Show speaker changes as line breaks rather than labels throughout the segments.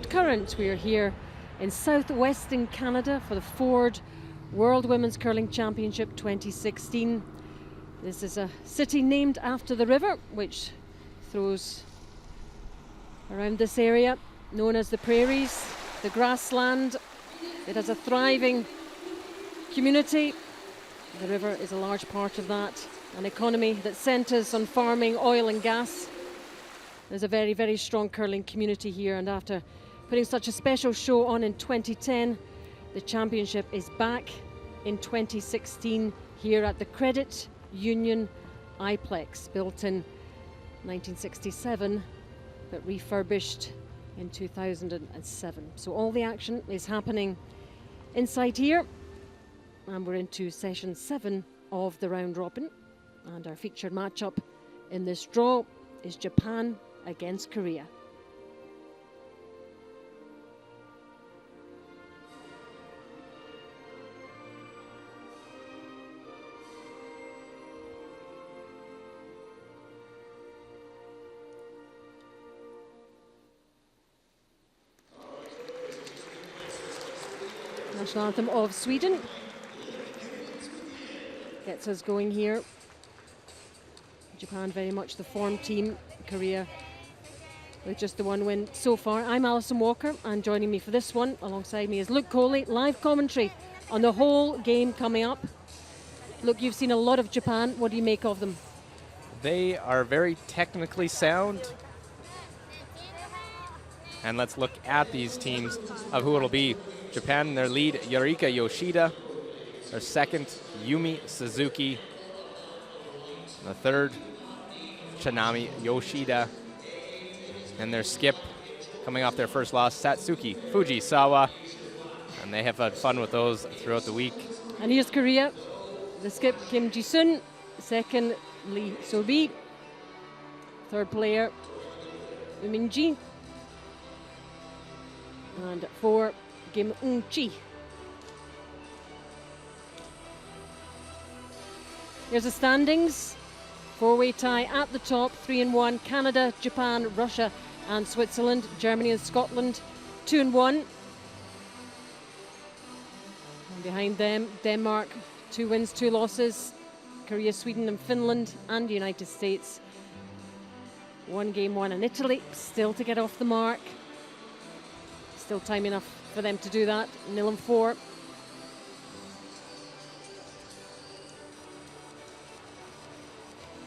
Good current. We are here in southwestern Canada for the Ford World Women's Curling Championship 2016. This is a city named after the river which flows around this area, known as the Prairies, the grassland. It has a thriving community. The river is a large part of that. An economy that centres on farming, oil and gas. There's a very, very strong curling community here, and after putting such a special show on in 2010, the championship is back in 2016 here at the Credit Union Iplex, built in 1967 but refurbished in 2007. So all the action is happening inside here, and we're into session 7 of the round robin, and our featured matchup in this draw is Japan against Korea. National anthem of Sweden gets us going here. Japan very much the form team. Korea with just the one win so far. I'm Alison Walker, and joining me for this one alongside me is Luke Coley. Live commentary on the whole game coming up. Look, you've seen a lot of Japan. What do you make of them?
They are very technically sound. And let's look at these teams of who it'll be. Japan, their lead, Yurika Yoshida. Their second, Yumi Suzuki. The third, Chanami Yoshida. And their skip, coming off their first loss, Satsuki Fujisawa. And they have had fun with those throughout the week.
And here's Korea. The skip, Kim Ji-sun. Second, Lee So-bi. Third player, Min-ji. And 4, Kim Eun-chi. Here's the standings. Four-way tie at the top, 3-1. Canada, Japan, Russia and Switzerland. Germany and Scotland, 2-1. And behind them, Denmark, 2 wins, 2 losses. Korea, Sweden and Finland and the United States. 1 game won, and Italy still to get off the mark. Still time enough for them to do that. 0-4.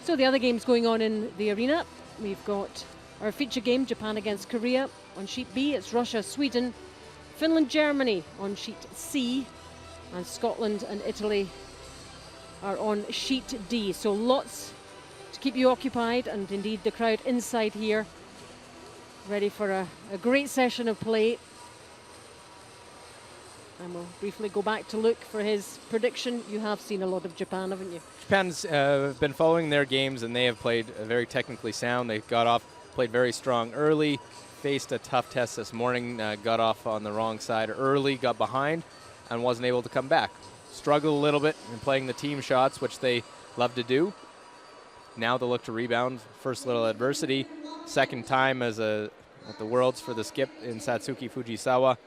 So the other games going on in the arena, we've got our feature game, Japan against Korea. On sheet B, it's Russia, Sweden, Finland, Germany on sheet C, and Scotland and Italy are on sheet D. So lots to keep you occupied, and indeed the crowd inside here ready for a great session of play. And we'll briefly go back to Luke for his prediction. You have seen a lot of Japan, haven't you?
Japan's been following their games, and they have played very technically sound. They played very strong early, faced a tough test this morning, got off on the wrong side early, got behind, and wasn't able to come back. Struggled a little bit in playing the team shots, which they love to do. Now they'll look to rebound. First little adversity. Second time at the Worlds for the skip in Satsuki Fujisawa.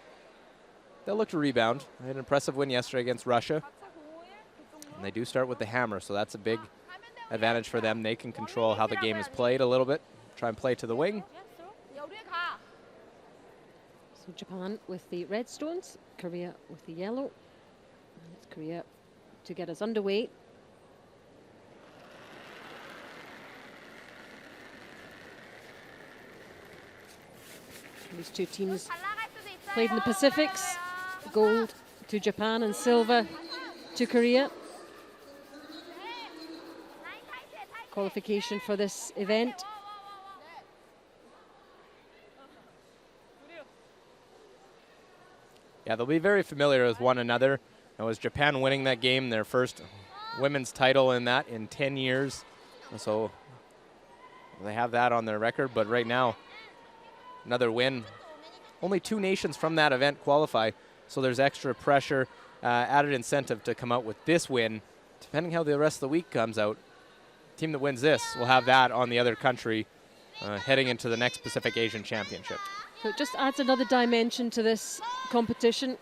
They'll look to rebound. They had an impressive win yesterday against Russia. And they do start with the hammer, so that's a big advantage for them. They can control how the game is played a little bit. Try and play to the wing.
So Japan with the red stones, Korea with the yellow. And it's Korea to get us underway. These two teams played in the Pacifics. Gold to Japan and silver to Korea. Qualification for this event.
Yeah, they'll be very familiar with one another. It was Japan winning that game, their first women's title in that in 10 years. So they have that on their record, but right now, another win. Only 2 nations from that event qualify, so there's extra pressure, added incentive to come out with this win. Depending how the rest of the week comes out, the team that wins this will have that on the other country heading into the next Pacific Asian Championship.
So it just adds another dimension to this competition.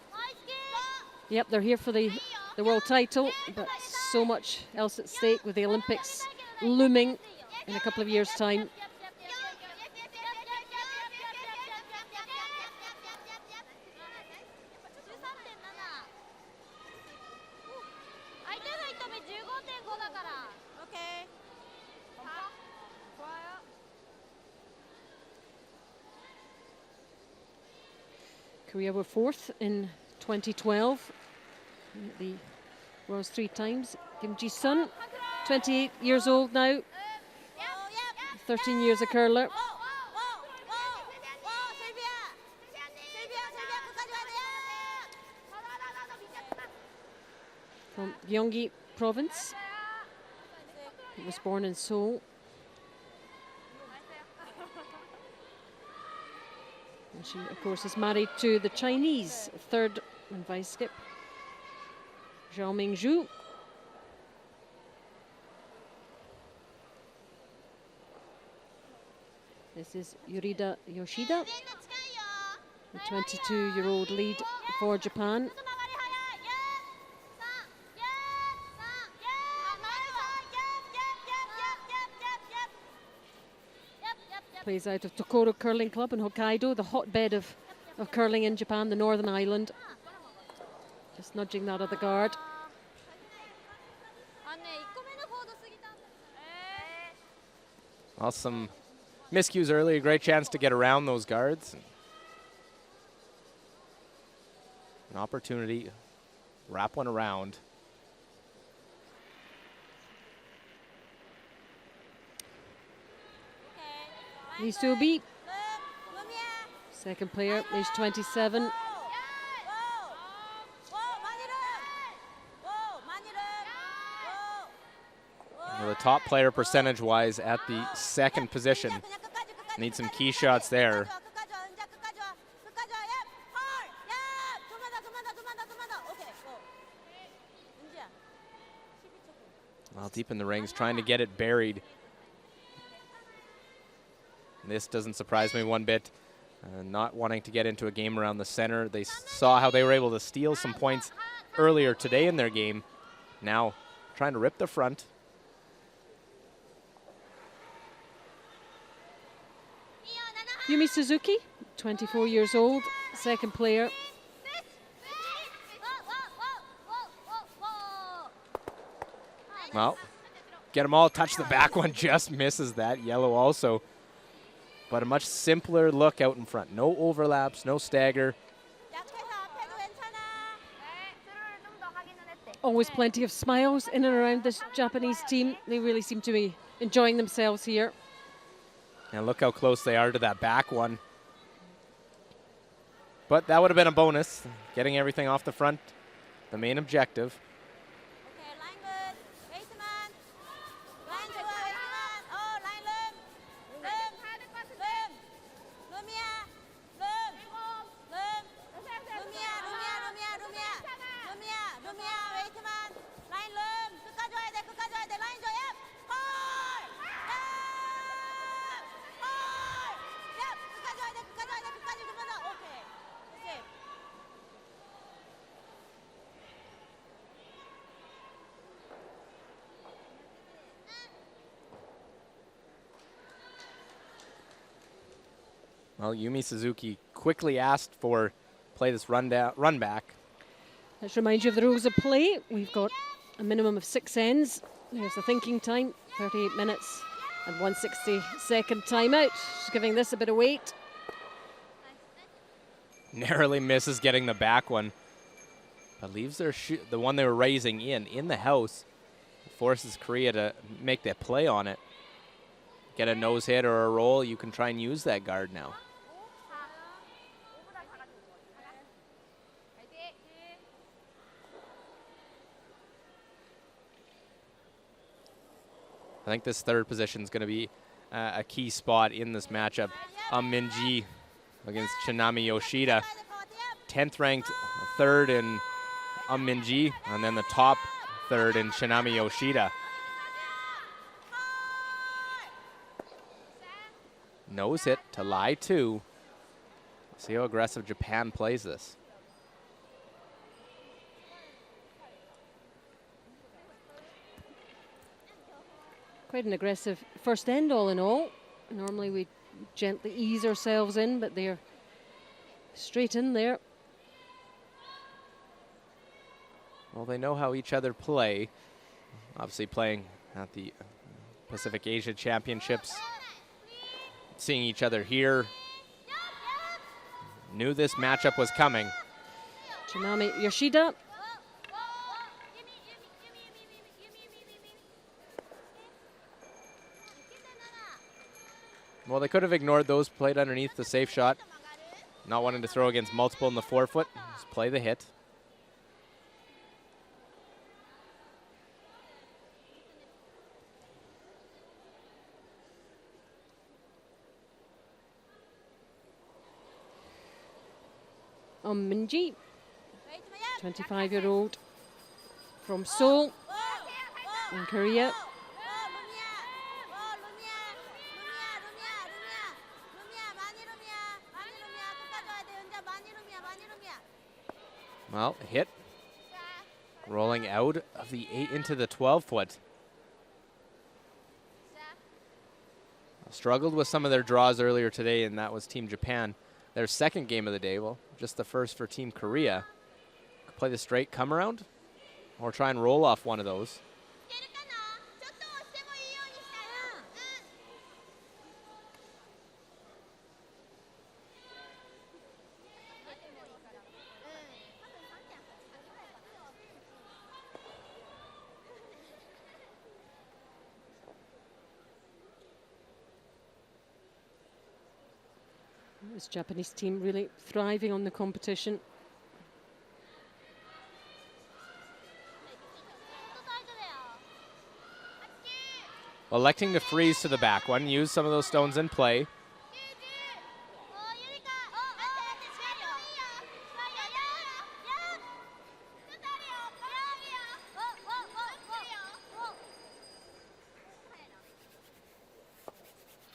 Yep, they're here for the world title, but so much else at stake with the Olympics looming in a couple of years' time. Korea were fourth in 2012. The Worlds 3 times. Kim Ji-sun, 28 years old now. 13 years a curler. From Gyeonggi province. He was born in Seoul. And she, of course, is married to the Chinese third and vice skip, Zhao Mingzhu. This is Yurida Yoshida, the 22-year-old lead for Japan. Plays out of Tokoro Curling Club in Hokkaido, the hotbed of curling in Japan, the Northern Island. Just nudging that other guard.
Well, some miscues early, a great chance to get around those guards. An opportunity, wrap one around.
Lee Soo-bi, second player, age 27.
Well, the top player percentage-wise at the second position. Need some key shots there. Well, deep in the rings, trying to get it buried. This doesn't surprise me one bit. Not wanting to get into a game around the center. They saw how they were able to steal some points earlier today in their game. Now trying to rip the front.
Yumi Suzuki, 24 years old, second player.
Well, get them all, touch the back one, just misses that. Yellow also. But a much simpler look out in front. No overlaps, no stagger.
Always plenty of smiles in and around this Japanese team. They really seem to be enjoying themselves here.
And look how close they are to that back one. But that would have been a bonus. Getting everything off the front, the main objective. Well, Yumi Suzuki quickly asked for play this run back.
Let's remind you of the rules of play. We've got a minimum of 6 ends. There's the thinking time, 38 minutes and 160-second timeout. Just giving this a bit of weight.
Narrowly misses getting the back one, but leaves their the one they were raising in the house. Forces Korea to make that play on it. Get a nose hit or a roll, you can try and use that guard now. I think this third position is going to be a key spot in this matchup. Min-ji against Shinami Yoshida. 10th ranked third in Min-ji, and then the top third in Shinami Yoshida. Nose hit to lie 2. See how aggressive Japan plays this.
Quite an aggressive first end, all in all. Normally we gently ease ourselves in, but they're straight in there.
Well, they know how each other play. Obviously playing at the Pacific Asia Championships. Seeing each other here. Knew this matchup was coming.
Tsunami Yoshida.
Well, they could have ignored those, played underneath the safe shot. Not wanting to throw against multiple in the forefoot. Just play the hit.
Minji, 25-year-old from Seoul in Korea.
Well, hit. Rolling out of the 8 into the 12-foot. Struggled with some of their draws earlier today, and that was Team Japan. Their second game of the day, well, just the first for Team Korea. Play the straight come around, or try and roll off one of those.
This Japanese team really thriving on the competition.
Electing to freeze to the back one, use some of those stones in play.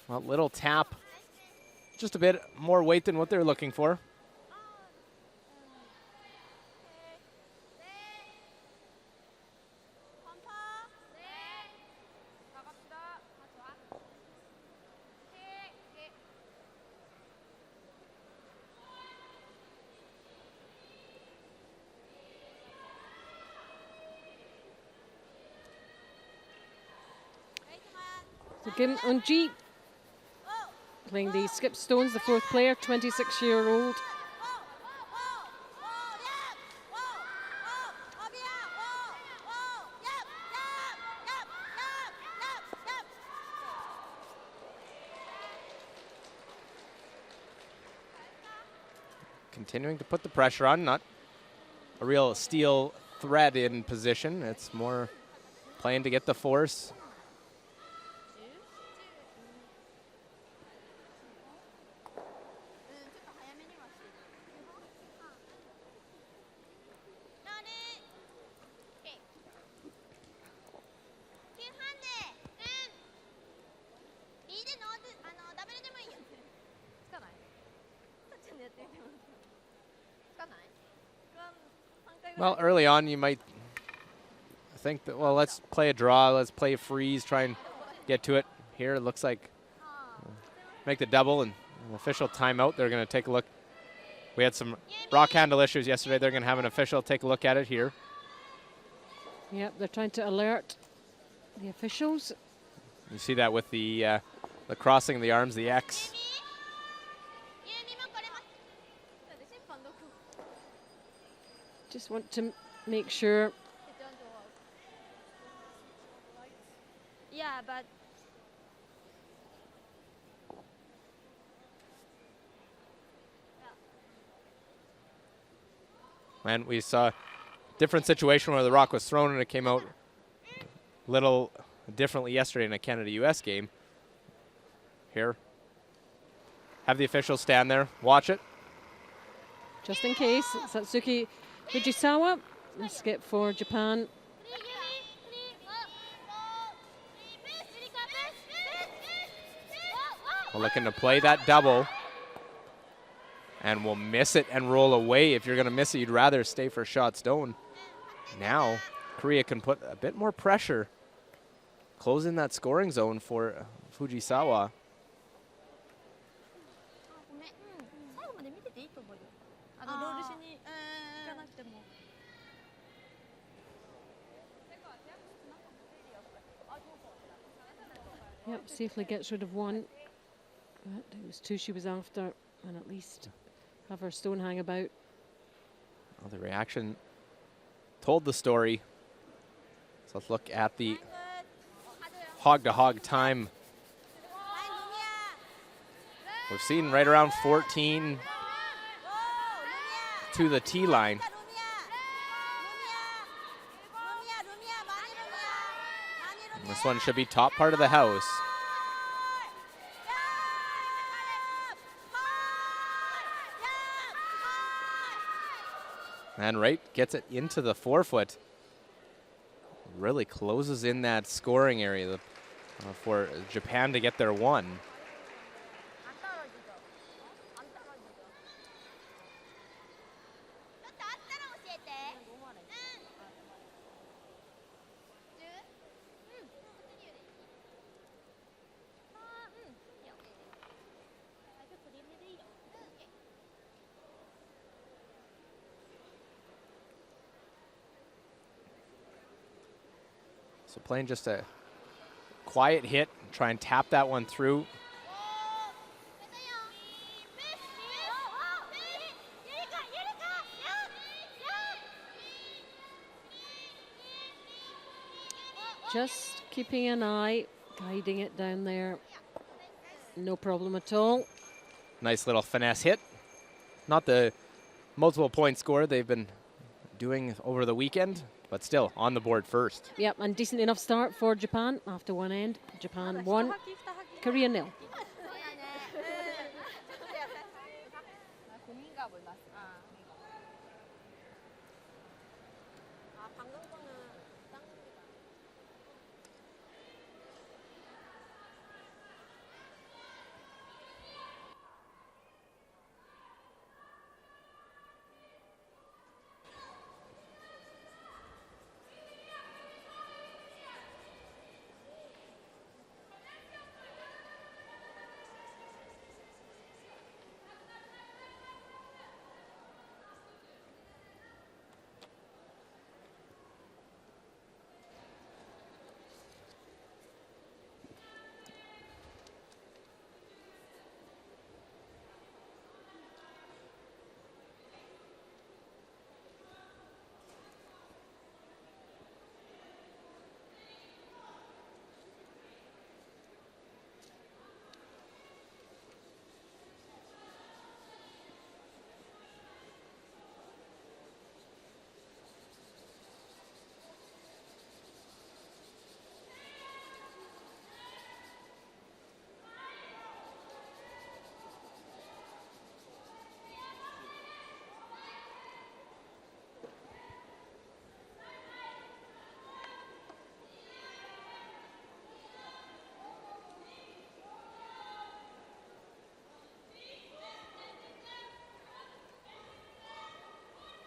Well, little tap. Just a bit more weight than what they're looking for.
So Kim Eun-ji playing the skip stones, the fourth player, 26-year-old.
Continuing to put the pressure on, not a real steel thread in position. It's more playing to get the force. Well, early on, you might think that, well, let's play a draw, let's play a freeze, try and get to it. Here, it looks like make the double and an official timeout. They're going to take a look. We had some rock handle issues yesterday. They're going to have an official take a look at it here.
Yep, they're trying to alert the officials.
You see that with the crossing of the arms, the X.
Just want to make sure.
Yeah, but
And we saw a different situation where the rock was thrown and it came out a little differently yesterday in a Canada-US game. Here. Have the officials stand there, watch it.
Just in case, Satsuki Fujisawa, the skip for Japan.
We're looking to play that double. and will miss it and roll away. If you're going to miss it, you'd rather stay for shot stone. Now, Korea can put a bit more pressure, closing that scoring zone for Fujisawa.
Yep, safely gets rid of one. But it was two she was after, and at least have her stone hang about.
Well, the reaction told the story. So let's look at the hog-to-hog time. We've seen right around 14 to the tee line. And this one should be top part of the house. And right, gets it into the 4-foot. Really closes in that scoring area for Japan to get their one. So playing just a quiet hit, try and tap that one through.
Just keeping an eye, guiding it down there. No problem at all.
Nice little finesse hit. Not the multiple point score they've been doing over the weekend, but still on the board first.
Yep, and decent enough start for Japan after one end. Japan 1, Korea 0.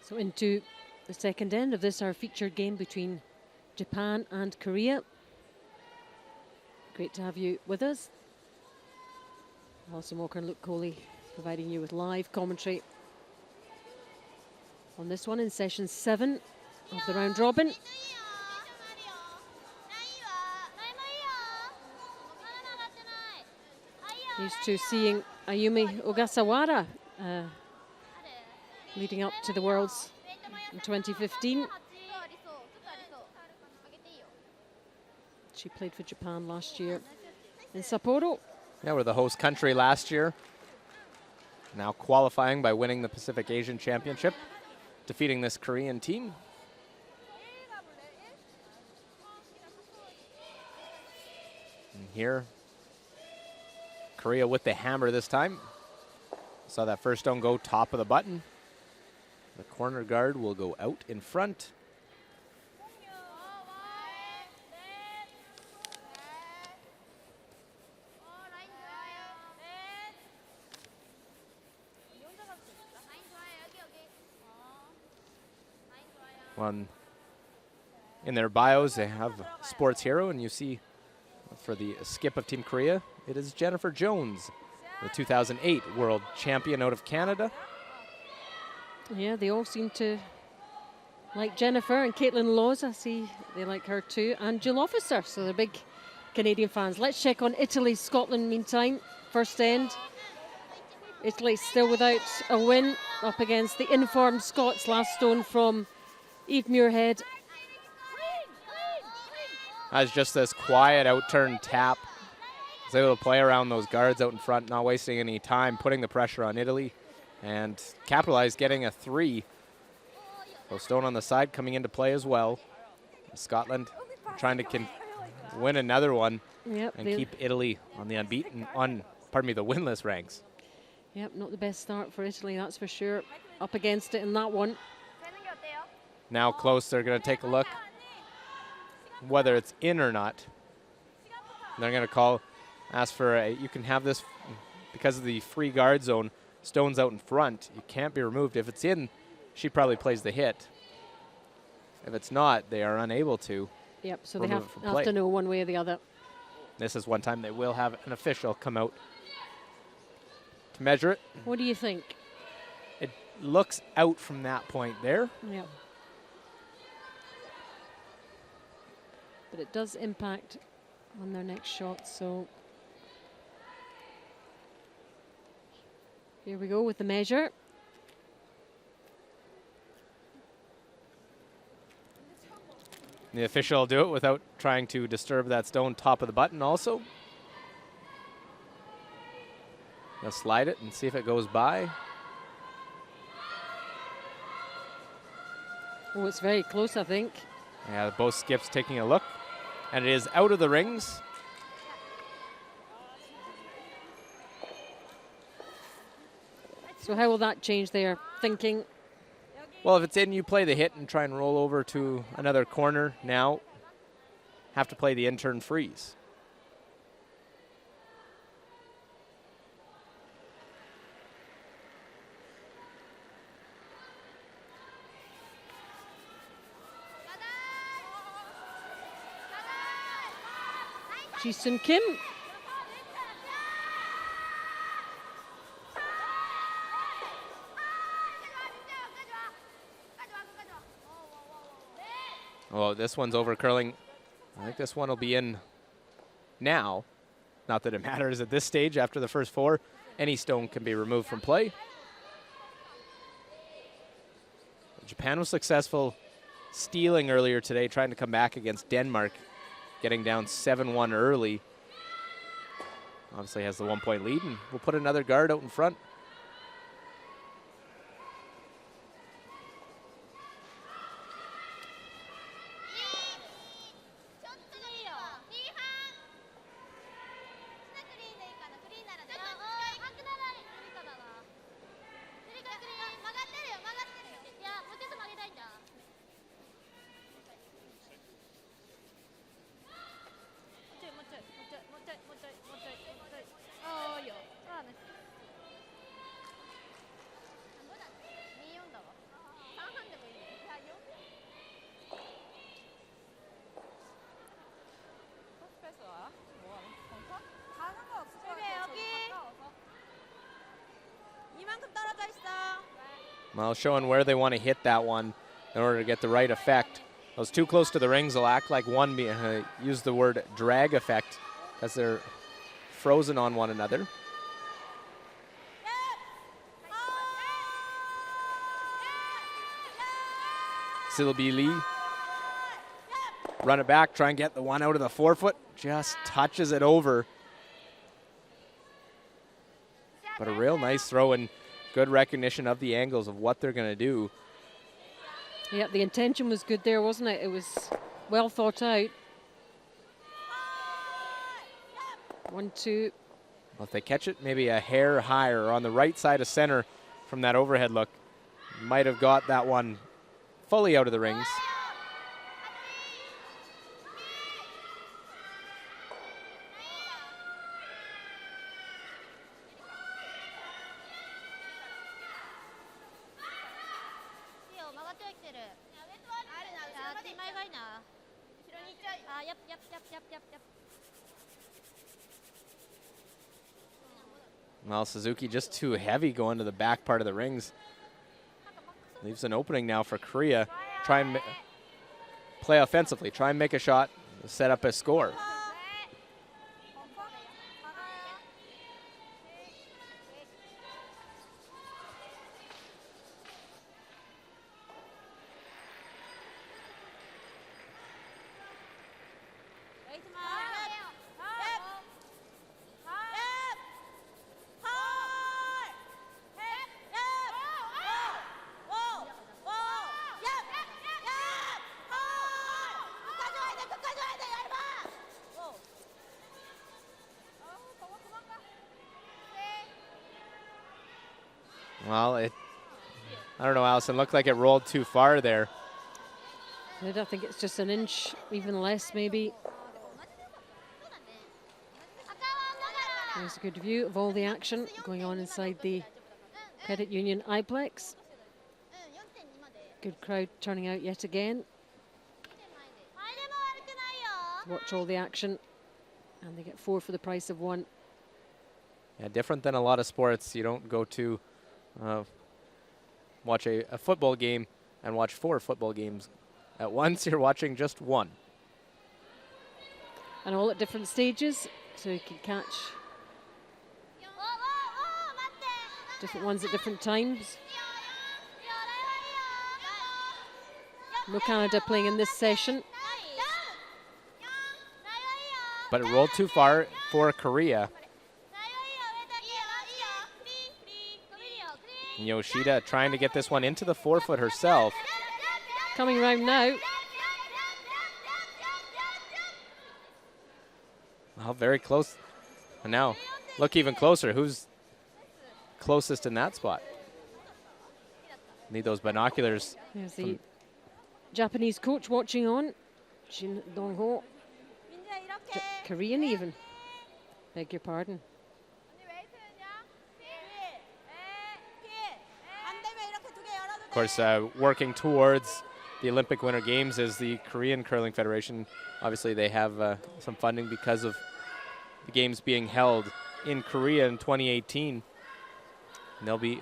So into the second end of this, our featured game between Japan and Korea. Great to have you with us. Alison Walker and Luke Coley providing you with live commentary on this one in session 7 of the round robin. Used to seeing Ayumi Ogasawara leading up to the Worlds in 2015. She played for Japan last year in Sapporo.
Yeah, we're the host country last year. Now qualifying by winning the Pacific Asian Championship, defeating this Korean team. And here, Korea with the hammer this time. Saw that first stone go top of the button. The corner guard will go out in front. One in their bios, they have sports hero, and you see for the skip of Team Korea, it is Jennifer Jones, the 2008 world champion out of Canada.
Yeah, they all seem to like Jennifer, and Caitlin Laws, I see they like her too, and Jill Officer, so they're big Canadian fans. Let's check on Italy, Scotland meantime. First end. Italy still without a win, up against the informed Scots. Last stone from Eve Muirhead.
That's just this quiet out-turn tap. Was able to play around those guards out in front, not wasting any time, putting the pressure on Italy, and capitalize, getting a 3. So stone on the side coming into play as well. Scotland trying to win another one, and keep Italy on the the winless ranks.
Yep, not the best start for Italy, that's for sure. Up against it in that one.
Now close, they're going to take a look whether it's in or not. They're going to ask for you can have this because of the free guard zone. Stone's out in front. You can't be removed. If it's in, she probably plays the hit. If it's not, they are unable to.
Yep, so they have to know one way or the other.
This is one time they will have an official come out to measure it.
What do you think?
It looks out from that point there.
Yep. But it does impact on their next shot, so here we go with the measure.
The official will do it without trying to disturb that stone top of the button also. They'll slide it and see if it goes by.
Oh, it's very close, I think.
Yeah, both skips taking a look. And it is out of the rings.
So how will that change their thinking?
Well, if it's in, you play the hit and try and roll over to another corner. Now, have to play the in-turn freeze.
Ji-Sun Kim.
Oh, this one's over curling. I think this one will be in now. Not that it matters at this stage after the first 4. Any stone can be removed from play. Japan was successful stealing earlier today, trying to come back against Denmark, getting down 7-1 early. Obviously has the 1-point lead, and we'll put another guard out in front. Well, showing where they want to hit that one in order to get the right effect. Those too close to the rings will act like one, use the word drag effect as they're frozen on one another. Silby Lee. Run it back, try and get the one out of the forefoot. Just touches it over. But a real nice throw and good recognition of the angles of what they're going to do.
Yeah, the intention was good there, wasn't it? It was well thought out. 1-2.
Well, if they catch it maybe a hair higher on the right side of center from that overhead look, might have got that one fully out of the rings. Well, Suzuki just too heavy going to the back part of the rings. Leaves an opening now for Korea. Try and play offensively. Try and make a shot, set up a score. Well, I don't know, Allison, looked like it rolled too far there.
I don't think it's just an inch, even less maybe. There's a good view of all the action going on inside the Credit Union Iplex. Good crowd turning out yet again to watch all the action, and they get 4 for the price of 1.
Yeah, different than a lot of sports. You don't go to watch a football game and watch 4 football games at once. You're watching just 1.
And all at different stages, so you can catch different ones at different times. No Canada playing in this session.
But it rolled too far for Korea. Yoshida trying to get this one into the forefoot herself.
Coming around now.
Well, very close. And now, look even closer. Who's closest in that spot? Need those binoculars.
There's the Japanese coach watching on. Shin Dong-ho. Korean even. Beg your pardon.
Of course, working towards the Olympic Winter Games is the Korean Curling Federation. Obviously, they have some funding because of the games being held in Korea in 2018. And they'll be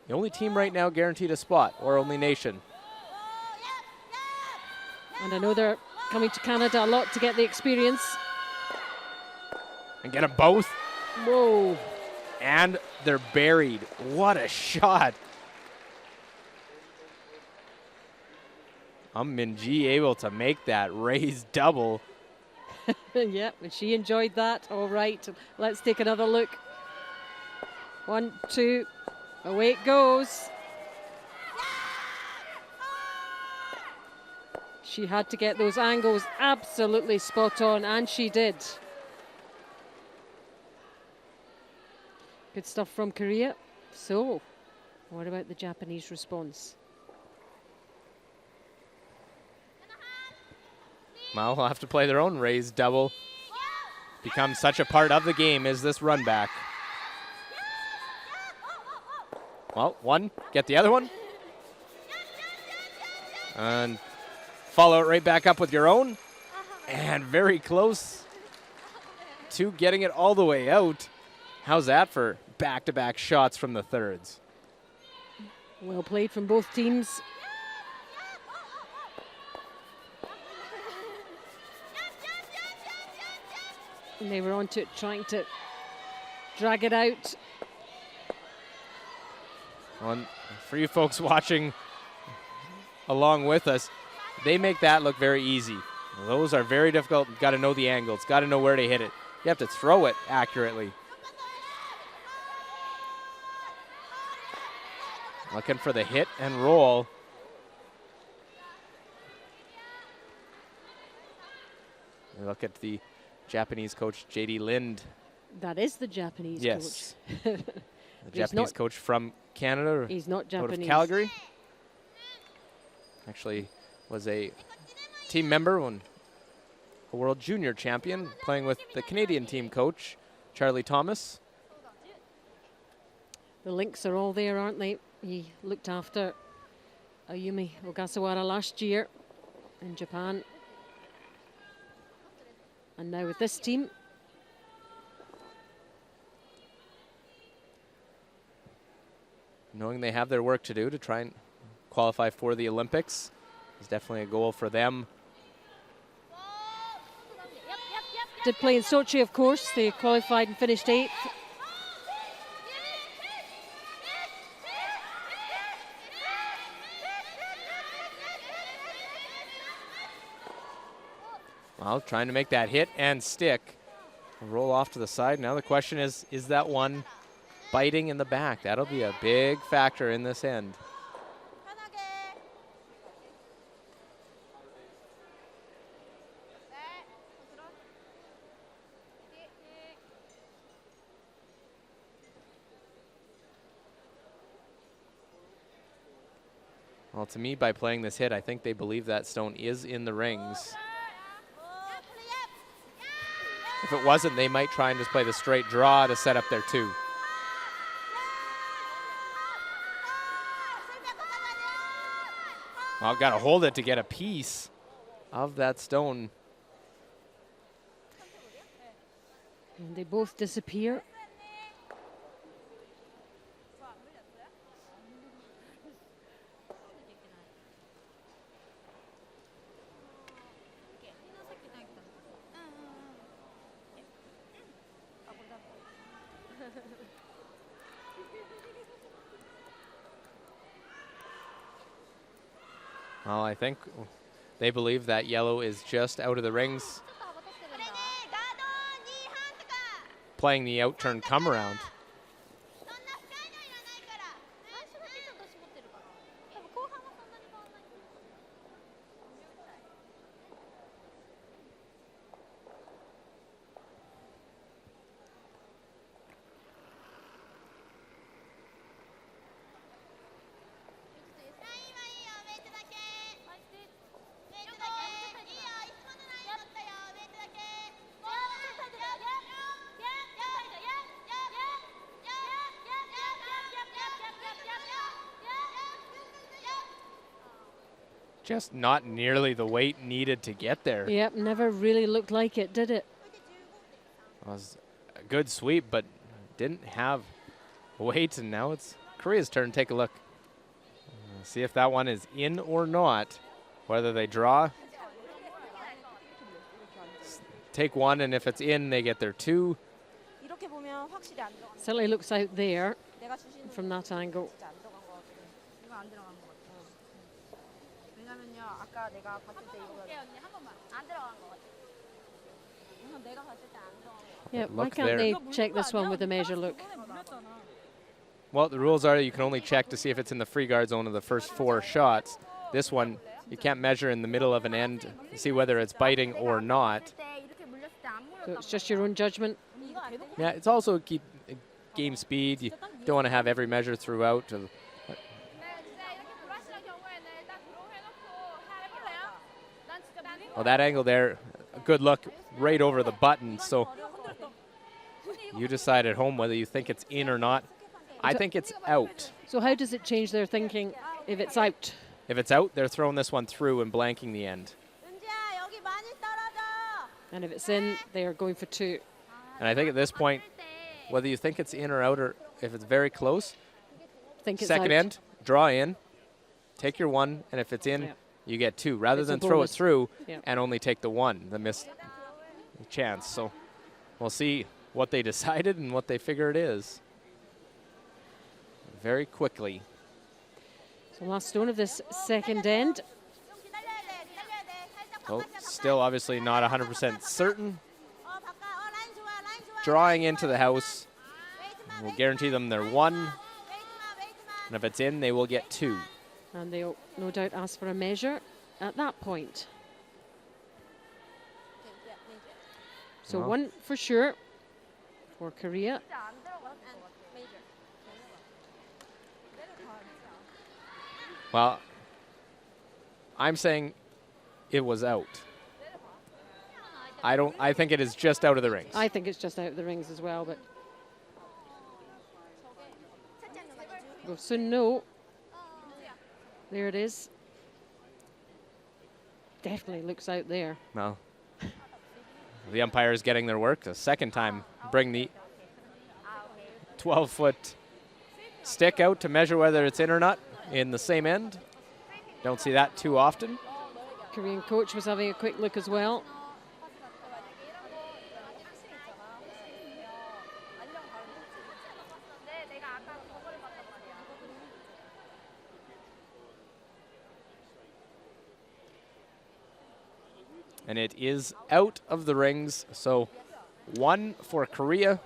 the only team right now guaranteed a spot, or only nation.
And I know they're coming to Canada a lot to get the experience.
And get them both.
Whoa.
And they're buried. What a shot. Min-ji able to make that raised double.
Yeah, and she enjoyed that. All right, let's take another look. 1, 2, away it goes. She had to get those angles absolutely spot on, and she did. Good stuff from Korea. So, what about the Japanese response?
Well, we'll have to play their own raised double. Becomes such a part of the game is this run back. Well, one, get the other one. And follow it right back up with your own. And very close to getting it all the way out. How's that for back-to-back shots from the thirds?
Well played from both teams. And they were onto it, trying to drag it out.
Well, for you folks watching along with us, they make that look very easy. Those are very difficult. You've got to know the angles, got to know where to hit it. You have to throw it accurately. Looking for the hit and roll. Look at the Japanese coach, J.D. Lind.
That is the Japanese
yes.
coach.
The Japanese coach from Canada.
He's not Japanese.
Out of Calgary. Actually was a team member when a world junior champion, playing with the Canadian team coach, Charlie Thomas.
The links are all there, aren't they? He looked after Ayumi Ogasawara last year. in Japan. And now with this team.
Knowing they have their work to do to try and qualify for the Olympics is definitely a goal for them.
Did play in Sochi, of course. They qualified and finished 8th.
Well, trying to make that hit and stick. Roll off to the side. Now the question is that one biting in the back? That'll be a big factor in this end. Well, to me, by playing this hit, I think they believe that stone is in the rings. If it wasn't, they might try and just play the straight draw to set up their 2. Well, got to hold it to get a piece of that stone.
And they both disappear.
Well, I think they believe that yellow is just out of the rings. Playing the out-turn come around. Just not nearly the weight needed to get there.
Yep, never really looked like it, did it?
It was a good sweep, but didn't have weight, and now it's Korea's turn. Take a look. See if that one is in or not, whether they draw. Take one, and if it's in, they get their 2.
Certainly looks out there from that angle. Yeah, why can't they check this one with a measure look?
Well, the rules are you can only check to see if it's in the free guard zone of the first 4 shots. This one, you can't measure in the middle of an end to see whether it's biting or not.
So it's just your own judgment?
Yeah, it's also keep game speed. You don't want to have every measure throughout. Well, that angle there, a good look right over the button. So you decide at home whether you think it's in or not. I think it's out.
So how does it change their thinking if it's out?
If it's out, they're throwing this one through and blanking the end.
And if it's in, they are going for 2.
And I think at this point, whether you think it's in or out, or if it's very close,
Think it's
second
out.
end, draw in, take your 1, and if it's in,
Yeah.
you get 2, rather
It's a
than throw it
bonus.
through
Yeah.
and only take the 1, the missed chance. So we'll see what they decided and what they figure it is very quickly.
So last stone of this second end.
Oh, still obviously not 100% certain. Drawing into the house will guarantee them their 1. And if it's in, they will get 2.
And they'll no doubt ask for a measure at that point. So
Well.
1 for sure for Korea.
Well, I'm saying it was out. I think it is just out of the rings.
I think it's just out of the rings as well, but so no. There it is. definitely looks out there.
Well, the umpire is getting their work. The second time, bring the 12-foot stick out to measure whether it's in or not in the same end. Don't see that too often.
Korean coach was having a quick look as well.
And it is out of the rings, so 1 for Korea,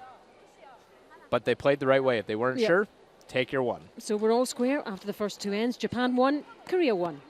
but they played the right way. If they weren't sure, take your 1.
So we're all square after the first 2 ends. Japan 1, Korea 1.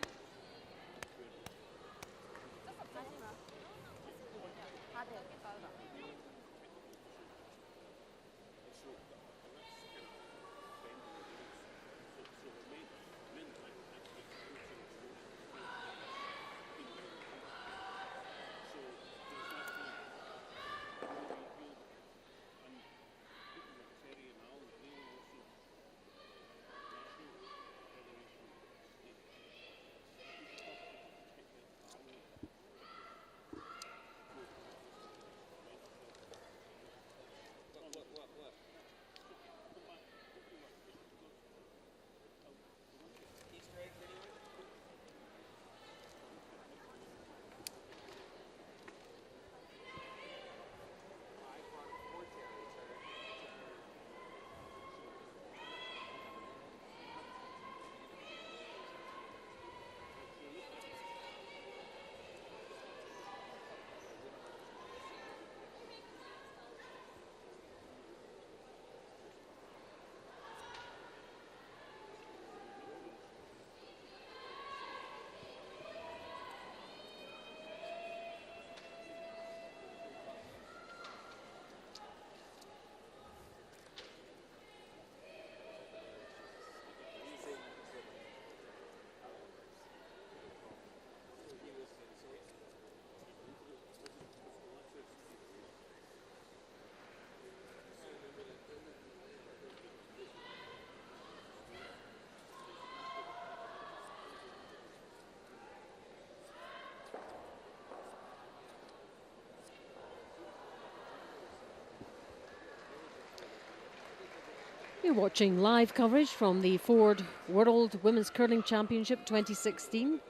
You're watching live coverage from the Ford World Women's Curling Championship 2016,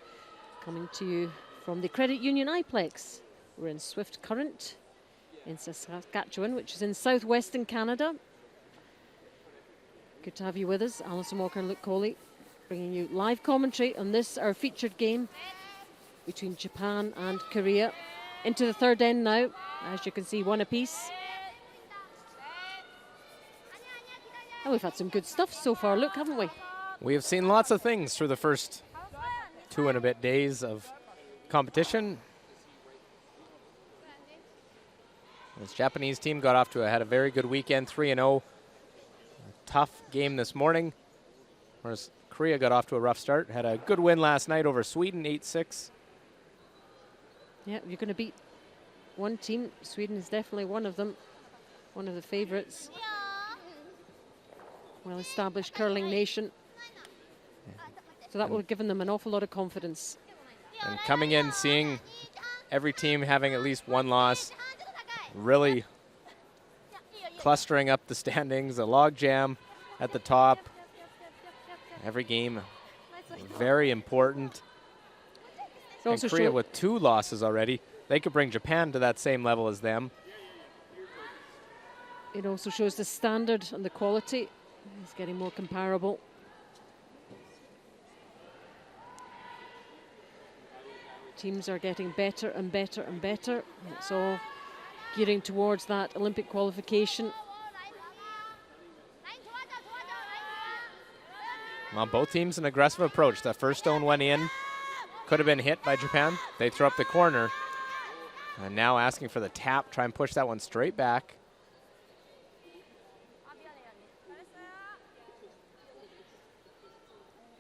coming to you from the Credit Union iPlex. We're in Swift Current in Saskatchewan, which is in southwestern Canada. Good to have you with us. Alison Walker and Luke Coley bringing you live commentary on this, our featured game between Japan and Korea. Into the third end now, as you can see, 1 apiece. And we've had some good stuff so far, Luke, haven't we?
We have seen lots of things through the first 2 and a bit days of competition. This Japanese team had a very good weekend, 3-0. Tough game this morning, whereas Korea got off to a rough start. Had a good win last night over Sweden, 8-6.
Yeah, you're going to beat one team. Sweden is definitely one of them, one of the favourites. Well-established curling nation. So that will have given them an awful lot of confidence.
And coming in, seeing every team having at least 1 loss, really clustering up the standings, a log jam at the top. Every game very important. And Korea with 2 losses already. They could bring Japan to that same level as them.
It also shows the standard and the quality. It's getting more comparable. Teams are getting better and better and better. It's all gearing towards that Olympic qualification.
Well, both teams an aggressive approach. The first stone went in. Could have been hit by Japan. They threw up the corner. And now asking for the tap, try and push that one straight back.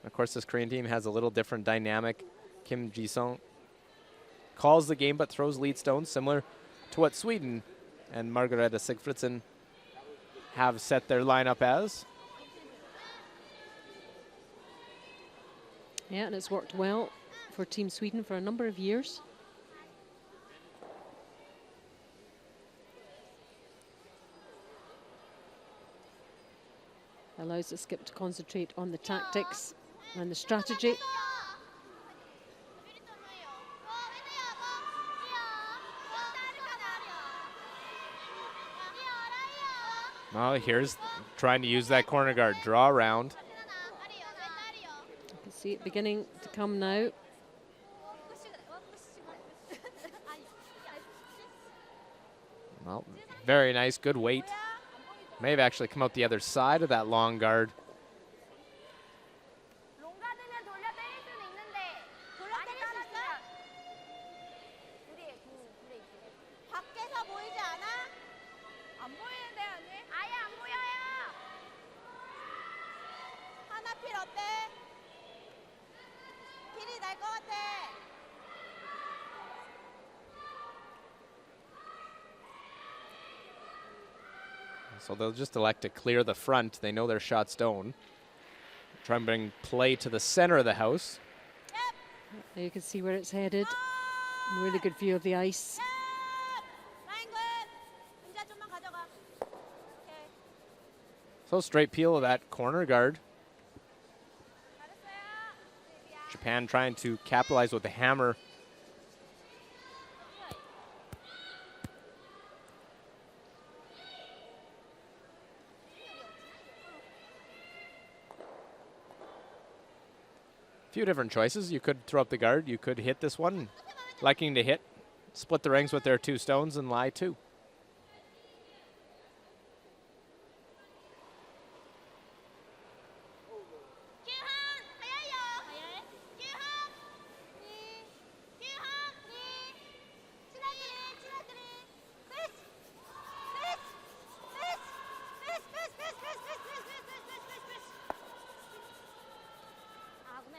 Of course, this Korean team has a little different dynamic. Kim Ji-sung calls the game but throws lead stones, similar to what Sweden and Margareta Sigfridsson have set their lineup as.
Yeah, and it's worked well for Team Sweden for a number of years. Allows the skip to concentrate on the tactics and the strategy.
Well, here's trying to use that corner guard. Draw around.
You can see it beginning to come now.
Well, very nice, good weight. May have actually come out the other side of that long guard. So they'll just elect to clear the front. They know their shot stone. Try and bring play to the center of the house.
There you can see where it's headed. Really good view of the ice.
So straight peel of that corner guard. Japan trying to capitalize with the hammer. Few different choices. You could throw up the guard. You could hit this one. Liking to hit. Split the rings with their 2 stones and lie 2.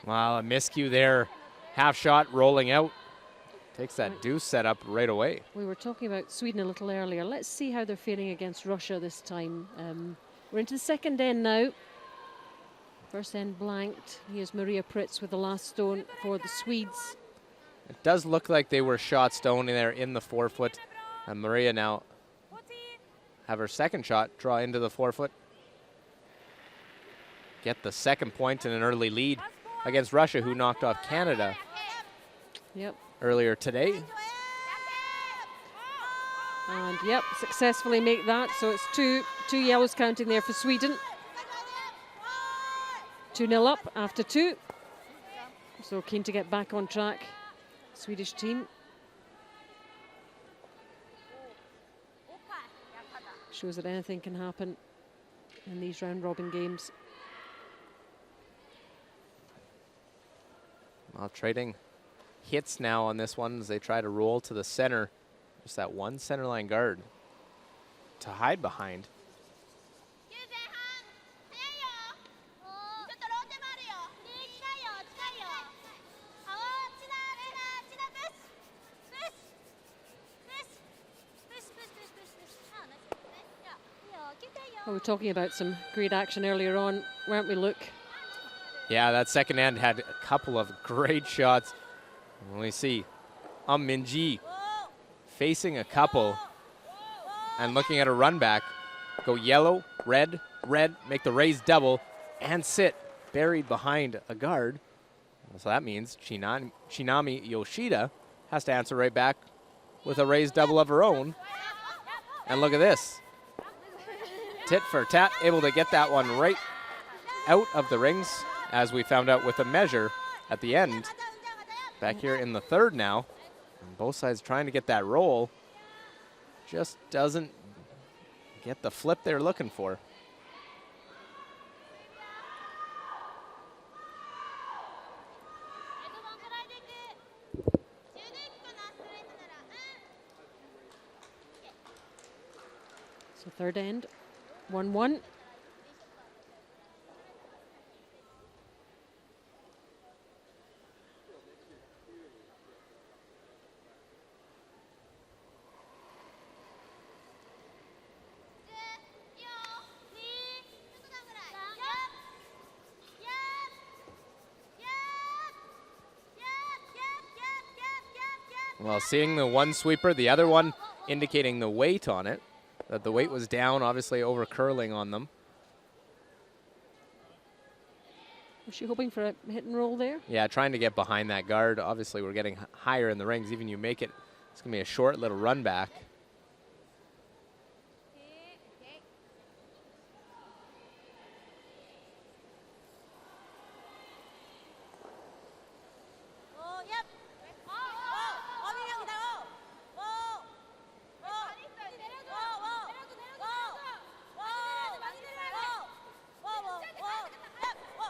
Wow, a miscue there. Half shot rolling out. Takes that deuce set up right away.
We were talking about Sweden a little earlier. Let's see how they're feeling against Russia this time. We're into the second end now. First end blanked. Here's Maria Pritz with the last stone for the Swedes.
It does look like they were shot stone in there in the 4-foot. And Maria now have her second shot draw into the 4-foot. Get the second point and an early lead against Russia, who knocked off Canada earlier today.
And successfully make that. So it's two yellows counting there for Sweden. 2-0 up after 2. So keen to get back on track, Swedish team. Shows that anything can happen in these round robin games.
Well, trading hits now on this one as they try to roll to the center. Just that one center line guard to hide behind.
We were talking about some great action earlier on, weren't we, Luke?
Yeah, that second end had a couple of great shots. And we see Minji facing a couple and looking at a run back. Go yellow, red, red, make the raise double, and sit buried behind a guard. So that means Shinami Yoshida has to answer right back with a raise double of her own. And look at this. Tit for tat, able to get that one right out of the rings, as we found out with a measure at the end. Back here in the third now. And both sides trying to get that roll. Just doesn't get the flip they're looking for.
So third end, 1-1.
Well, seeing the one sweeper, the other one indicating the weight on it, that the weight was down, obviously over curling on them.
Was she hoping for a hit and roll there?
Yeah, trying to get behind that guard. Obviously, we're getting higher in the rings. Even you make it, it's going to be a short little run back.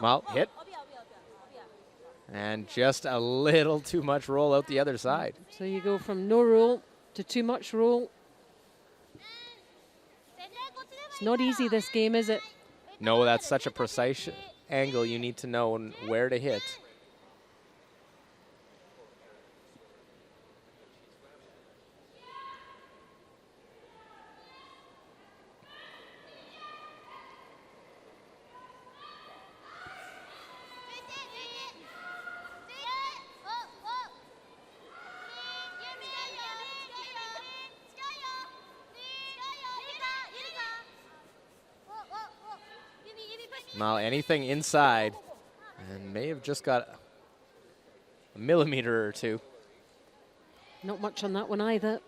Well, hit. And just a little too much roll out the other side.
So you go from no roll to too much roll. It's not easy, this game, is it?
No, that's such a precise angle. You need to know where to hit. Now anything inside, and may have just got a millimeter or two.
Not much on that one either.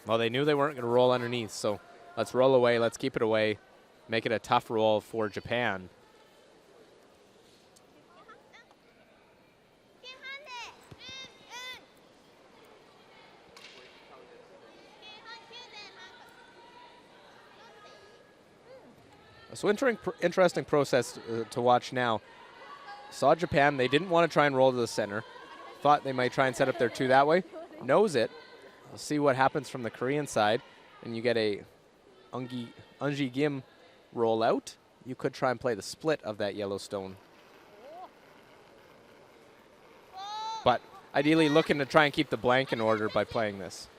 Well, they knew they weren't going to roll underneath, so let's roll away. Let's keep it away. Make it a tough roll for Japan. So interesting process to watch now. Saw Japan. They didn't want to try and roll to the center. Thought they might try and set up their two that way. Knows it. We'll see what happens from the Korean side. And you get a Unji Gim roll out. You could try and play the split of that Yellowstone. But ideally looking to try and keep the blank in order by playing this.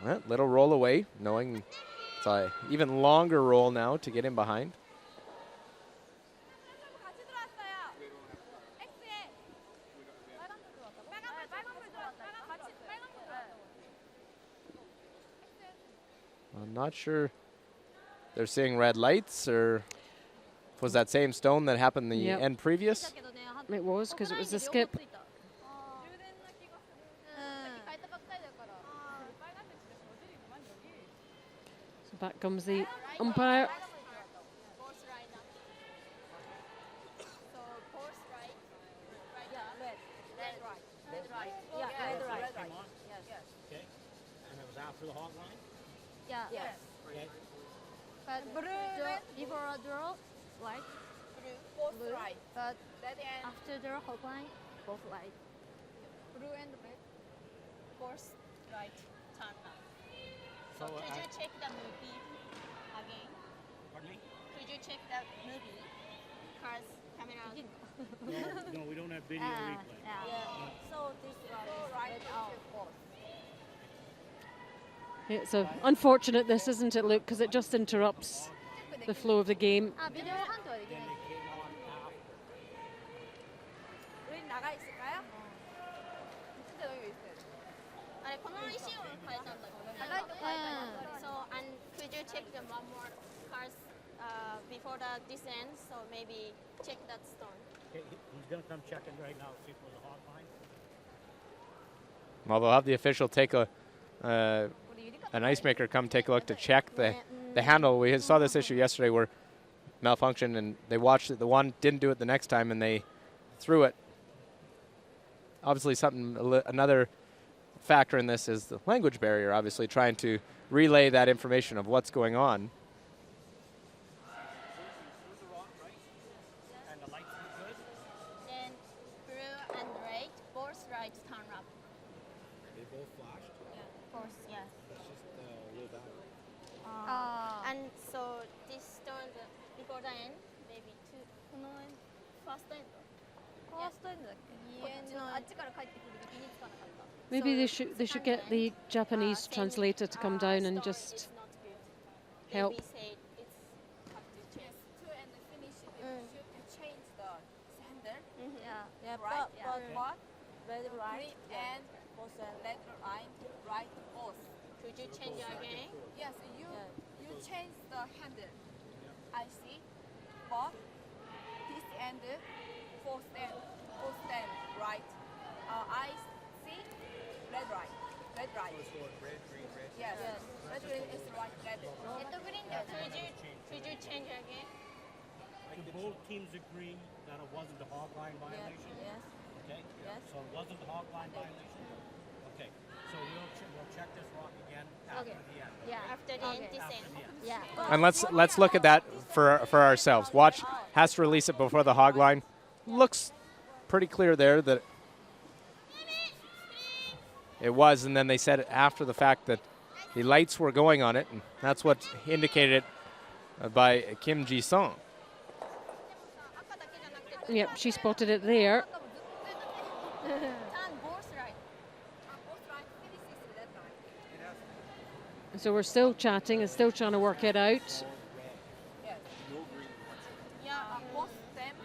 Well, little roll away, knowing it's an even longer roll now to get in behind. I'm not sure they're seeing red lights, or was that same stone that happened the end previous? It was, because it was a skip. So back comes the umpire.
After the hog line?
Yeah. Yes.
Okay.
But before a draw, light. Blue. Right. But after the hog line, both light.
Blue and red. Force right. Turn up. So could you check the movie again?
Pardon me?
Could you check the movie? Cars, camera.
No, we don't have video replay.
Yeah. So this one is right out.
It's unfortunate this, isn't it, Luke? Because it just interrupts the flow of the game.
비디오 판도 되긴 해.
우린 나가 있을까요? 진짜 여기 있어요. 아니, この石を変えたんだけど。So and could you check the one more cars before the descent? So maybe check that stone.
Okay, he's going to come checking right now, see if it was a hog line.
Well, they'll have the official take an ice maker come take a look to check the handle. We saw this issue yesterday where malfunctioned, and they watched it. The one didn't do it the next time, and they threw it obviously another factor in this is the language barrier, obviously trying to relay that information of what's going on.
And the lights look good?
Then blue and red, both lights turn up.
They both flashed.
Both, yeah.
It's just low battery.
And so this stone before the end, maybe first end.
Maybe they should get the Japanese translator to come down and just help.
Maybe say it's have to change.
To and finish it, you change the sender.
Yeah,
Right? But what?
red
Green and letter line, right both.
Could you change again?
Yes, you change the handle. I see. But this end, both end, right. I see red right.
Red, green, red.
Yes. Red green is right, red.
Could you change again?
Do both teams agree that it wasn't a hog line violation?
Yes.
Okay?
Yes.
So it wasn't a hog line violation? Okay. So we'll check this rock again after the end.
Yeah, after the end, this
After
end.
the end.
Yeah.
And let's look at that for ourselves. Watch, has to release it before the hog line. Looks pretty clear there that it was, and then they said after the fact that the lights were going on it, and that's what indicated by Kim Ji-sung.
Yep, she spotted it there.
Turn both right.
So we're still chatting and still trying to work it out.
Yeah, both them.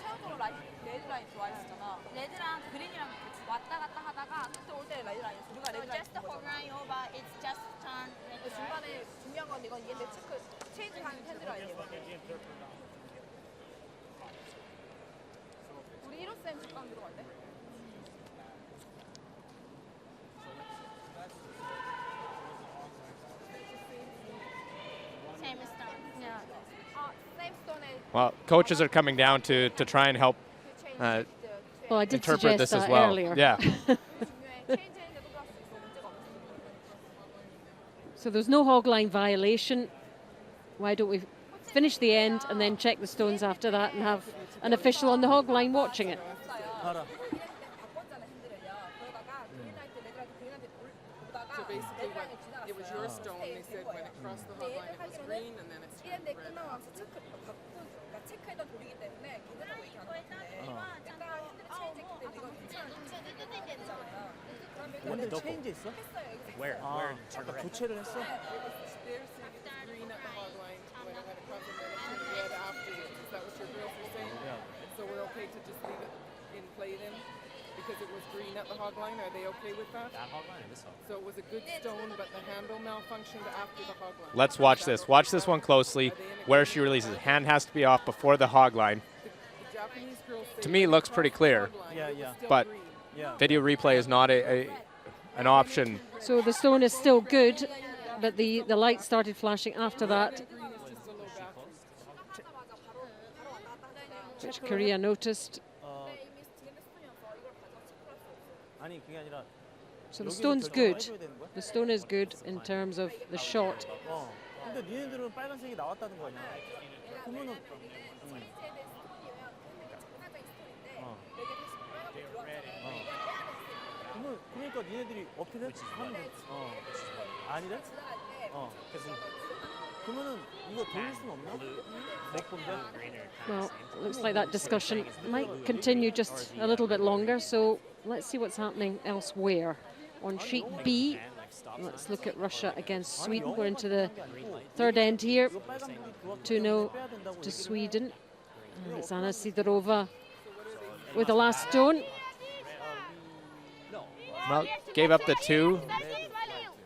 처음으로 레드 라인 좋아했었잖아. 레드랑 그린이랑 왔다 갔다 하다가 그때 올 때 레드 라인. 우리가
So
레드 라인.
just the whole line over, it's just turn red, right?
중간에 중요한 건 이건 얘네 체크 체인지하는 핸드 라인이에요. 우리 1호 쌤 잠깐 들어갈래?
Same stone.
Yeah. Same stone.
Well, coaches are coming down to try and help
Well, I did
interpret
suggest
this
that
as well.
earlier.
Yeah.
So there's no hog line violation. Why don't we finish the end and then check the stones after that and have an official on the hog line watching it?
So basically, it was your stone. They said when it crossed the hog line, it was green, and then it's turned red.
체크해다 돌리기 때문에 굉장히 이렇게 안 바뀌네. 약간 핸들 체인지 했기 때문에 이건 괜찮아요.
근데 체인지 있어?
Where? Where in turn red?
교체를 했어?
They're saying it's green at the hog line when it went across, and then it turned red afterwards. Is that what your girls were saying?
Yeah.
And so we're okay to just leave it in play then? Because it was green at the hog line? Are they okay with that?
That hog line or this hog?
So it was a good stone, but the handle malfunctioned after the hog line.
Let's watch this. Watch this one closely. Where she releases it. Hand has to be off before the hog line.
The Japanese girls say
To me, it looks pretty clear.
Yeah, yeah.
But
Yeah.
video replay is not an option.
So the stone is still good, but the light started flashing after that, which Korea noticed.
아니 그게 아니라
So the stone's good. The stone is good in terms of the shot.
근데 니네들은 빨간색이 나왔다는 거 아니야? 그러면은 그러니까 니네들이 어필을 하면 돼. 아니래? 그러면은 이거 돌릴 수는 없나? 못 본데?
Well, it looks like that discussion might continue just a little bit longer, so let's see what's happening elsewhere. On sheet B, let's look at Russia against Sweden. We're into the third end here. 2-0 to Sweden. And it's Anna Sidorova with the last stone.
Well, gave up the 2.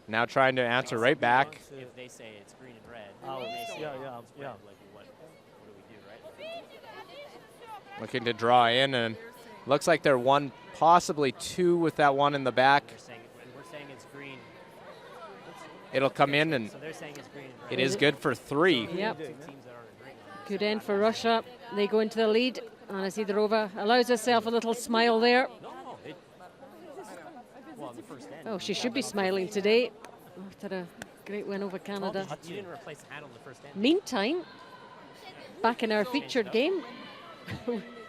Now trying to answer right back.
If they say it's green and red, and they say
yeah.
like what do we do, right?
Looking to draw in, and looks like they're 1, possibly 2 with that one in the back.
We're saying it's green.
It'll come in, and
So they're saying it's green and red.
it is good for 3.
Yep.
Two teams that aren't agreeing on it.
Good end for Russia. They go into the lead Anna Sidorova allows herself a little smile there.
No, well, in the first end.
Oh, she should be smiling today after a great win over Canada.
You didn't replace the handle in the first end.
Meantime, back in our featured game.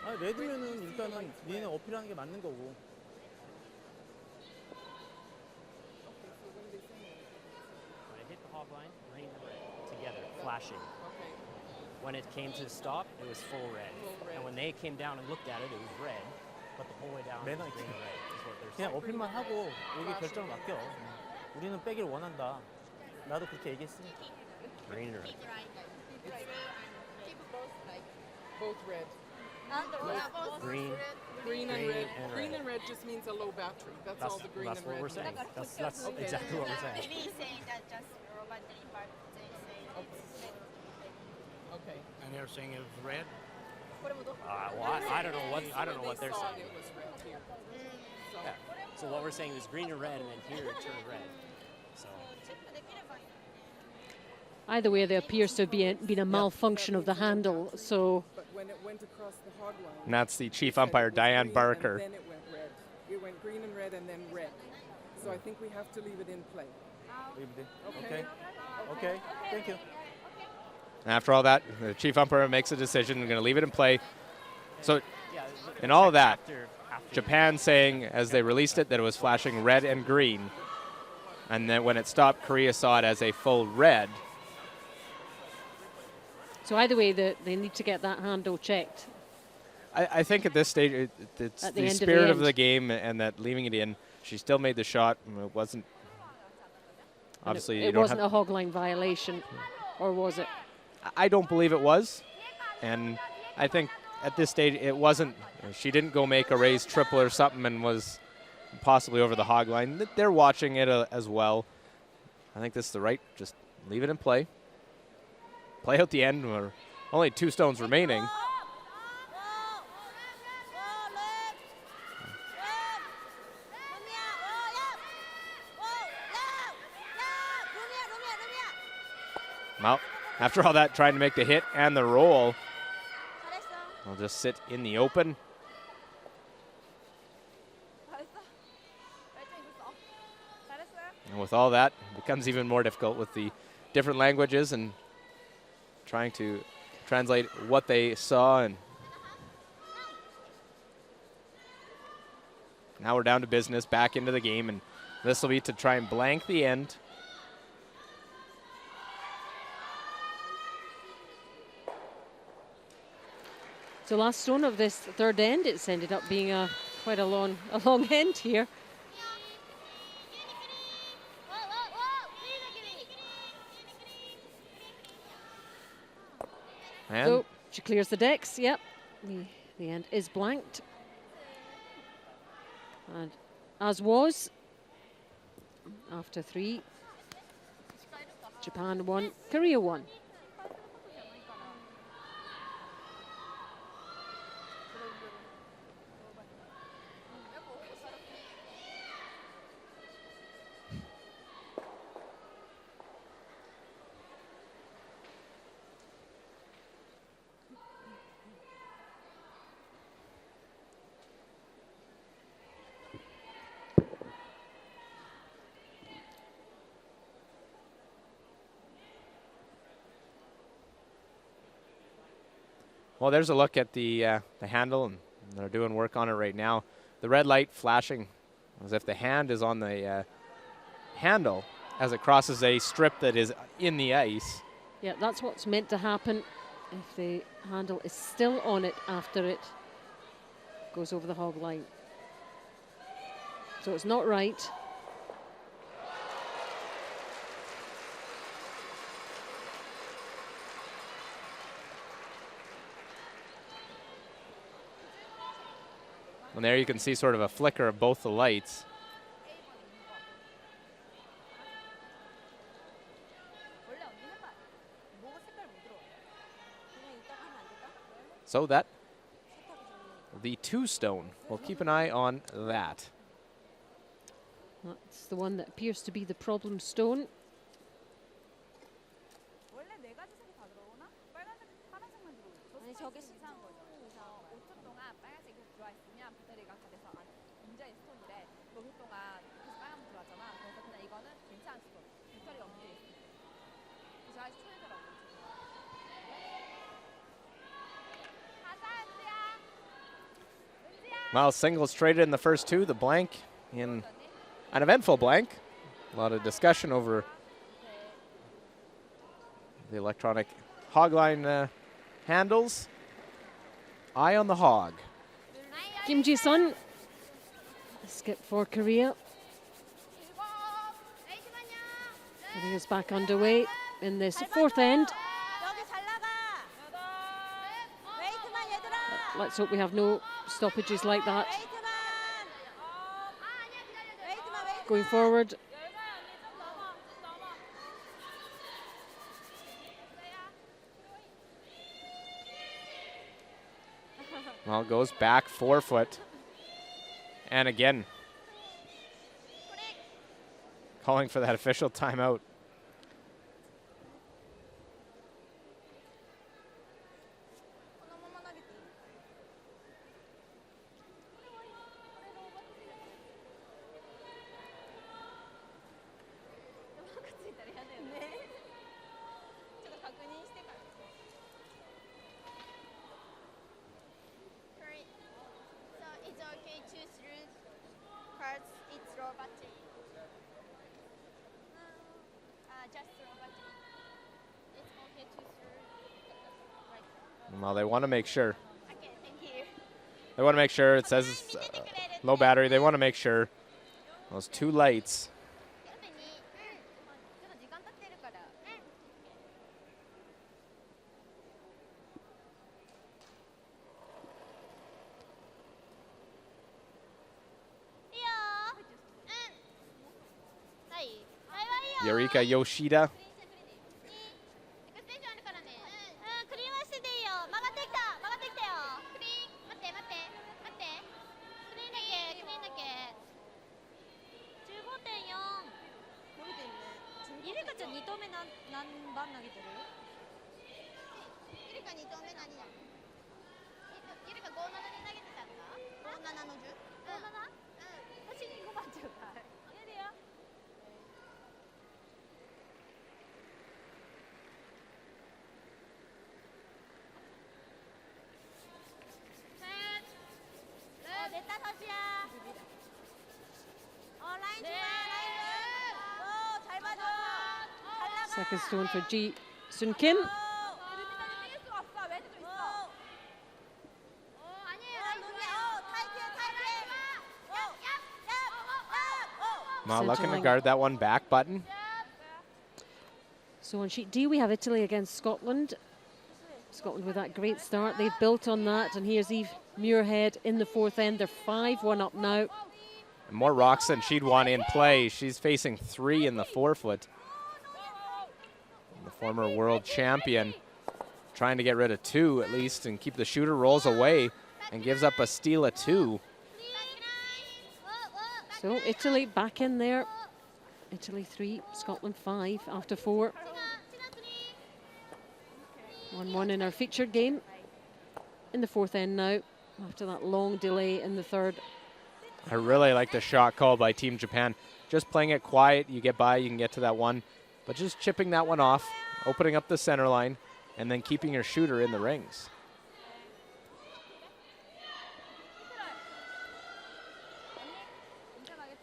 아, 레드면은 일단은 니네 어필하는 게 맞는 거고.
When it hit the hog line, green and red together, flashing. When it came to stop, it was full red. And when they came down and looked at it, it was red. But the whole way down, it was green and red. Is what they're
그냥
saying.
어필만 하고 여기 결정을 맡겨. 우리는 빼기를 원한다. 나도 그렇게 얘기했으니.
Green and red.
Both red.
Green.
Green and
Green
red.
and
Green
red.
and red just means a low battery. That's all the green
That's
and
what
red
we're saying.
means.
That's
Okay.
exactly what we're saying.
We say that just robotry, but they say it's red.
Okay.
And they're saying it was red.
Well, I don't know what they're
thought
saying.
it was red here. So,
Yeah. So what we're saying is green and red, and then here it turned red. So
Either way, there appears to have been a malfunction of the handle. So
but when it went across the hog line,
And that's the chief
it said
umpire,
it was
Diane
green,
Barker.
And then it went red. It went green and red and then red. So I think we have to leave it in play.
Leave it in. Okay. Okay. Thank you.
After all that, the chief umpire makes a decision. We're going to leave it in play. So,
yeah.
in all of that,
After
Japan saying as they released it that it was flashing red and green. And then when it stopped, Korea saw it as a full red.
so either way, they need to get that handle checked.
I think at this stage, it's
At the
the
end of the
spirit of
end.
the game and that leaving it in. She still made the shot. It wasn't.
And
Obviously,
it
you don't
wasn't
have,
a hog line violation, or was it?
I don't believe it was. And I think at this stage, it wasn't. She didn't go make a raised triple or something and was possibly over the hog line. They're watching it as well. I think this is the right. Just leave it in play. Play out the end. We're only 2 stones remaining. Well, after all that, trying to make the hit and the roll, I'll just sit in the open. And with all that, it becomes even more difficult with the different languages and trying to translate what they saw. And now we're down to business, back into the game, and this will be to try and blank the end.
So last stone of this third end, it's ended up being quite a long end here.
And
So she clears the decks. Yep, the end is blanked. And as was, after 3, Japan won, Korea won.
well, there's a look at the handle, and they're doing work on it right now. The red light flashing as if the hand is on the handle as it crosses a strip that is in the ice.
Yeah, that's what's meant to happen if the handle is still on it after it goes over the hog line. So it's not right.
And there you can see sort of a flicker of both the lights. So that, the 2 stone, we'll keep an eye on that.
That's the one that appears to be the problem stone.
원래 4가지 색이 다 들어오나? 빨간색, 파란색만 들어오죠. 아니 저게 이상한 거죠. 배터리가 그래서 굉장히 스톤이래. 너 그동안 계속 빨간불 들어왔잖아. 그래서 그냥 이거는 괜찮은 스톤. 배터리가 없는 게 있어. 그래서 아직 스톤이더라고.
Well, singles traded in the first two, the blank in an eventful blank. A lot of discussion over the electronic hogline handles. Eye on the hog.
Kim Ji-sun, skip for Korea. Korea's back underway in this fourth end. Let's hope we have no stoppages like that going forward.
Well, goes back 4 foot. And again, calling for that official timeout.
So it's okay to through cards. It's low battery. Just low battery. It's okay to through.
Well, they want to make sure.
Okay, thank you.
They want to make sure it says low battery. They want to make sure those two lights. Eureka Yoshida.
Second stone for Ji Sun Kim.
Well, looking to guard that one back button.
So on sheet D, we have Italy against Scotland. Scotland with that great start. They've built on that. And here's Eve Muirhead in the fourth end. They're 5-1 up now.
More rocks than she'd want in play. She's facing 3 in the 4 foot. The former world champion trying to get rid of 2 at least and keep the shooter rolls away and gives up a steal of 2.
So Italy back in there. Italy 3, Scotland 5 after 4. 1-1 in our featured game. In the fourth end now, after that long delay in the third.
I really like the shot call by Team Japan. Just playing it quiet, you get by, you can get to that one. But just chipping that one off, opening up the center line, and then keeping your shooter in the rings.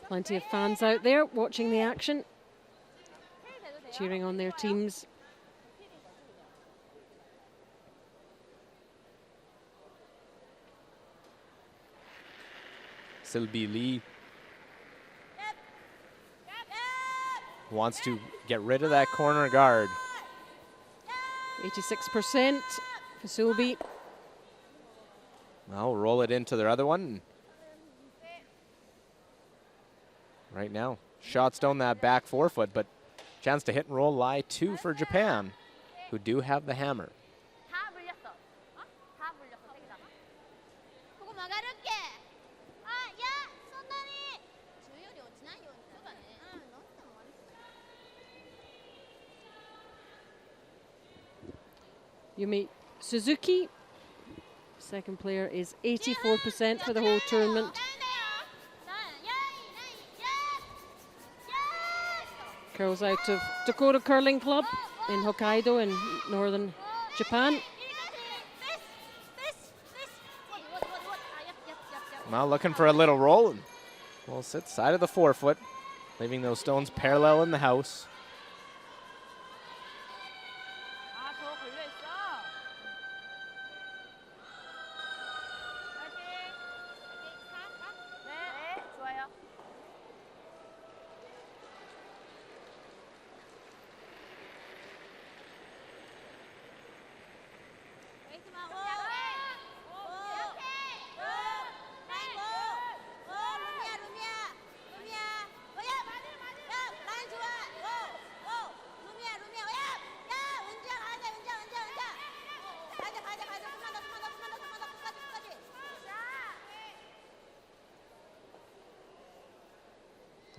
Plenty of fans out there watching the action, cheering on their teams.
Sylvie Lee wants to get rid of that corner guard.
86% for Sylvie.
Now roll it into their other one. Right now, shots down that back 4 foot, but chance to hit and roll lie 2 for Japan, who do have the hammer.
Yumi Suzuki Second player is 84% for the whole tournament. Curls out of Dakota Curling Club in Hokkaido in northern Japan.
Now looking for a little roll. And will sit side of the forefoot, leaving those stones parallel in the house.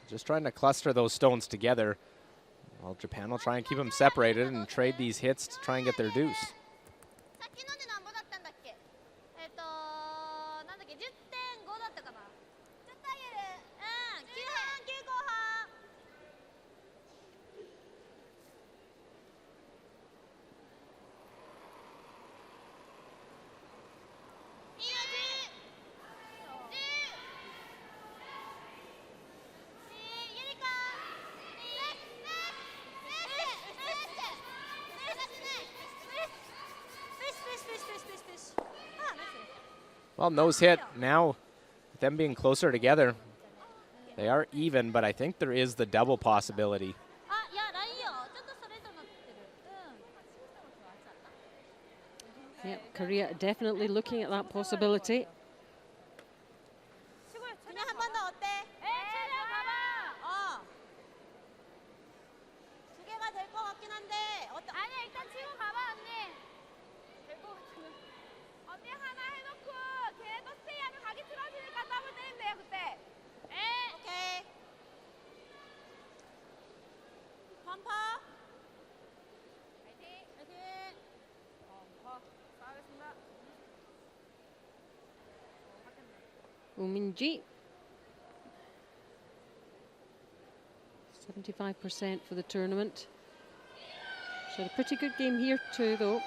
Just trying to cluster those stones together. Well, Japan will try and keep them separated and trade these hits to try and get their deuce. Well, nose hit now, with them being closer together. They are even, but I think there is the double possibility.
Yep, Korea definitely looking at that possibility. Uminji. 75% for the tournament. She had a pretty good game here too, though.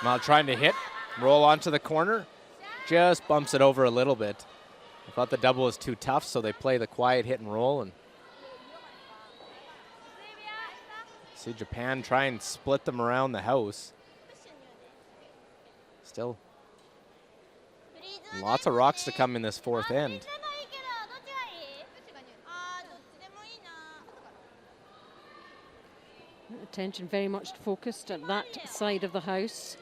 While trying to hit, roll onto the corner, just bumps it over a little bit. I thought the double was too tough, so they play the quiet hit and roll. And see Japan try and split them around the house. Still lots of rocks to come in this fourth end.
Attention very much focused at that side of the house.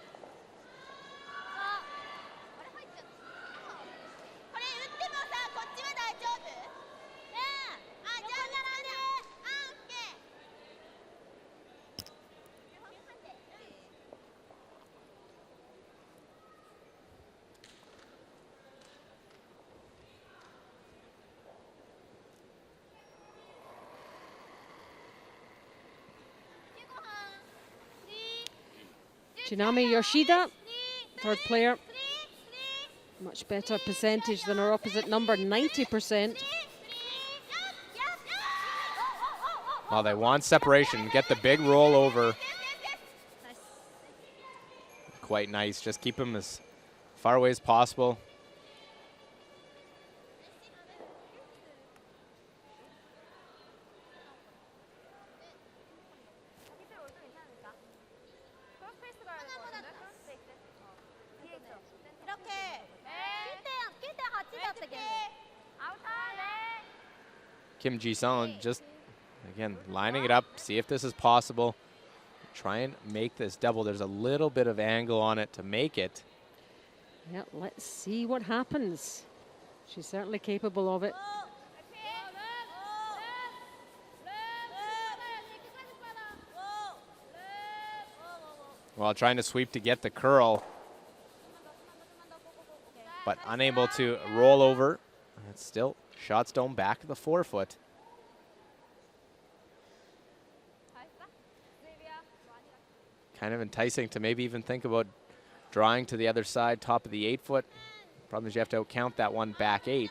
Tsunami Yoshida, third player. Much better percentage than her opposite number, 90%.
Well, they want separation, get the big roll over. Quite nice, just keep them as far away as possible. Kim Ji-sung just, again, lining it up, see if this is possible. Try and make this double. There's a little bit of angle on it to make it.
Yeah, let's see what happens. She's certainly capable of it.
While trying to sweep to get the curl, but unable to roll over. It's still shot stone back at the 4 foot. Kind of enticing to maybe even think about drawing to the other side, top of the 8 foot. Problem is you have to count that one back 8.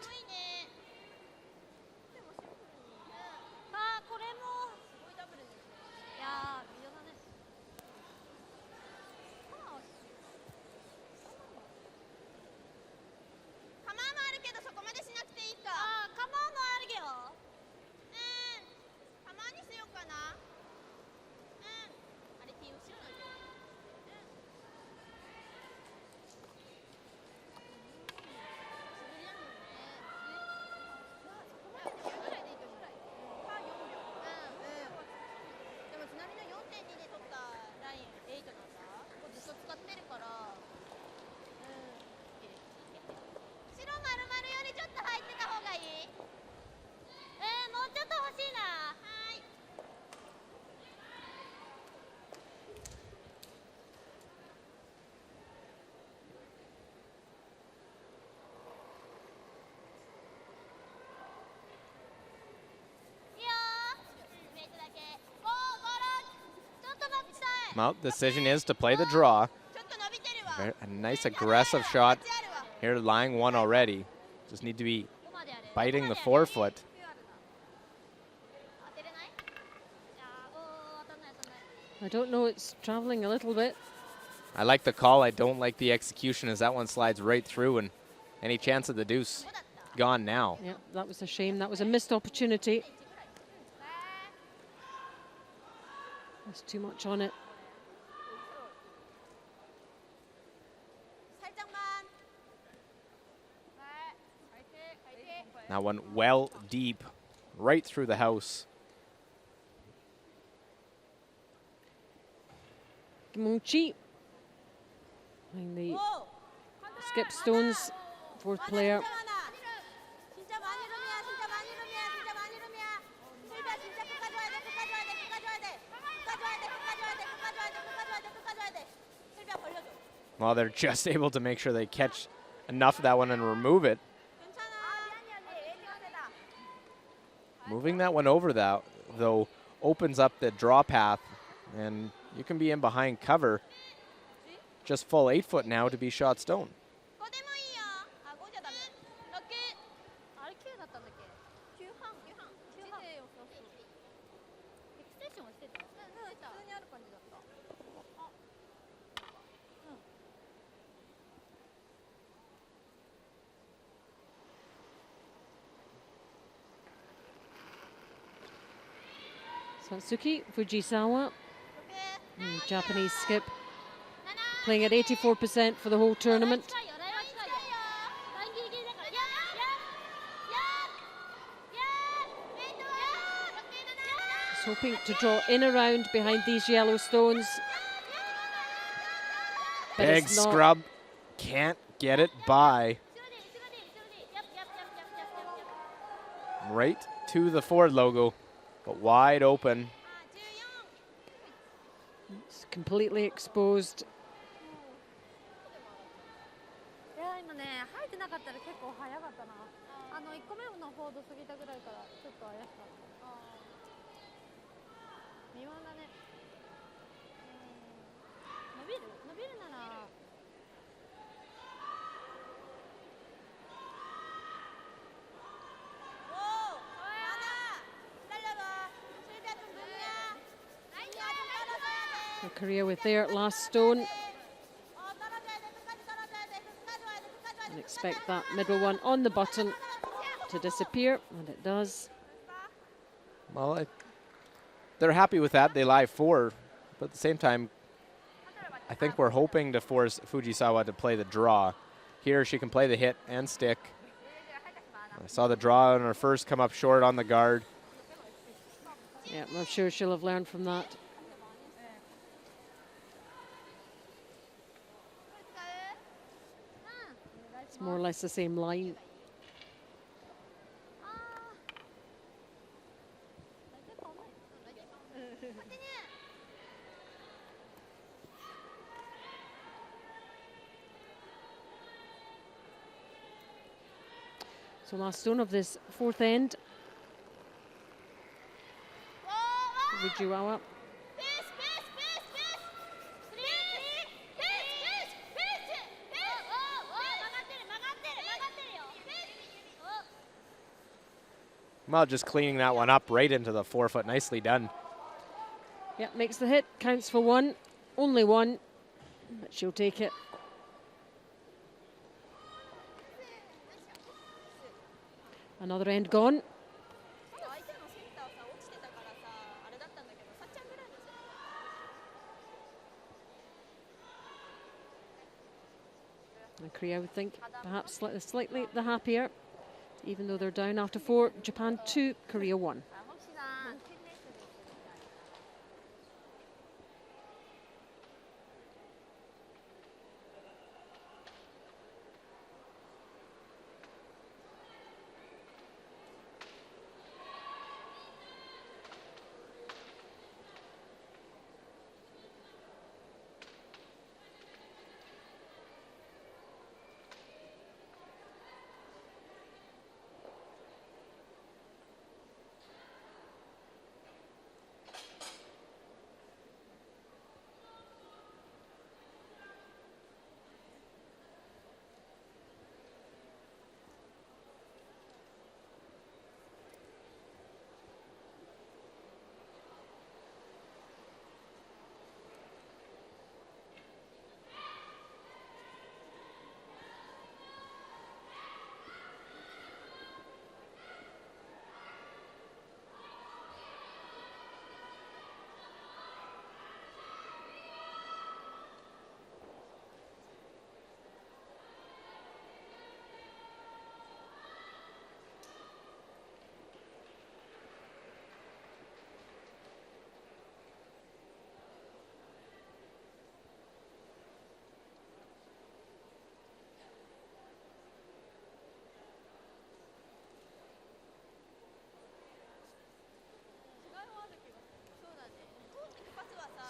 Well, decision is to play the draw. A nice aggressive shot here, lying one already. Just need to be biting the 4 foot.
I don't know, it's traveling a little bit.
I like the call. I don't like the execution as that one slides right through, and any chance of the deuce gone now.
Yeah, that was a shame. That was a missed opportunity. There's too much on it.
That one well deep, right through the house.
Kimuchi playing the skip stones, 4th player.
Well, they're just able to make sure they catch enough of that one and remove it. Moving that one over, that, though, opens up the draw path, and you can be in behind cover. Just full 8 foot now to be shot stone.
Satsuki Fujisawa, Japanese skip, playing at 84% for the whole tournament. He's hoping to draw in around behind these yellow stones. But
Big scrub, can't get it by. Right to the Ford logo, but wide open.
It's completely exposed.
今ね、入ってなかったら結構早かったな。1個目のフォード過ぎたぐらいからちょっと怪しかった。微妙だね。伸びるなら。
Korea with their last stone. And expect that middle one on the button to disappear, and it does.
Well, they're happy with that. They lie 4, but at the same time, I think we're hoping to force Fujisawa to play the draw. Here she can play the hit and stick. I saw the draw on her first come up short on the guard.
Yeah, I'm sure she'll have learned from that. It's more or less the same line. So last stone of this fourth end. Fujiwara.
Well, just cleaning that one up right into the forefoot. Nicely done.
Yep, makes the hit, counts for one. Only one, but she'll take it. Another end gone. And Korea, I would think, perhaps slightly the happier, even though they're down after 4. Japan 2, Korea 1.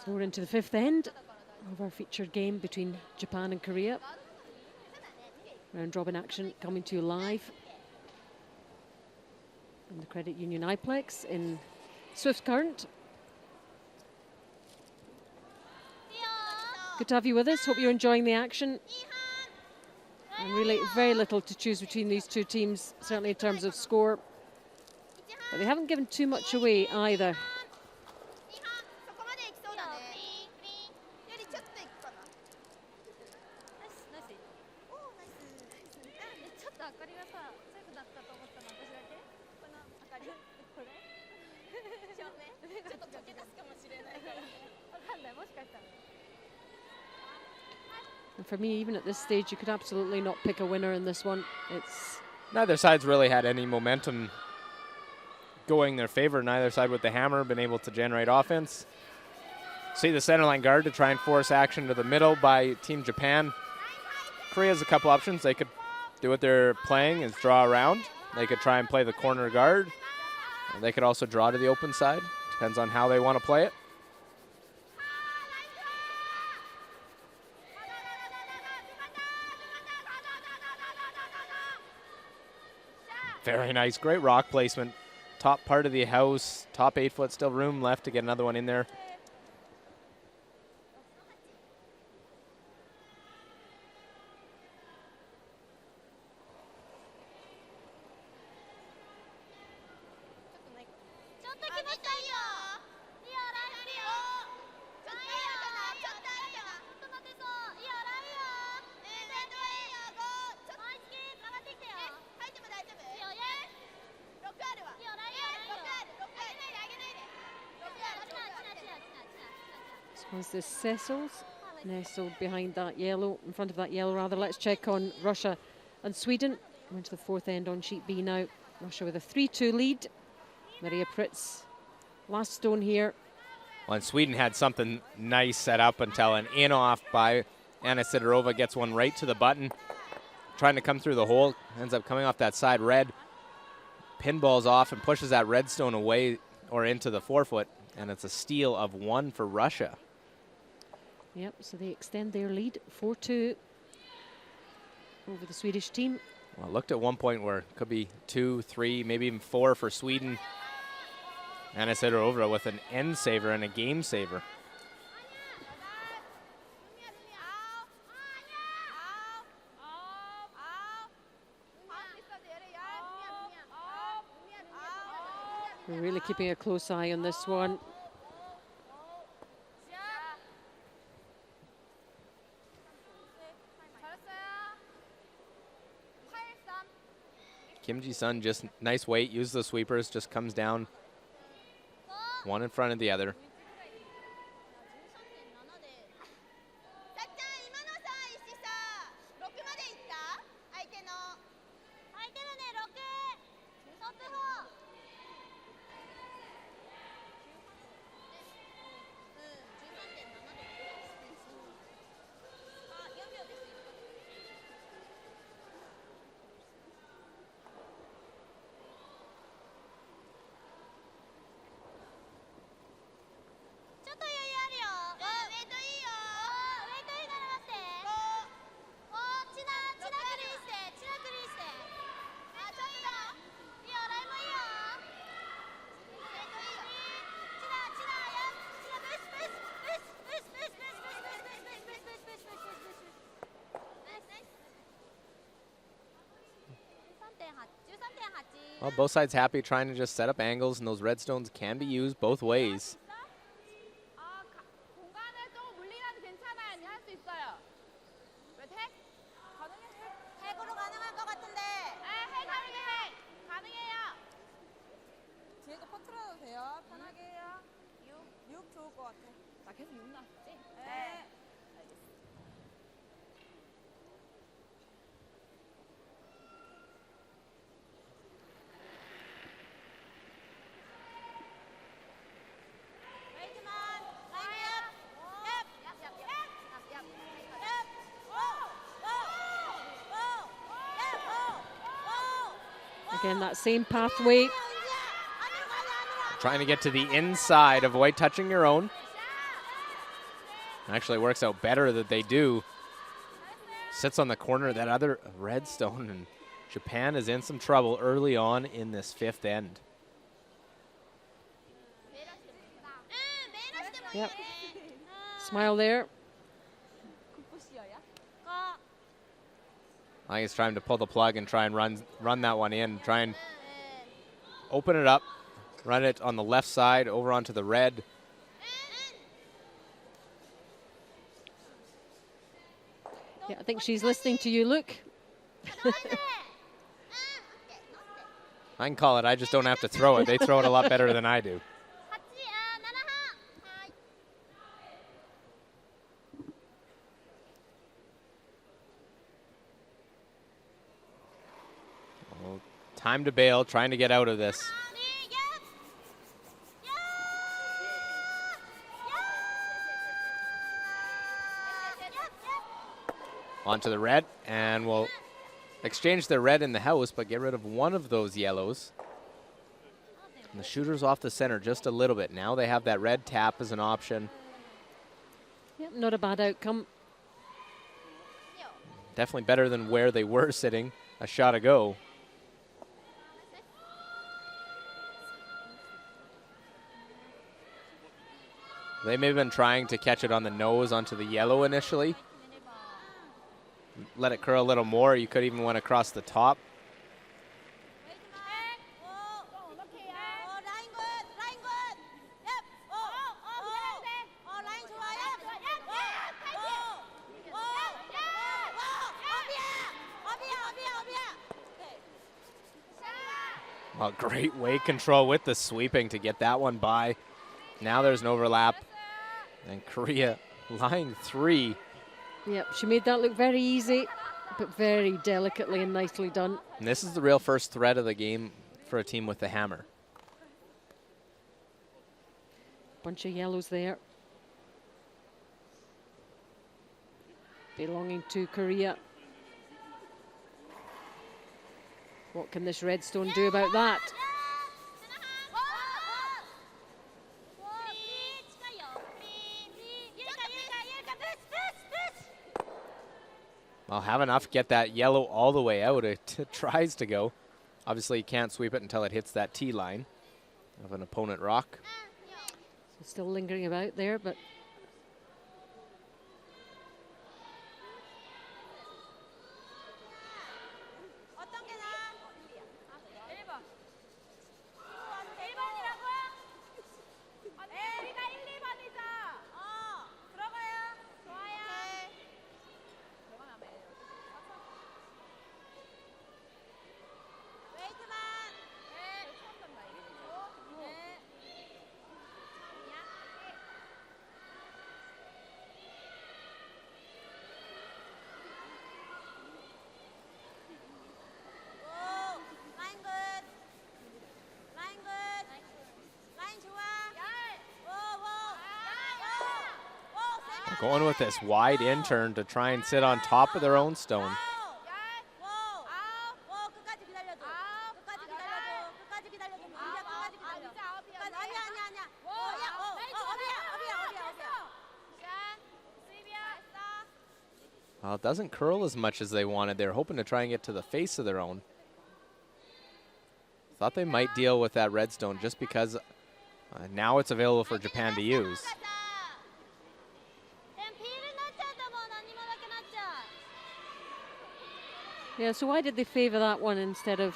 So we're into the fifth end of our featured game between Japan and Korea. Round robin action coming to you live on the Credit Union iPlex in Swift Current. Good to have you with us. Hope you're enjoying the action. And really very little to choose between these two teams, certainly in terms of score. But they haven't given too much away either. And for me, even at this stage, you could absolutely not pick a winner in this one. It's
neither side's really had any momentum going their favor. Neither side with the hammer been able to generate offense. See the center line guard to try and force action to the middle by Team Japan. Korea has a couple options. They could do what they're playing is draw around. They could try and play the corner guard. They could also draw to the open side. Depends on how they want to play it. Very nice, great rock placement. Top part of the house, top 8 foot, still room left to get another one in there.
Once this settles, nestled behind that yellow, in front of that yellow rather. Let's check on Russia and Sweden. We're into the fourth end on sheet B now. Russia with a 3-2 lead. Maria Pritz, last stone here.
Well, and Sweden had something nice set up until an in-off by Anna Sidorova gets one right to the button. Trying to come through the hole, ends up coming off that side red. Pinballs off and pushes that red stone away or into the forefoot. And it's a steal of 1 for Russia.
Yep, so they extend their lead 4-2 over the Swedish team.
Well, it looked at one point where it could be 2, 3, maybe even 4 for Sweden. Anna Sidorova with an end saver and a game saver.
We're really keeping a close eye on this one.
Kim Ji-sun, just nice weight, use the sweepers, just comes down one in front of the other. Well, both sides happy, trying to just set up angles, and those red stones can be used both ways.
Again, that same pathway.
Trying to get to the inside, avoid touching your own. Actually works out better that they do. Sits on the corner of that other red stone, and Japan is in some trouble early on in this fifth end.
Yep. Smile there.
I think it's time to pull the plug and try and run that one in. Try and open it up. Run it on the left side over onto the red.
Yeah, I think she's listening to you, Luke.
I can call it. I just don't have to throw it. They throw it a lot better than I do. Well, time to bail, trying to get out of this. Onto the red, and we'll exchange the red in the house, but get rid of one of those yellows. And the shooter's off the center just a little bit. Now they have that red tap as an option.
Yep, not a bad outcome.
Definitely better than where they were sitting a shot ago. They may have been trying to catch it on the nose onto the yellow initially. Let it curl a little more. You could even went across the top. Well, great weight control with the sweeping to get that one by. Now there's an overlap. And Korea line 3.
Yep, she made that look very easy, but very delicately and nicely done.
And this is the real first threat of the game for a team with the hammer.
Bunch of yellows there. Belonging to Korea. What can this red stone do about that?
Well, have enough, get that yellow all the way out. It tries to go. Obviously, you can't sweep it until it hits that tee line of an opponent rock.
So still lingering about there, but
어떤 게 나아? 1번. 1번이라고? 네, 우리가 1, 2번이죠. 들어가요. 좋아요. 웨이트만. 네, 처음 간다 이거. 네. 라인 굿. 라인 굿. 라인 좋아.
Going with this wide in turn to try and sit on top of their own stone.
끝까지 기다려줘. 끝까지 기다려줘. 끝까지 기다려줘. 민지야 끝까지 기다려. 아니야.
Well, it doesn't curl as much as they wanted. They're hoping to try and get to the face of their own. Thought they might deal with that redstone just because now it's available for Japan to use.
yeah, so why did they favor that one instead of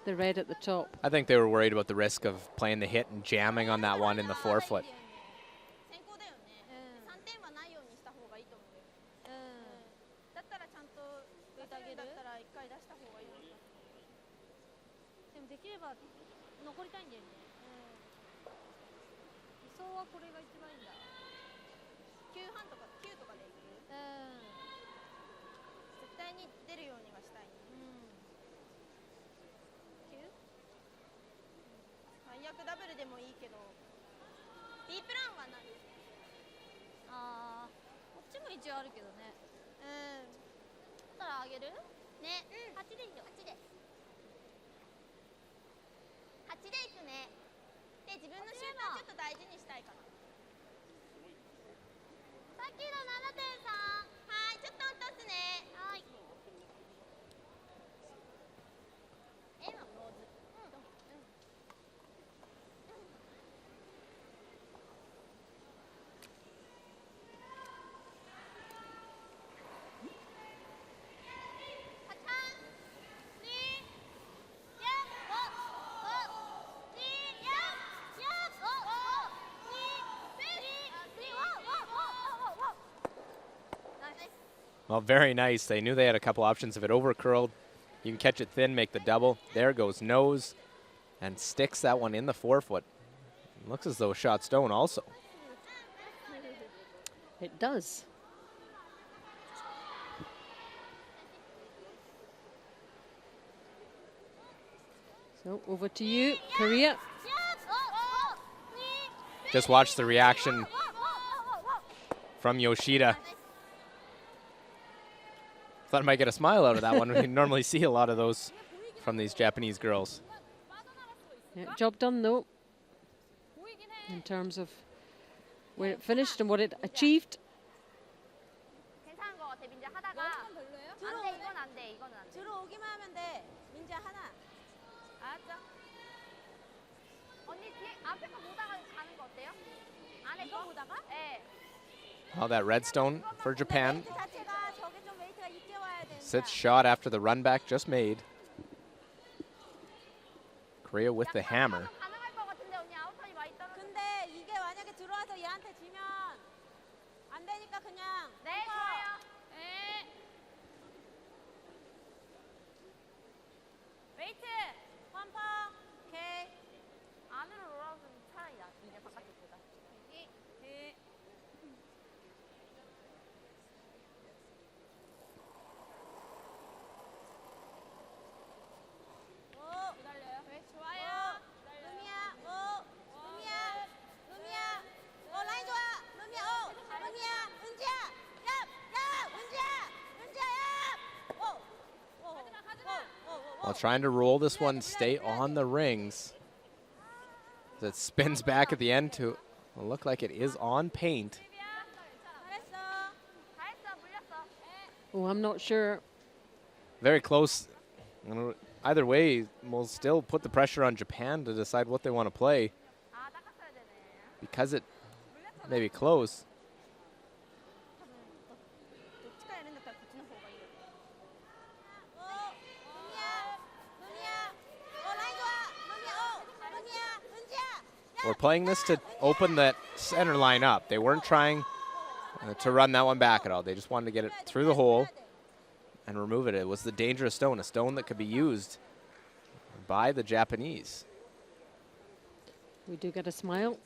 the red at the top?
I think they were worried about the risk of playing the hit and jamming on that one in the forefoot.
先行だよね。3点はないようにした方がいいと思うよ。だったらちゃんと出すんだったら1回出した方がいいよ。でもできれば残りたいんだよね。理想はこれが一番いいんだ。9半とか9とかでいく。絶対に出るようにはしたいね。9？最悪ダブルでもいいけど。B プランはない。こっちも一応あるけどね。だったらあげる？ね。8でいいよ。8で。8でいくね。で、自分のシュートはちょっと大事にしたいかな。さっきの7.3。はい、ちょっと落とすね。はい。円はローズ。
Well, very nice. They knew they had a couple options. If it overcurled, you can catch it thin, make the double. There goes nose and sticks that one in the forefoot. Looks as though shot stone also.
It does. So over to you, Korea.
Just watch the reaction from Yoshida. Thought I might get a smile out of that one. We normally see a lot of those from these Japanese girls.
Yeah, job done though, in terms of where it finished and what it achieved.
괜찮은 거 같아, 민지야 하다가. 안 돼, 이건 안 돼, 이건 안 돼. 들어오기만 하면 돼. 민지야 하나. 알았죠? 언니 뒤에 앞에 거 보다가 가는 거 어때요? 안에 거 보다가? 네.
Well, that redstone for Japan.
웨이트 자체가 저게 좀 웨이트가 있게 와야 된다.
Sits shot after the run back just made. Korea with the hammer.
가능할 것 같은데 언니 아웃턴이 많이 떨어져. 근데 이게 만약에 들어와서 얘한테 지면 안 되니까 그냥. 네, 좋아요. 네. 웨이트. 펌퍼. 오케이. 안으로 rollout은 차라리 나. 이제 바깥쪽보다. 네. 기다려요. 네, 좋아요. 루미야, 루미야, 루미야. 라인 좋아. 루미야, 루미야, 은지야, 은지야.
While trying to roll this one, stay on the rings. As it spins back at the end to look like it is on paint.
잘했어. 물렸어.
Oh, I'm not sure.
Very close. Either way, we'll still put the pressure on Japan to decide what they want to play. Because it may be close. We're playing this to open that center line up. They weren't trying to run that one back at all. They just wanted to get it through the hole and remove it. It was the dangerous stone, a stone that could be used by the Japanese.
We do get a smile.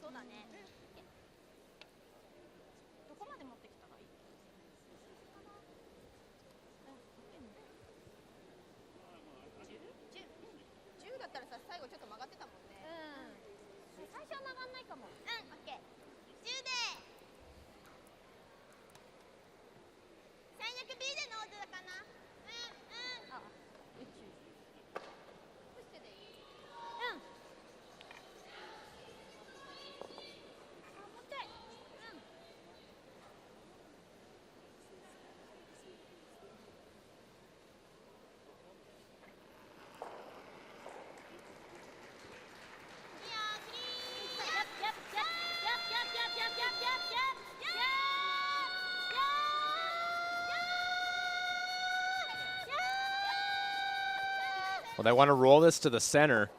Well, they want to roll this to the center,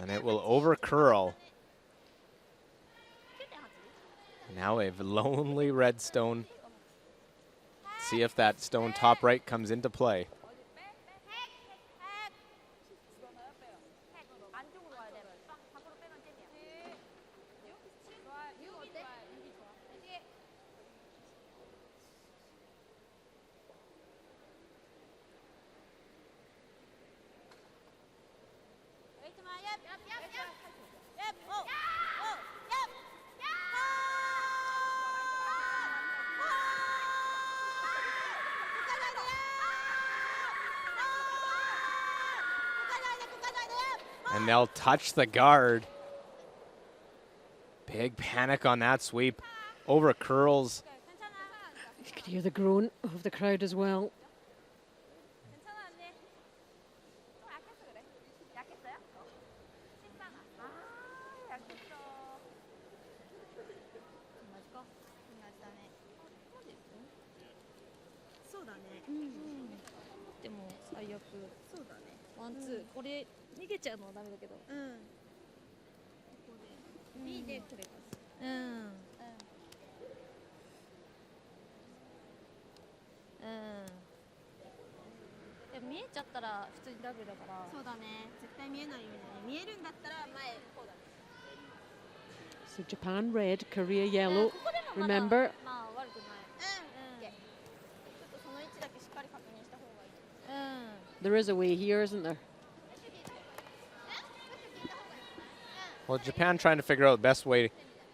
and it will over curl. Now a lonely red stone. See if that stone top right comes into play. And they'll touch the guard. Big panic on that sweep. Over curls.
You could hear the groan of the crowd as well. So Japan red, Korea yellow. Remember, there is a way here, isn't there?
Well, Japan trying to figure out the best way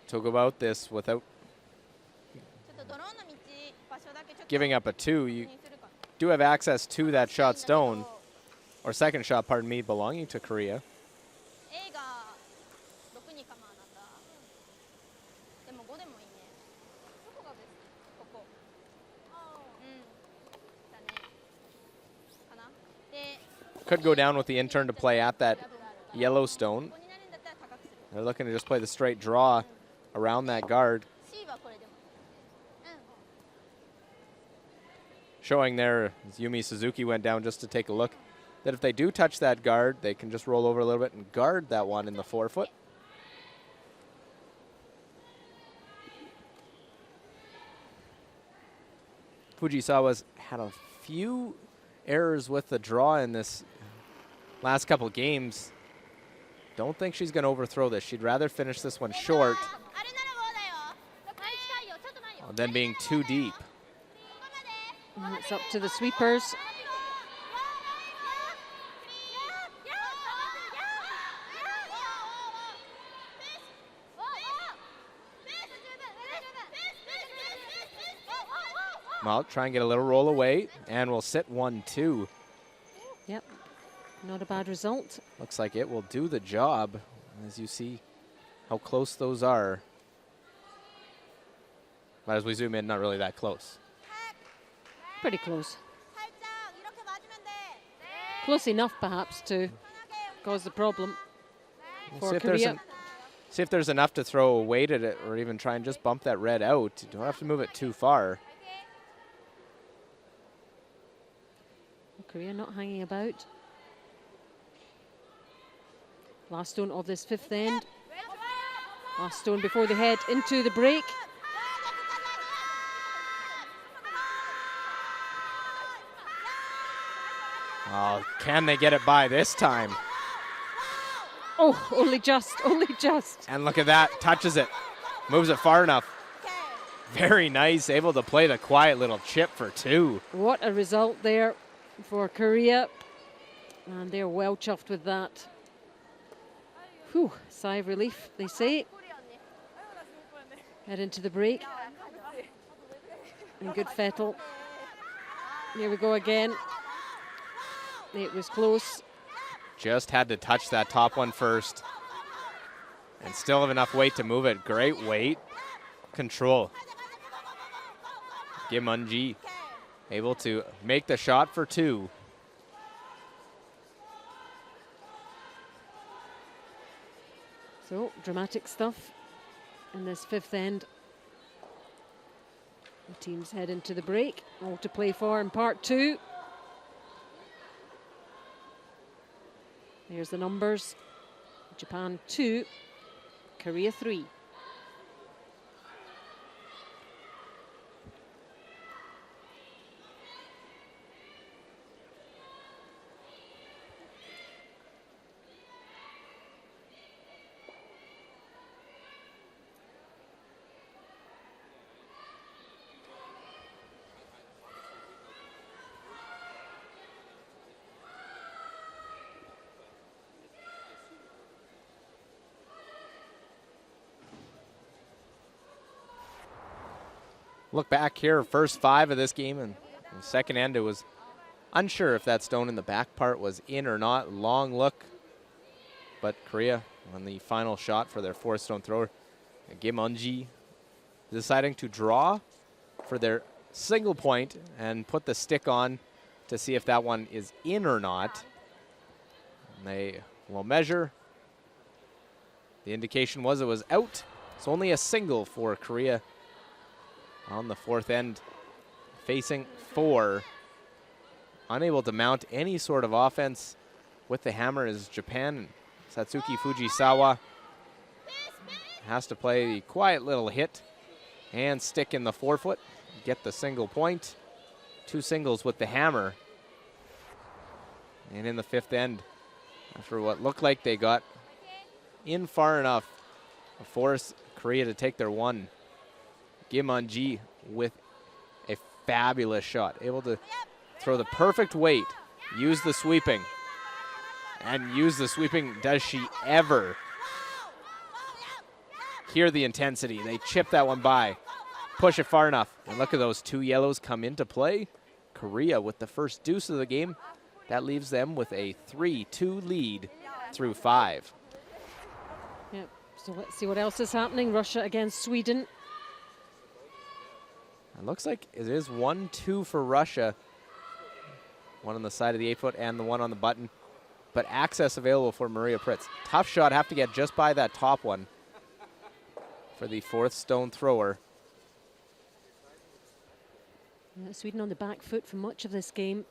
to go about this without giving up a 2. You do have access to that shot stone, or second shot, pardon me, belonging to Korea. Could go down with the in turn to play at that yellow stone. They're looking to just play the straight draw around that guard. Showing there, as Yumi Suzuki went down just to take a look, that if they do touch that guard, they can just roll over a little bit and guard that one in the forefoot. Fujisawa's had a few errors with the draw in this last couple games. Don't think she's going to overthrow this. She'd rather finish this one short than being too deep.
And it's up to the sweepers.
Well, try and get a little roll away, and we'll sit 1-2.
Yep, not a bad result.
Looks like it will do the job, as you see how close those are. But as we zoom in, not really that close.
Pretty close. Close enough, perhaps, to cause the problem
We'll
for Korea.
See if there's enough to throw a weight at it, or even try and just bump that red out. You don't have to move it too far.
Korea not hanging about. Last stone of this fifth end. Last stone before they head into the break.
Oh, can they get it by this time?
Oh, only just, only just.
And look at that, touches it, moves it far enough. Very nice, able to play the quiet little chip for 2.
What a result there for Korea. And they're well chuffed with that. Whew, sigh of relief, they say. Head into the break. And good fettle. Here we go again. It was close.
Just had to touch that top one first. And still have enough weight to move it. Great weight. Control. Kim Eun-ji able to make the shot for 2.
So, dramatic stuff in this fifth end. The teams head into the break. All to play for in part 2. There's the numbers. Japan 2, Korea 3.
Look back here, first 5 of this game, and in the second end it was unsure if that stone in the back part was in or not. Long look, but Korea on the final shot for their 4th stone thrower. Kim Eun-ji deciding to draw for their single point and put the stick on to see if that one is in or not. And they will measure. The indication was it was out. It's only a single for Korea on the 4th end, facing 4. Unable to mount any sort of offense with the hammer is Japan. Satsuki Fujisawa has to play the quiet little hit and stick in the forefoot, get the single point. 2 singles with the hammer. And in the 5th end, after what looked like they got in far enough to force Korea to take their 1. Kim Eun-ji with a fabulous shot, able to throw the perfect weight, use the sweeping, and use the sweeping. Does she ever? Hear the intensity. They chip that one by, push it far enough, and look at those 2 yellows come into play. Korea with the first deuce of the game. That leaves them with a 3-2 lead through 5.
Yep. So let's see what else is happening. Russia against Sweden.
It looks like it is 1-2 for Russia. One on the side of the 8-foot and the one on the button. But access available for Maria Pritz. Tough shot, have to get just by that top one for the 4th stone thrower.
Yeah, Sweden on the back foot for much of this game.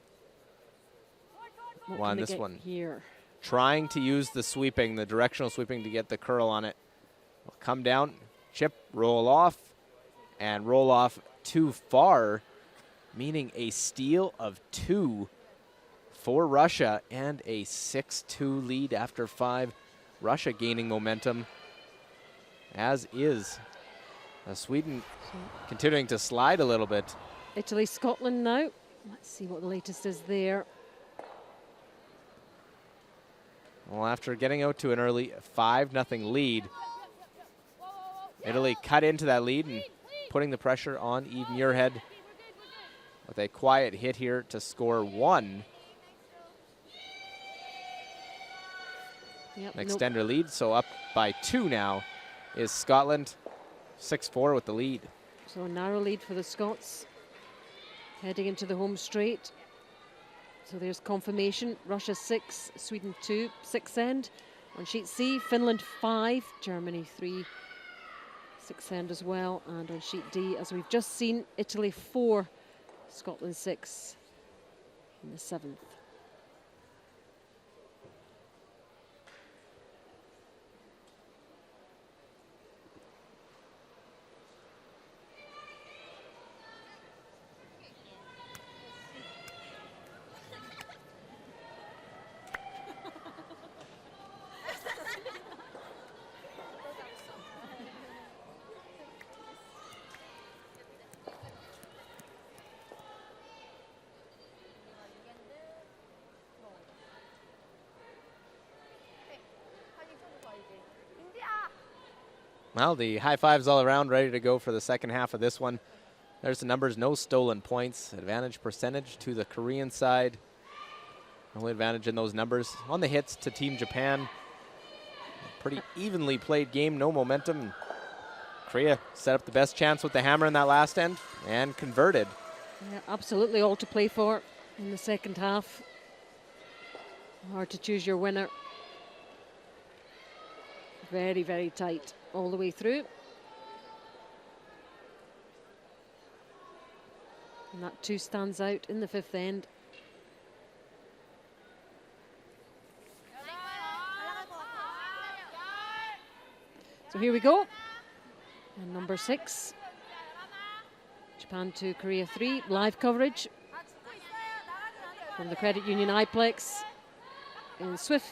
What
Well,
can they
this
get
one
here?
Trying to use the sweeping, the directional sweeping to get the curl on it. Will come down, chip, roll off, and roll off too far, meaning a steal of 2 for Russia and a 6-2 lead after 5. Russia gaining momentum, as is Sweden continuing to slide a little bit.
Italy, Scotland now. Let's see what the latest is there.
Well, after getting out to an early 5-0 lead, Italy cut into that lead and putting the pressure on Eve Muirhead with a quiet hit here to score 1.
Yep,
An extender lead, so up by 2 now is Scotland. 6-4 with the lead.
So a narrow lead for the Scots. heading into the home straight. So there's confirmation. Russia 6, Sweden 2, 6 end. On sheet C, Finland 5, Germany 3, 6 end as well. And on sheet D, as we've just seen, Italy 4, Scotland 6 in the 7th.
Well, the high fives all around, ready to go for the second half of this one. There's the numbers, no stolen points. Advantage percentage to the Korean side. Only advantage in those numbers. On the hits to Team Japan. Pretty evenly played game, no momentum. Korea set up the best chance with the hammer in that last end and converted.
Yeah, absolutely all to play for in the second half. Hard to choose your winner. Very, very tight all the way through. And that 2 stands out in the 5th end. So here we go. And number 6, Japan 2, Korea 3, live coverage from the Credit Union iPlex in Swift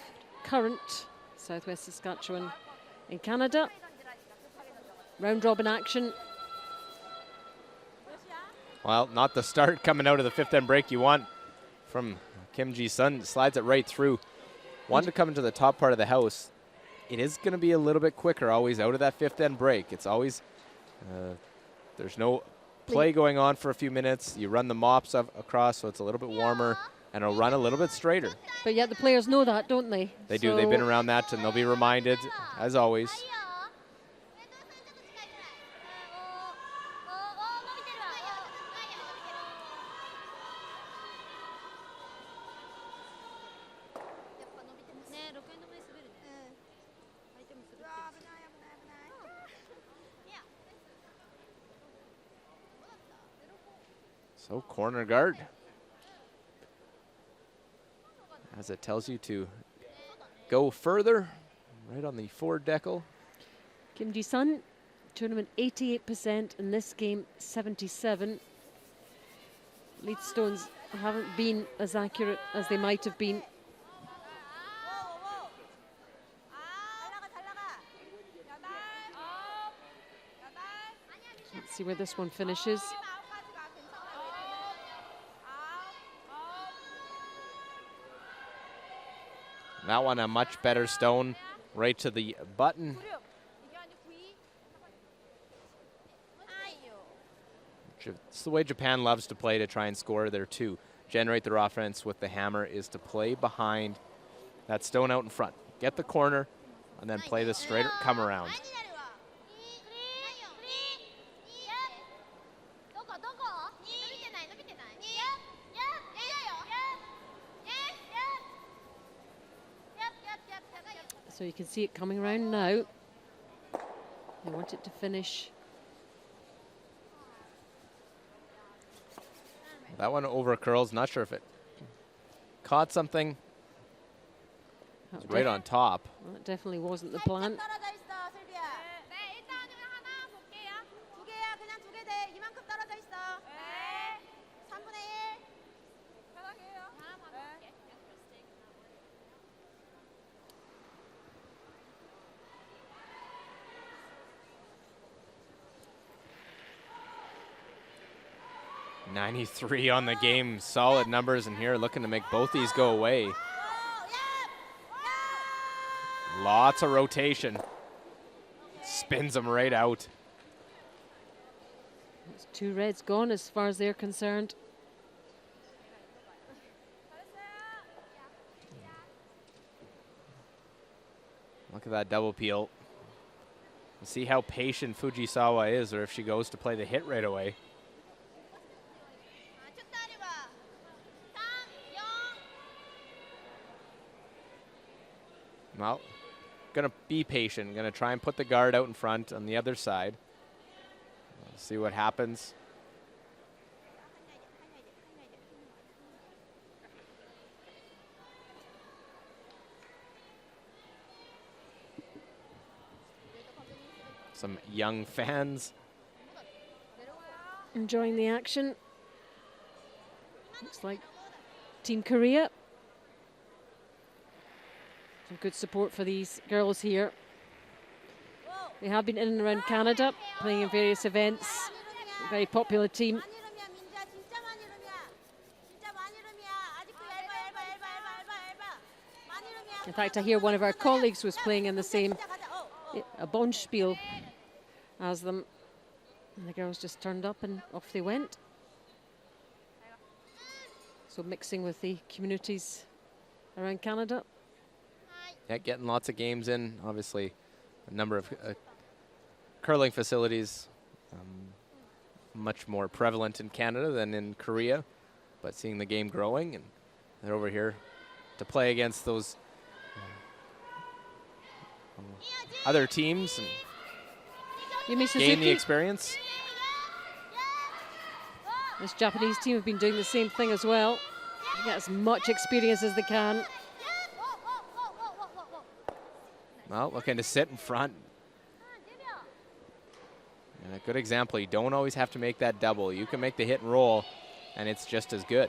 Current, Southwest Saskatchewan in Canada. Round robin action.
Well, not the start coming out of the 5th end break you want from Kim Ji-sun. Slides it right through. Wanted to come into the top part of the house. It is going to be a little bit quicker always out of that 5th end break. It's always, there's no play going on for a few minutes. You run the mops across so it's a little bit warmer and it'll run a little bit straighter.
But yet the players know that, don't they?
They do. They've been around that and they'll be reminded, as always. So corner guard, as it tells you to go further, right on the forward decal.
Kim Ji-sun, tournament 88%, in this game 77. Lead stones haven't been as accurate as they might have been. Let's see where this one finishes.
That one a much better stone, right to the button. It's the way Japan loves to play to try and score there too. Generate their offense with the hammer is to play behind that stone out in front. Get the corner and then play the straight come around.
So you can see it coming around now. They want it to finish.
That one over curls, not sure if it caught something. It's right on top.
Well, that definitely wasn't the plan.
.93 on the game, solid numbers in here, looking to make both these go away. Lots of rotation. Spins them right out.
It's 2 reds gone as far as they're concerned.
Look at that double peel. We'll see how patient Fujisawa is, or if she goes to play the hit right away. going to be patient, going to try and put the guard out in front on the other side. See what happens. Some young fans
enjoying the action. Looks like Team Korea. Some good support for these girls here. They have been in and around Canada, playing in various events. A very popular team. In fact, I hear one of our colleagues was playing in the same a Bonspiel as them. And the girls just turned up and off they went. So mixing with the communities around Canada.
Yeah, getting lots of games in. Obviously, a number of curling facilities, much more prevalent in Canada than in Korea. But seeing the game growing, and they're over here to play against those other teams and gain the experience.
This Japanese team have been doing the same thing as well. Get as much experience as they can.
Well, looking to sit in front. And a good example, you don't always have to make that double. You can make the hit and roll, and it's just as good.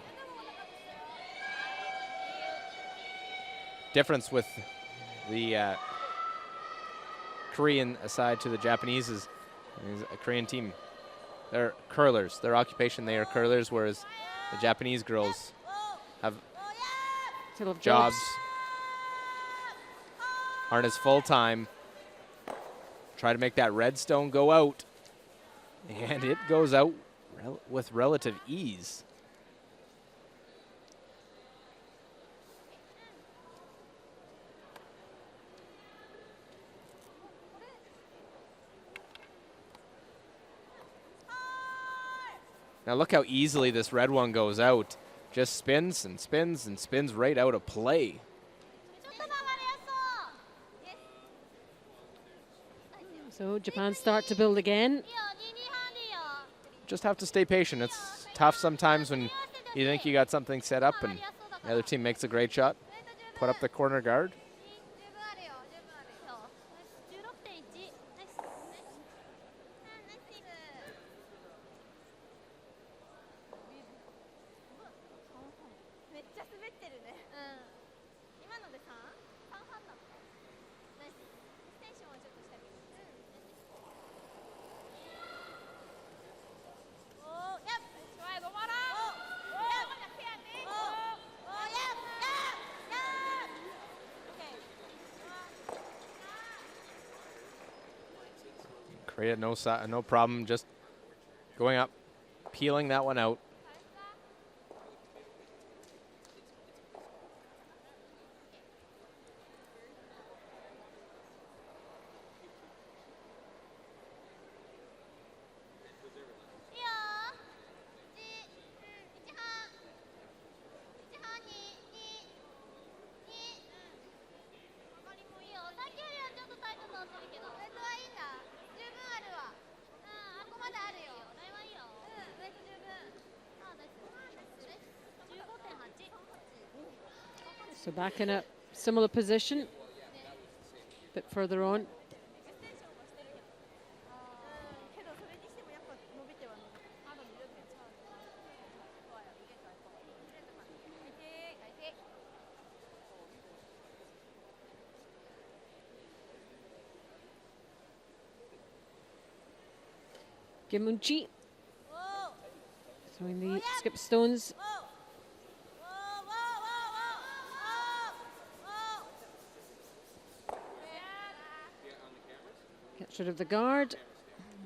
Difference with the Korean side to the Japanese is a Korean team. They're curlers. Their occupation, they are curlers, whereas the Japanese girls have jobs, aren't as full-time. Try to make that red stone go out, and it goes out with relative ease. Now look how easily this red one goes out. Just spins and spins and spins right out of play.
So Japan start to build again.
Just have to stay patient. It's tough sometimes when you think you got something set up and the other team makes a great shot. Put up the corner guard. Korea, no problem, just going up, peeling that one out.
So back in a similar position, a bit further on. Gimunchi throwing the skip stones. Gets rid of the guard.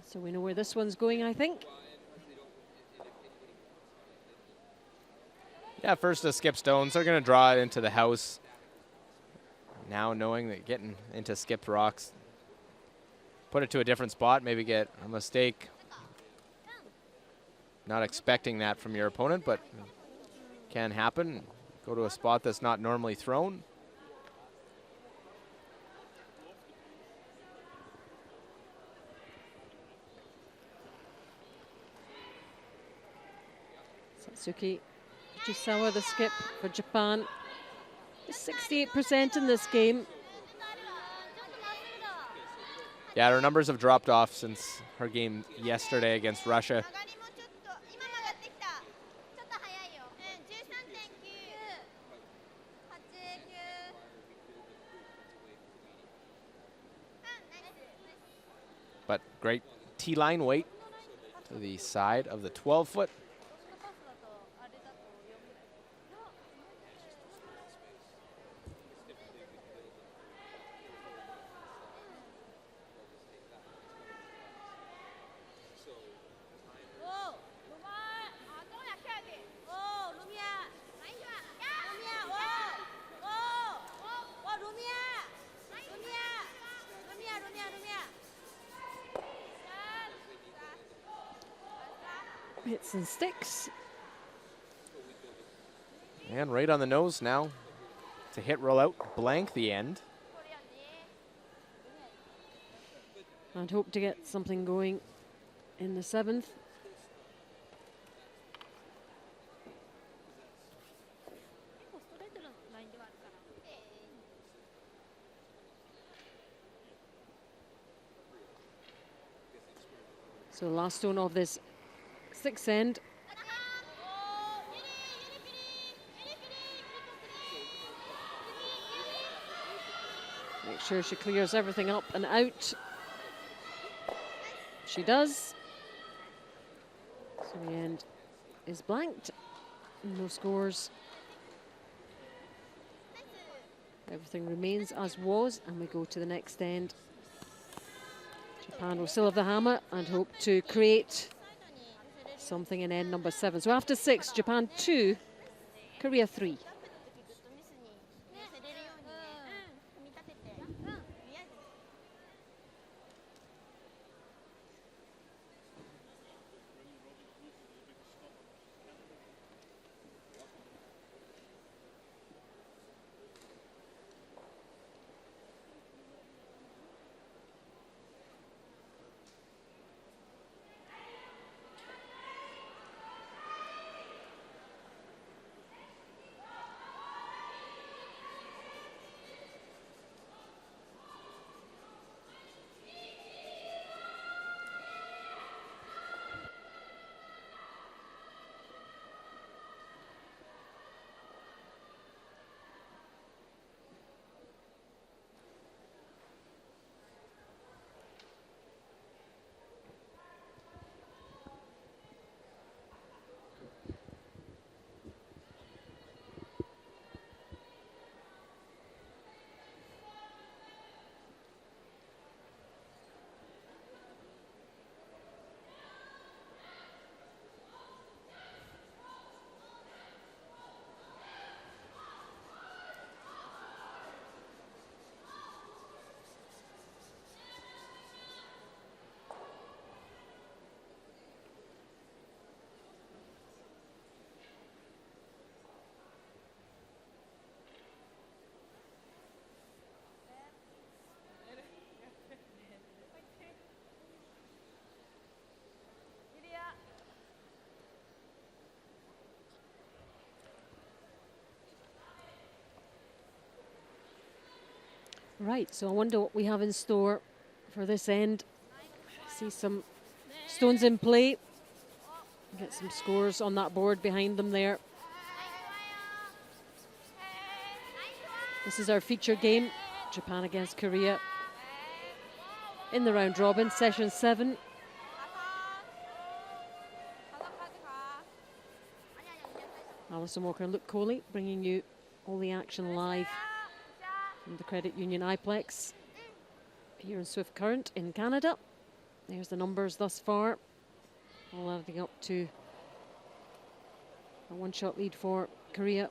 So we know where this one's going, I think.
Yeah, first the skip stones. They're going to draw it into the house. Now knowing that getting into skipped rocks, put it to a different spot, maybe get a mistake. Not expecting that from your opponent, but can happen. Go to a spot that's not normally thrown.
Satsuki Fujisawa, the skip for Japan, is 68% in this game.
Yeah, her numbers have dropped off since her game yesterday against Russia. But great T-line weight to the side of the 12-foot.
Hits and sticks.
And right on the nose now to hit roll out, blank the end.
And hope to get something going in the 7th. So last stone of this 6th end. Make sure she clears everything up and out. She does. So the end is blanked. No scores. Everything remains as was, and we go to the next end. Japan will still have the hammer and hope to create something in end number 7. So after 6, Japan 2, Korea 3. Right, so I wonder what we have in store for this end. See some stones in play. Get some scores on that board behind them there. This is our feature game, Japan against Korea. In the round robin, session 7. Alison Walker and Luke Coley bringing you all the action live from the Credit Union iPlex here in Swift Current in Canada. There's the numbers thus far, all adding up to a one-shot lead for Korea.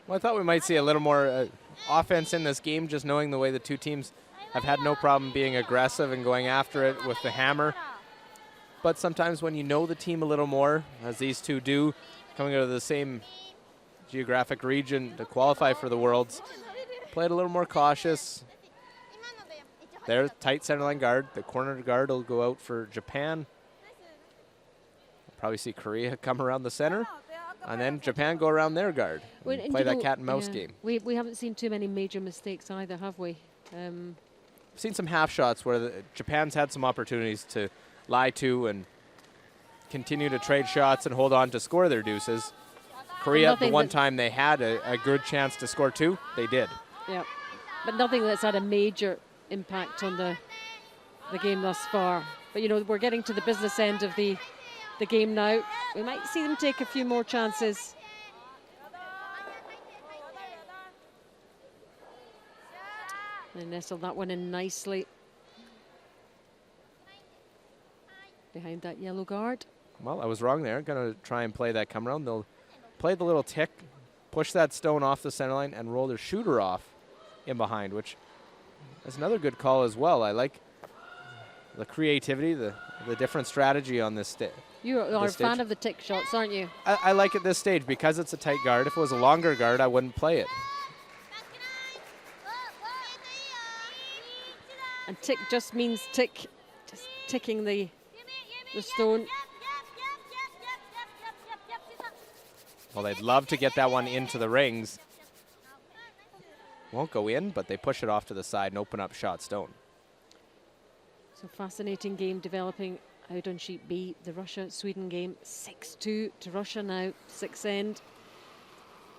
Well, I thought we might see a little more offense in this game, just knowing the way the two teams have had no problem being aggressive and going after it with the hammer. But sometimes when you know the team a little more, as these two do, coming out of the same geographic region to qualify for the Worlds, played a little more cautious. There, tight centerline guard. The corner guard will go out for Japan. Probably see Korea come around the center, and then Japan go around their guard.
Well,
And
and
play
you
that
know,
cat and mouse
yeah,
game.
We haven't seen too many major mistakes either, have we?
I've seen some half shots where Japan's had some opportunities to lie to and continue to trade shots and hold on to score their deuces. Korea, the one time they had a good chance to score 2, they did.
Yeah, but nothing that's had a major impact on the game thus far. But you know, we're getting to the business end of the game now. We might see them take a few more chances. They nestled that one in nicely behind that yellow guard.
Well, I was wrong there. Going to try and play that come around. They'll play the little tick, push that stone off the center line, and roll their shooter off in behind, which is another good call as well. I like the creativity, the different strategy on this stage.
You are a fan of the tick shots, aren't you?
I like it this stage because it's a tight guard. If it was a longer guard, I wouldn't play it.
And tick just means tick, just ticking the stone.
Well, they'd love to get that one into the rings. Won't go in, but they push it off to the side and open up shot stone.
So fascinating game developing out on sheet B. The Russia-Sweden game, 6-2 to Russia now, 6th end.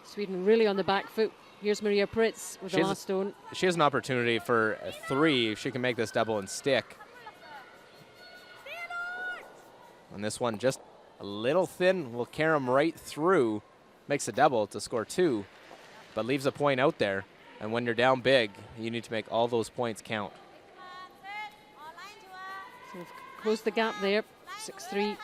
Sweden really on the back foot. Here's Maria Pritz with the last stone.
She has an opportunity for a 3 if she can make this double and stick. And this one just a little thin, will carry him right through. Makes a double to score 2, but leaves a point out there. And when you're down big, you need to make all those points count.
So we've closed the gap there, 6-3.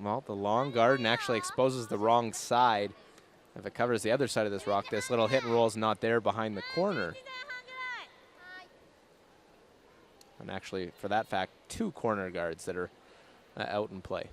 Well, the long guard and actually exposes the wrong side. If it covers the other side of this rock, this little hit and roll is not there behind the corner. And actually, for that fact, 2 corner guards that are out in play.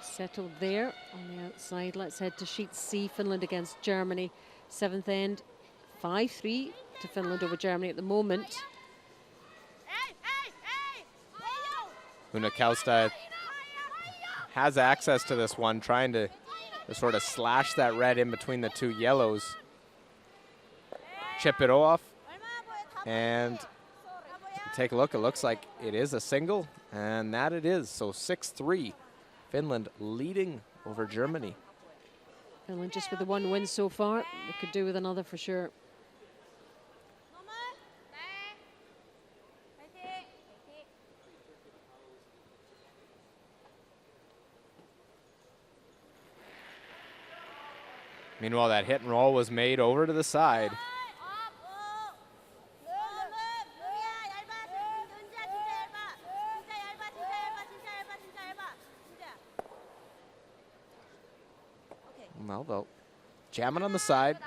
Settled there on the outside. Let's head to sheet C, Finland against Germany. 7th end, 5-3 to Finland over Germany at the moment.
Unakausta has access to this one, trying to sort of slash that red in between the 2 yellows. Chip it off, and take a look. It looks like it is a single, and that it is. So 6-3. Finland leading over Germany.
Finland just with the 1 win so far. They could do with another for sure.
Meanwhile, that hit and roll was made over to the side. Well, they'll jam it on the side.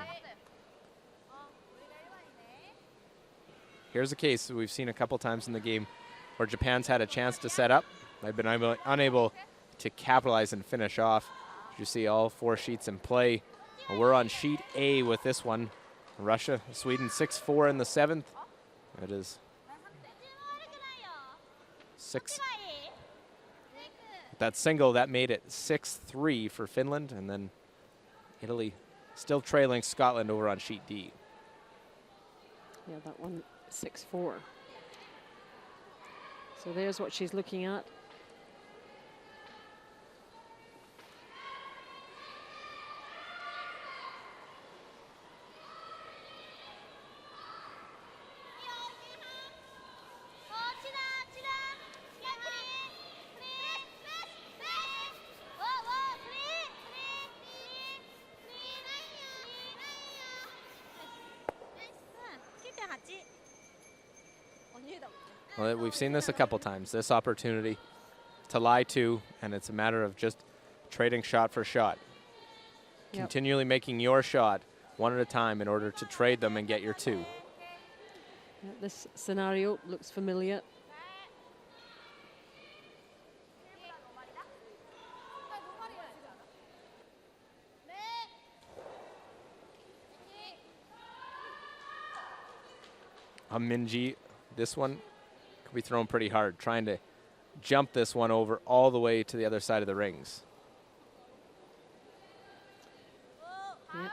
Here's a case that we've seen a couple times in the game where Japan's had a chance to set up. They've been unable to capitalize and finish off. You see all 4 sheets in play. Well, we're on sheet A with this one. Russia, Sweden 6-4 in the 7th. It is 6. That single, that made it 6-3 for Finland, and then Italy still trailing Scotland over on sheet D.
Yeah, that one 6-4. So there's what she's looking at.
Well, we've seen this a couple times, this opportunity to lie to, and it's a matter of just trading shot for shot.
Yep.
Continually making your shot one at a time in order to trade them and get your two.
Yeah, this scenario looks familiar.
Minji, this one could be thrown pretty hard, trying to jump this one over all the way to the other side of the rings.
Yeah.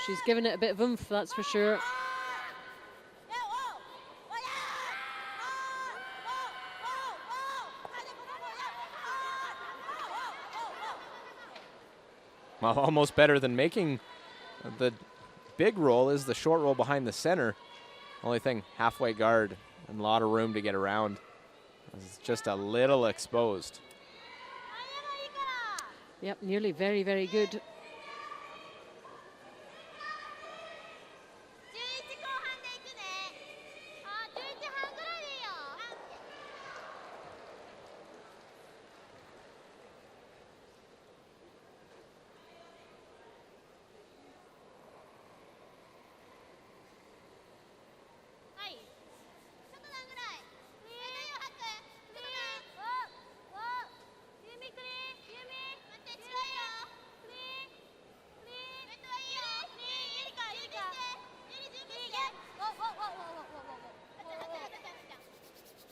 She's given it a bit of oomph, that's for sure.
Well, almost better than making the big roll is the short roll behind the center. Only thing, halfway guard and a lot of room to get around. It's just a little exposed.
Yep, nearly very, very good.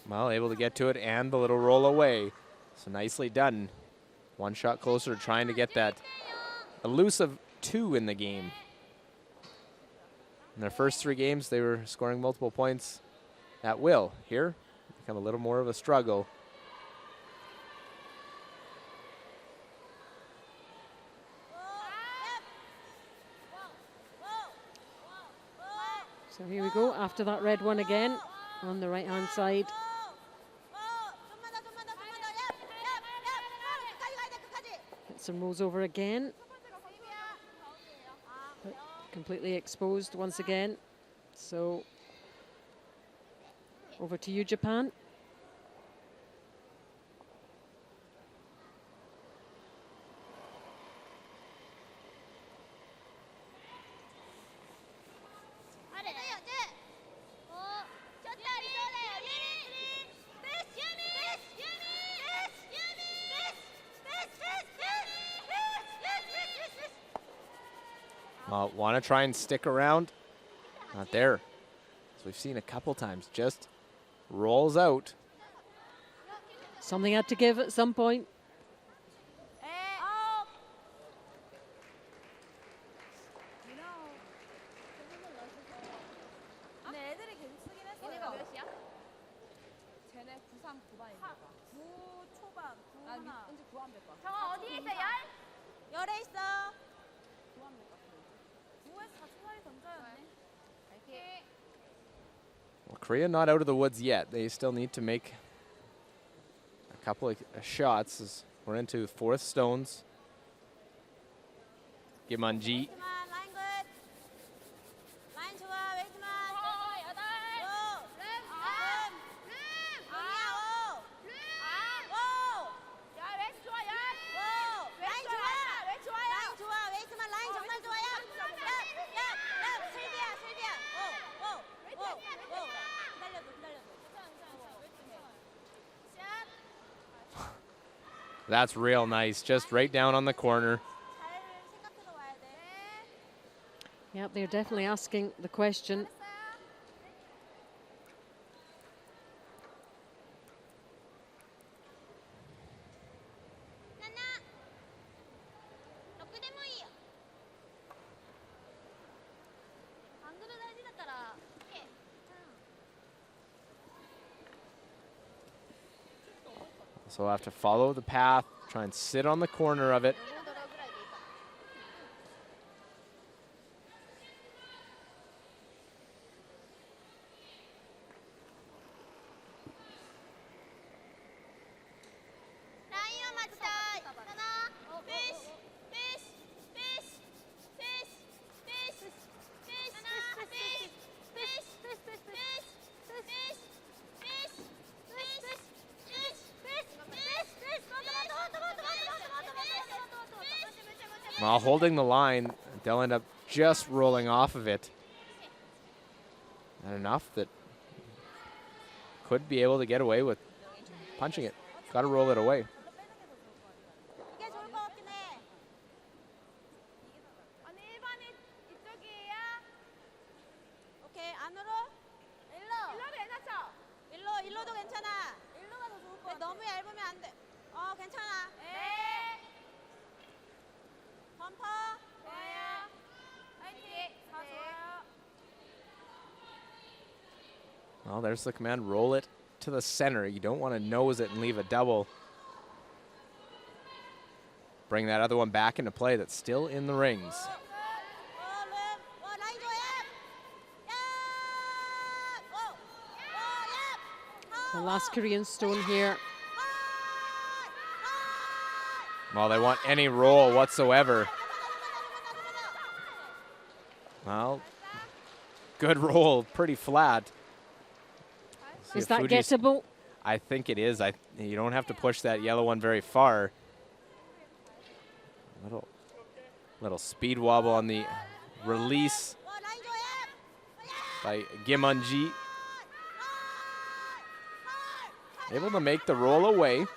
Well, able to get to it and the little roll away. So nicely done. One shot closer, trying to get that elusive 2 in the game. In their first 3 games, they were scoring multiple points at will. Here, become a little more of a struggle.
So here we go, after that red one again, on the right-hand side. Some rolls over again. But completely exposed once again. So over to you, Japan.
Want to try and stick around. Not there. As we've seen a couple times, just rolls out.
Something had to give at some point.
Well, Korea not out of the woods yet. They still need to make a couple of shots as we're into 4th stones. Gimanji. That's real nice, just right down on the corner.
Yep, they're definitely asking the question.
So we'll have to follow the path, try and sit on the corner of it. While holding the line, they'll end up just rolling off of it. And enough that could be able to get away with punching it. Got to roll it away.
이게 좋을 것 같긴 해. 언니 1번이 이쪽이에요. 오케이, 안으로. 일로도 괜찮죠? 일로도 괜찮아. 일로가 더 좋을 것 같아. 너무 얇으면 안 돼. 괜찮아. 네. 범퍼. 좋아요. 화이팅. 다 좋아요.
Well, there's the command, roll it to the center. You don't want to nose it and leave a double. Bring that other one back into play that's still in the rings.
The last Korean stone here.
Well, they want any roll whatsoever. Well, good roll, pretty flat.
Is that gettable?
I think it is. You don't have to push that yellow one very far. Little speed wobble on the release by Gimunji. Able to make the roll away.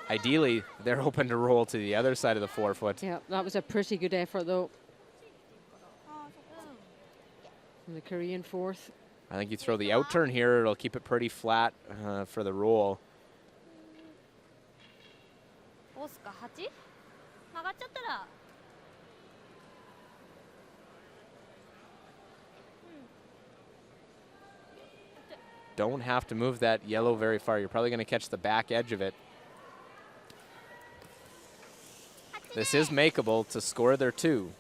Ideally, they're hoping to roll to the other side of the forefoot.
Yeah, that was a pretty good effort, though. From the Korean fourth.
I think you throw the out turn here, it'll keep it pretty flat for the roll.
どうすか 8? 曲がっちゃったら
Don't have to move that yellow very far. You're probably going to catch the back edge of it. This is makeable to score their 2.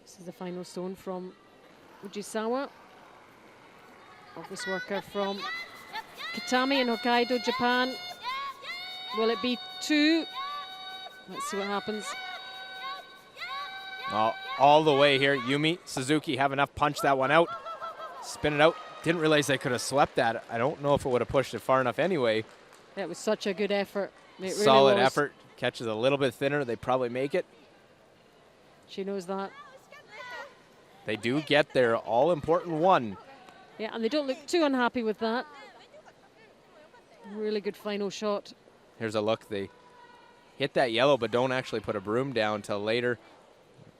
This is the final stone from Fujisawa. Office worker from Kitami in Hokkaido, Japan. Will it be 2? Let's see what happens.
All the way here. Yumi Suzuki have enough punch that one out. Spin it out. Didn't realize they could have swept that. I don't know if it would have pushed it far enough anyway.
That was such a good effort. It really
Solid
was.
effort. Catches a little bit thinner. They probably make it.
She knows that.
They do get their all-important 1.
Yeah, and they don't look too unhappy with that. Really good final shot.
Here's a look. They hit that yellow, but don't actually put a broom down till later.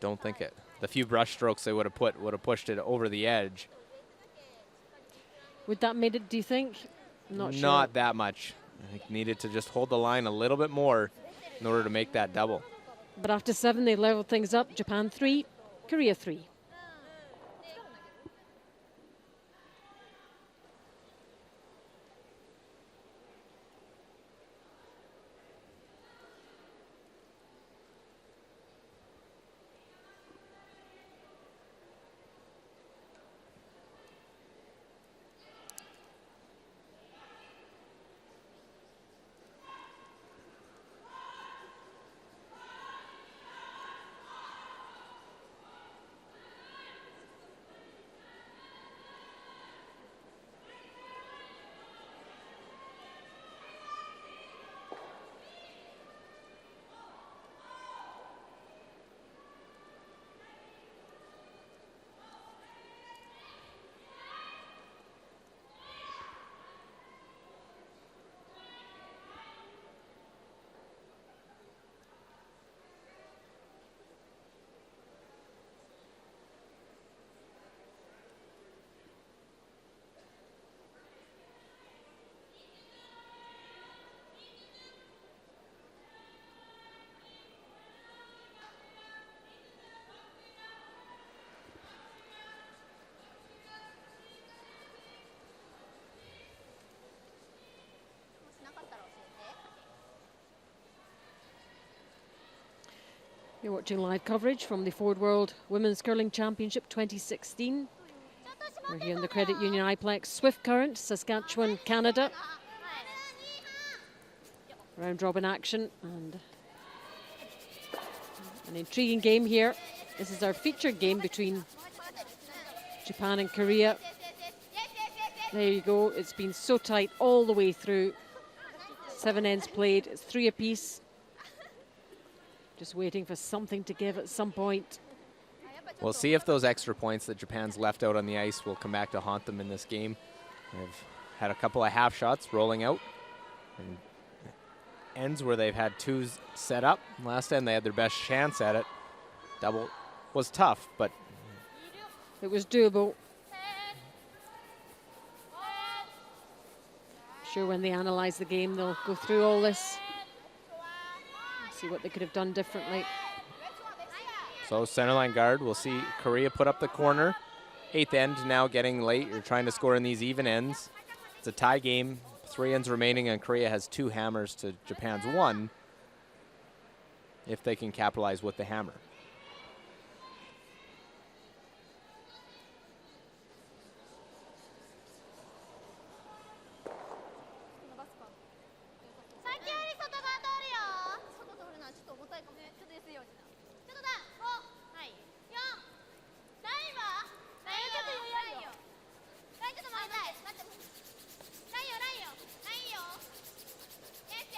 Don't think it. The few brush strokes they would have pushed it over the edge.
Would that made it, do you think? Not sure.
Not that much. I think needed to just hold the line a little bit more in order to make that double.
But after 7, they leveled things up. Japan 3, Korea 3. You're watching live coverage from the Ford World Women's Curling Championship 2016. We're here in the Credit Union iPlex. Swift Current, Saskatchewan, Canada. Round robin action and an intriguing game here. This is our featured game between Japan and Korea. There you go. It's been so tight all the way through. 7 ends played. It's 3 apiece. Just waiting for something to give at some point.
We'll see if those extra points that Japan's left out on the ice will come back to haunt them in this game. They've had a couple of half shots rolling out. And ends where they've had 2s set up. Last end they had their best chance at it. Double was tough, but
it was doable. Sure, when they analyze the game, they'll go through all this, see what they could have done differently.
So centerline guard, we'll see Korea put up the corner. 8th end now getting late. You're trying to score in these even ends. It's a tie game. 3 ends remaining, and Korea has 2 hammers to Japan's 1 if they can capitalize with the hammer.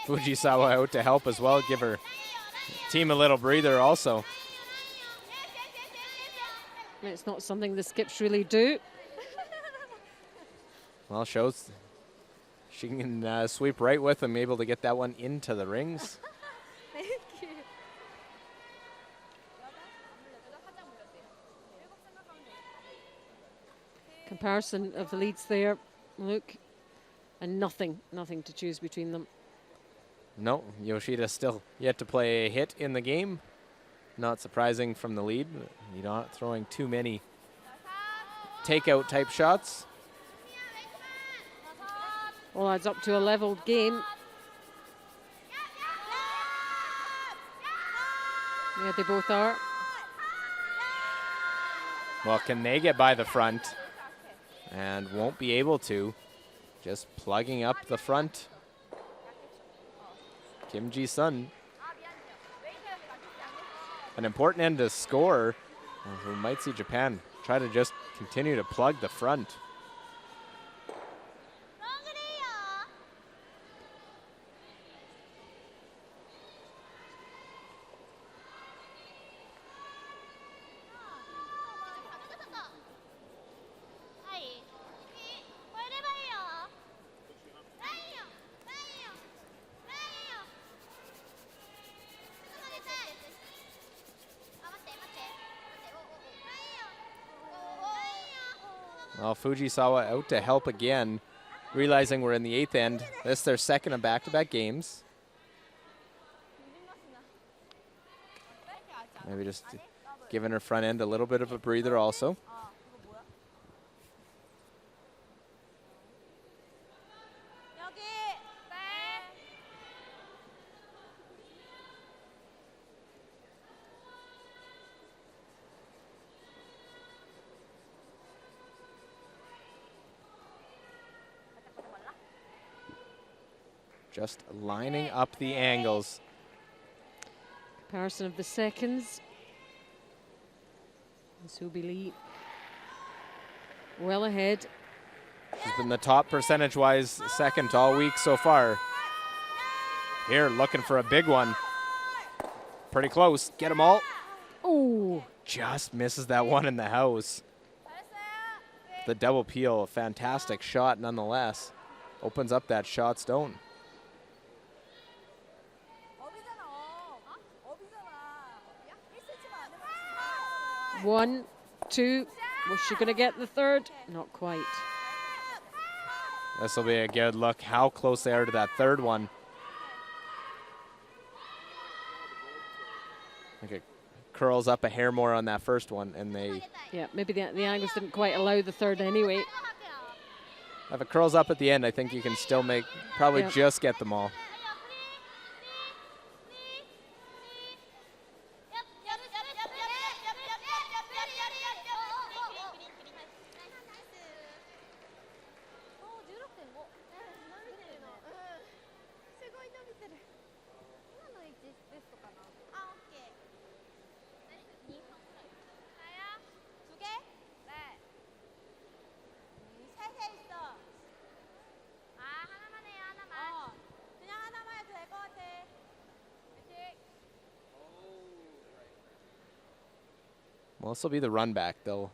Fujisawa out to help as well, give her team a little breather also.
It's not something the skips really do.
Well, shows she can sweep right with them, able to get that one into the rings.
Thank you.
Comparison of the leads there, Luke, and nothing to choose between them.
No, Yoshida still yet to play a hit in the game. Not surprising from the lead. You're not throwing too many takeout type shots.
All adds up to a leveled game. Yeah, they both are.
Well, can they get by the front? And won't be able to. Just plugging up the front. Kim Ji-sun. An important end to score. We might see Japan try to just continue to plug the front. Well, Fujisawa out to help again, realizing we're in the 8th end. This is their second of back-to-back games. Maybe just giving her front end a little bit of a breather also. Just lining up the angles.
Comparison of the seconds. Subi Lee well ahead.
She's been the top percentage-wise second all week so far. Here, looking for a big one. Pretty close. Get them all.
Oh,
just misses that one in the house. The double peel, a fantastic shot nonetheless. Opens up that shot stone.
1, 2. Was she going to get the third? Not quite.
This will be a good look how close they are to that third one. I think it curls up a hair more on that first one, and they...
Yeah, maybe the angles didn't quite allow the third anyway.
If it curls up at the end, I think you can still make, probably just get them all.
伸びてる。今の位置ベストかな。
아, 오케이. 2개? 네. 셋에 있어.
아, 하나만 해요, 하나만.
그냥 하나만 해도 될 것 같아. 화이팅!
Well, this will be the run back. They'll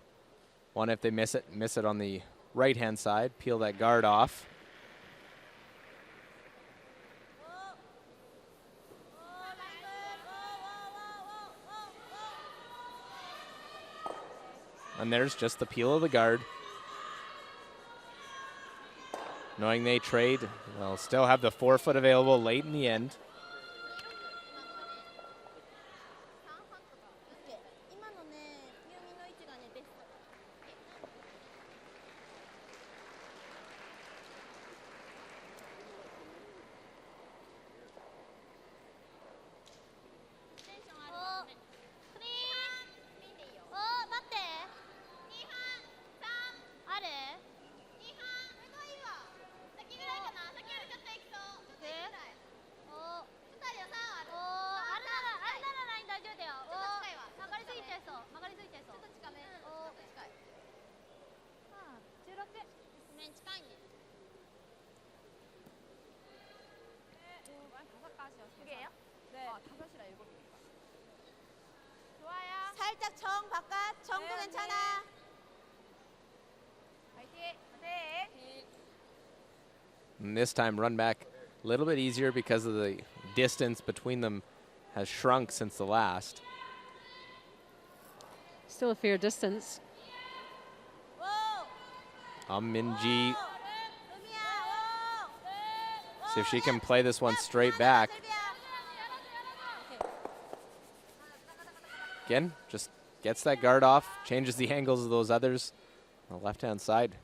want, if they miss it on the right-hand side, peel that guard off. And there's just the peel of the guard. Knowing they trade, they'll still have the forefoot available late in the end.
살짝 정 바깥. 정도 괜찮아. 화이팅!
And this time, run back a little bit easier because of the distance between them has shrunk since the last.
Still a fair distance.
Minji. See if she can play this one straight back. Again, just gets that guard off, changes the angles of those others on the left-hand side.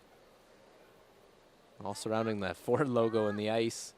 All surrounding that Ford logo in the ice.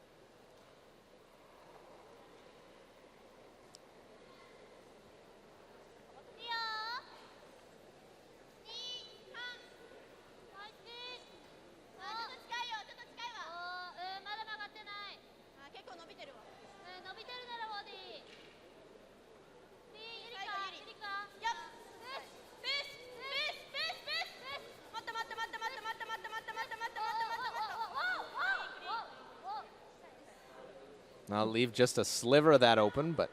I'll leave just a sliver of that open, but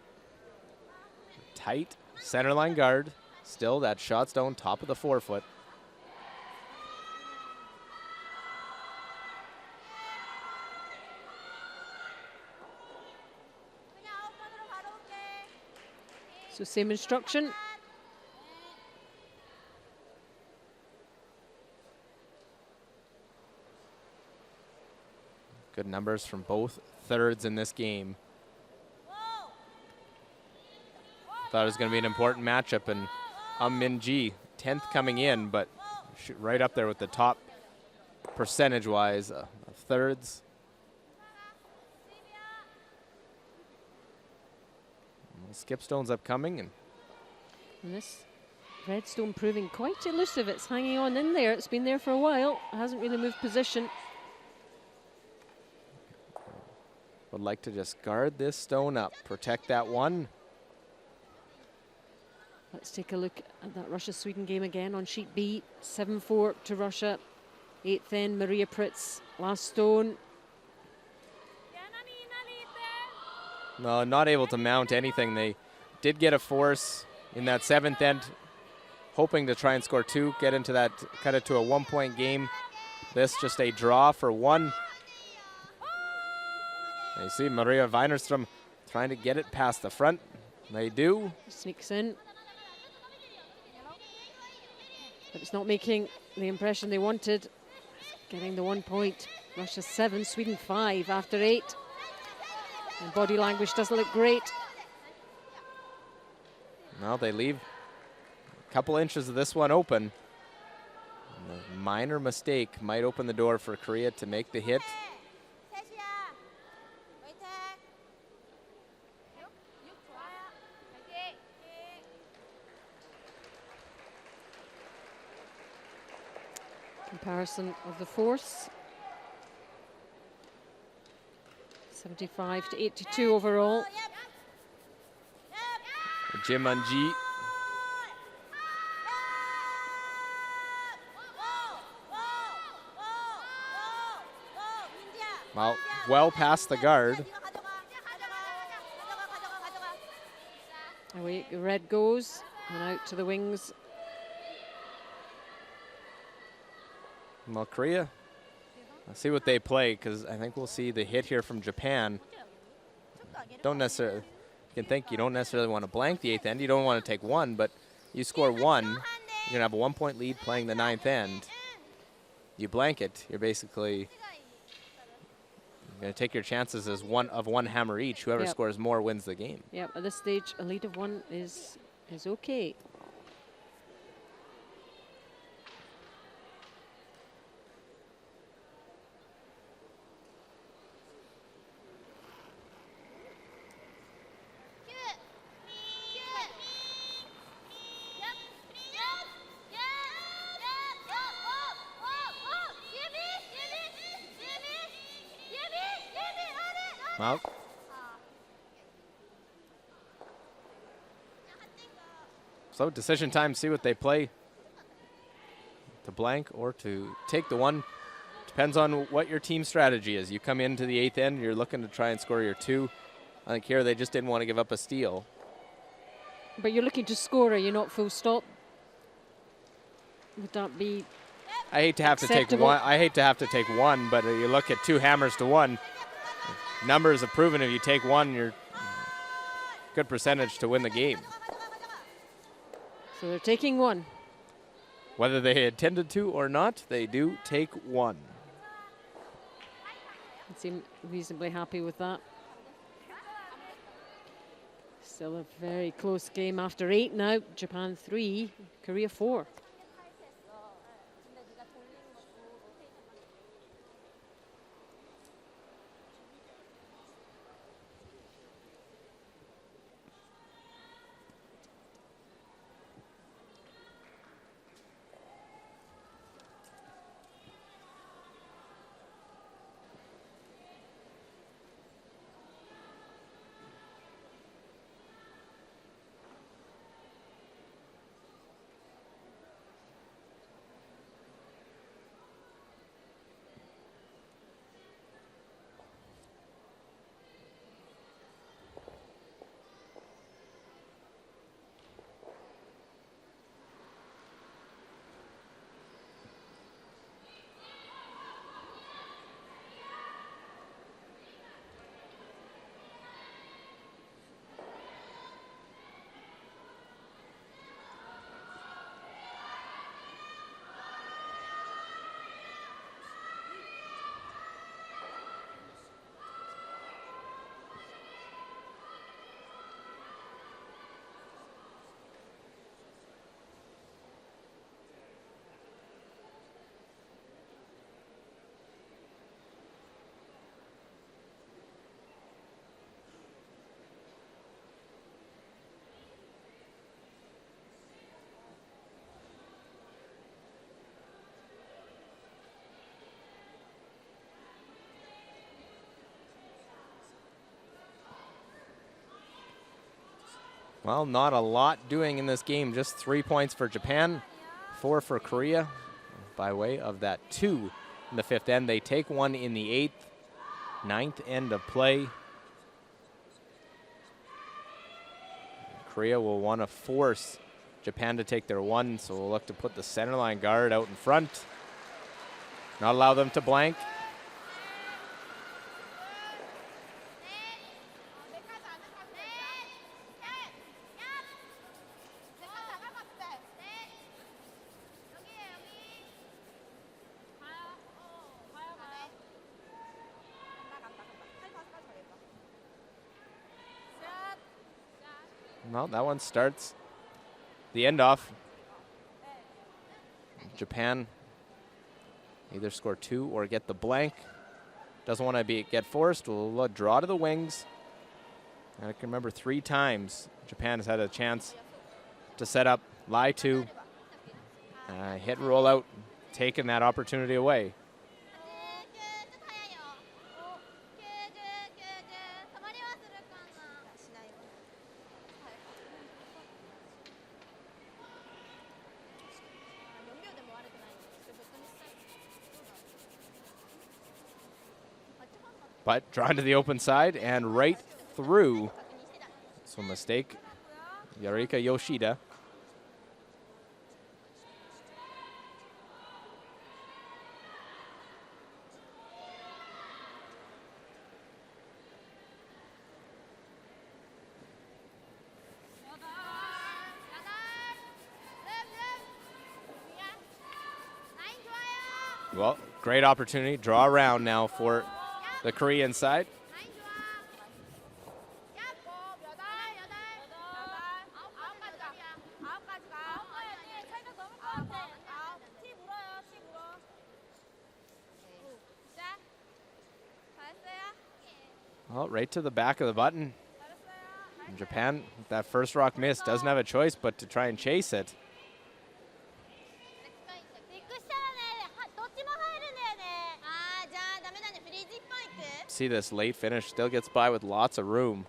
tight centerline guard. Still that shot stone top of the forefoot.
So same instruction.
Good numbers from both thirds in this game. Thought it was going to be an important matchup, and Minji, 10th coming in, but right up there with the top percentage-wise of thirds. Skip stone's upcoming, and
this red stone proving quite elusive. It's hanging on in there. It's been there for a while. It hasn't really moved position.
Would like to just guard this stone up, protect that one.
Let's take a look at that Russia-Sweden game again on sheet B. 7-4 to Russia. 8th end, Maria Pritz, last stone.
No, not able to mount anything. They did get a force in that 7th end, hoping to try and score 2, get into that, cut it to a 1-point game. This just a draw for 1. You see Maria Weinerstrom trying to get it past the front. They do.
Sneaks in. But it's not making the impression they wanted. Getting the 1 point. Russia 7, Sweden 5 after 8. And body language doesn't look great.
Well, they leave a couple inches of this one open. And a minor mistake might open the door for Korea to make the hit.
Comparison of the force. 75 to 82 overall.
Jim Unji. Well past the guard.
Away the red goes and out to the wings.
Well, Korea, let's see what they play, because I think we'll see the hit here from Japan. Don't necessarily, you can think you don't necessarily want to blank the 8th end. You don't want to take one, but you score one, you're going to have a 1-point lead playing the 9th end. You blank it, you're basically going to take your chances as one hammer each. Whoever scores more wins the game.
Yep, at this stage, a lead of one is okay.
Well, so decision time, see what they play. To blank or to take the one. Depends on what your team strategy is. You come into the 8th end, you're looking to try and score your 2. I think here they just didn't want to give up a steal.
But you're looking to score, are you not full stop? Would that be
I hate to have
acceptable?
to take one. I hate to have to take one, but you look at 2 hammers to 1. Numbers have proven if you take one, you're good percentage to win the game.
So they're taking one.
Whether they intended to or not, they do take one.
They seem reasonably happy with that. Still a very close game after 8 now. Japan 3, Korea 4.
Well, not a lot doing in this game. Just 3 points for Japan, 4 for Korea by way of that 2 in the 5th end. They take one in the 8th, 9th end of play. Korea will want to force Japan to take their 1, so we'll look to put the centerline guard out in front. Not allow them to blank. Well, that one starts the end off. Japan either score 2 or get the blank. Doesn't want to get forced. We'll draw to the wings. And I can remember 3 times Japan has had a chance to set up, lie to, hit, roll out, taking that opportunity away. but drawn to the open side and right through. So mistake, Yarika Yoshida. Well, great opportunity. Draw around now for the Korean side. Well, right to the back of the button. And Japan, that first rock miss, doesn't have a choice but to try and chase it. See this late finish, still gets by with lots of room.